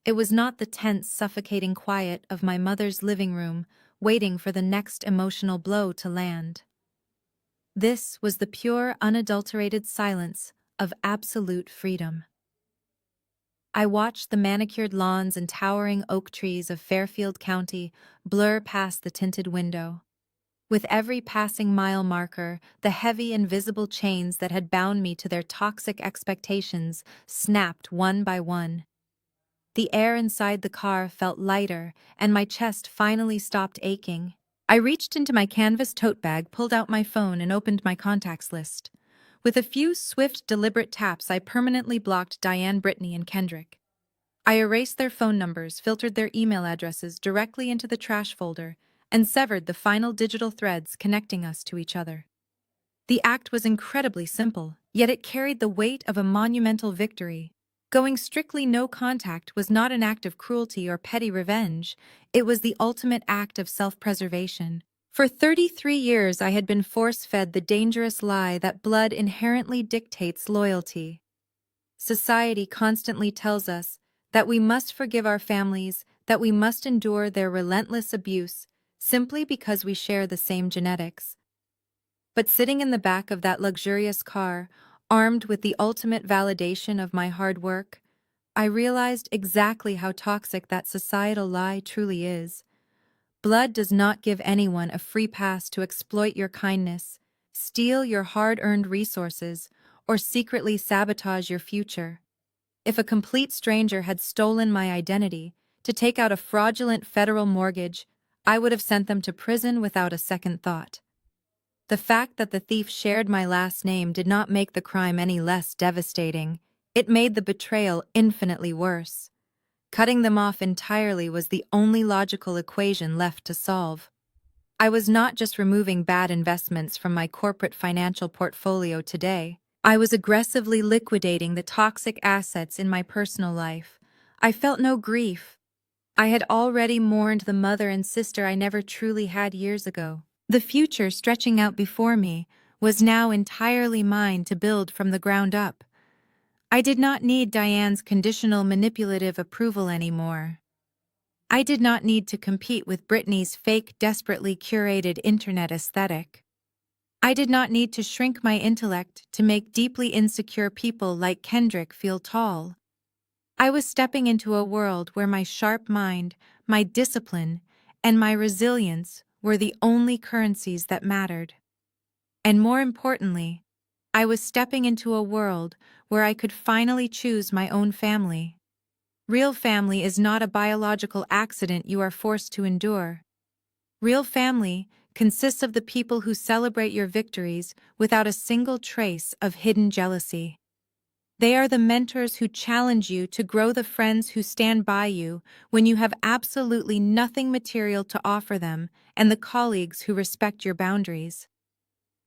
It was not the tense, suffocating quiet of my mother's living room, waiting for the next emotional blow to land. This was the pure, unadulterated silence of absolute freedom. I watched the manicured lawns and towering oak trees of Fairfield County blur past the tinted window. With every passing mile marker, the heavy, invisible chains that had bound me to their toxic expectations snapped one by one. The air inside the car felt lighter, and my chest finally stopped aching. I reached into my canvas tote bag, pulled out my phone, and opened my contacts list. With a few swift, deliberate taps, I permanently blocked Diane, Brittany, and Kendrick. I erased their phone numbers, filtered their email addresses directly into the trash folder, and severed the final digital threads connecting us to each other. The act was incredibly simple, yet it carried the weight of a monumental victory. Going strictly no contact was not an act of cruelty or petty revenge, it was the ultimate act of self-preservation. For 33 years I had been force-fed the dangerous lie that blood inherently dictates loyalty. Society constantly tells us that we must forgive our families, that we must endure their relentless abuse, simply because we share the same genetics. But sitting in the back of that luxurious car, armed with the ultimate validation of my hard work, I realized exactly how toxic that societal lie truly is. Blood does not give anyone a free pass to exploit your kindness, steal your hard-earned resources, or secretly sabotage your future. If a complete stranger had stolen my identity to take out a fraudulent federal mortgage, I would have sent them to prison without a second thought. The fact that the thief shared my last name did not make the crime any less devastating. It made the betrayal infinitely worse. Cutting them off entirely was the only logical equation left to solve. I was not just removing bad investments from my corporate financial portfolio today. I was aggressively liquidating the toxic assets in my personal life. I felt no grief. I had already mourned the mother and sister I never truly had years ago. The future stretching out before me was now entirely mine to build from the ground up. I did not need Diane's conditional manipulative approval anymore. I did not need to compete with Britney's fake, desperately curated internet aesthetic. I did not need to shrink my intellect to make deeply insecure people like Kendrick feel tall. I was stepping into a world where my sharp mind, my discipline, and my resilience were the only currencies that mattered. And more importantly, I was stepping into a world where I could finally choose my own family. Real family is not a biological accident you are forced to endure. Real family consists of the people who celebrate your victories without a single trace of hidden jealousy. They are the mentors who challenge you to grow, the friends who stand by you when you have absolutely nothing material to offer them, and the colleagues who respect your boundaries.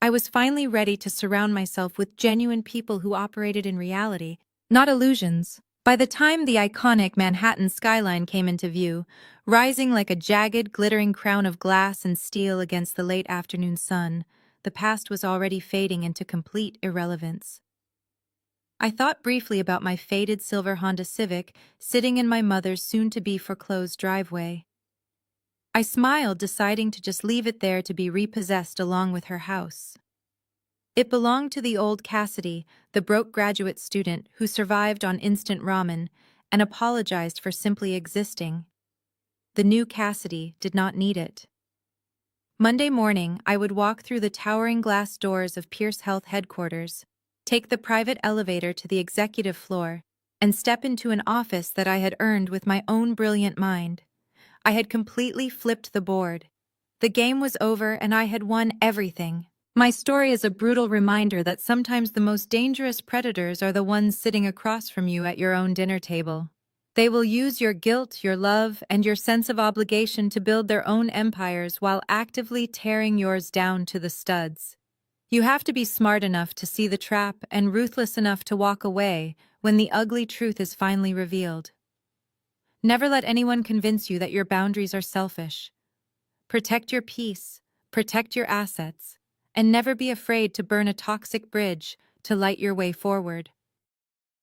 I was finally ready to surround myself with genuine people who operated in reality, not illusions. By the time the iconic Manhattan skyline came into view, rising like a jagged, glittering crown of glass and steel against the late afternoon sun, the past was already fading into complete irrelevance. I thought briefly about my faded silver Honda Civic sitting in my mother's soon-to-be foreclosed driveway. I smiled, deciding to just leave it there to be repossessed along with her house. It belonged to the old Cassidy, the broke graduate student who survived on instant ramen and apologized for simply existing. The new Cassidy did not need it. Monday morning, I would walk through the towering glass doors of Pierce Health headquarters, take the private elevator to the executive floor, and step into an office that I had earned with my own brilliant mind. I had completely flipped the board. The game was over and I had won everything. My story is a brutal reminder that sometimes the most dangerous predators are the ones sitting across from you at your own dinner table. They will use your guilt, your love, and your sense of obligation to build their own empires while actively tearing yours down to the studs. You have to be smart enough to see the trap and ruthless enough to walk away when the ugly truth is finally revealed. Never let anyone convince you that your boundaries are selfish. Protect your peace, protect your assets, and never be afraid to burn a toxic bridge to light your way forward.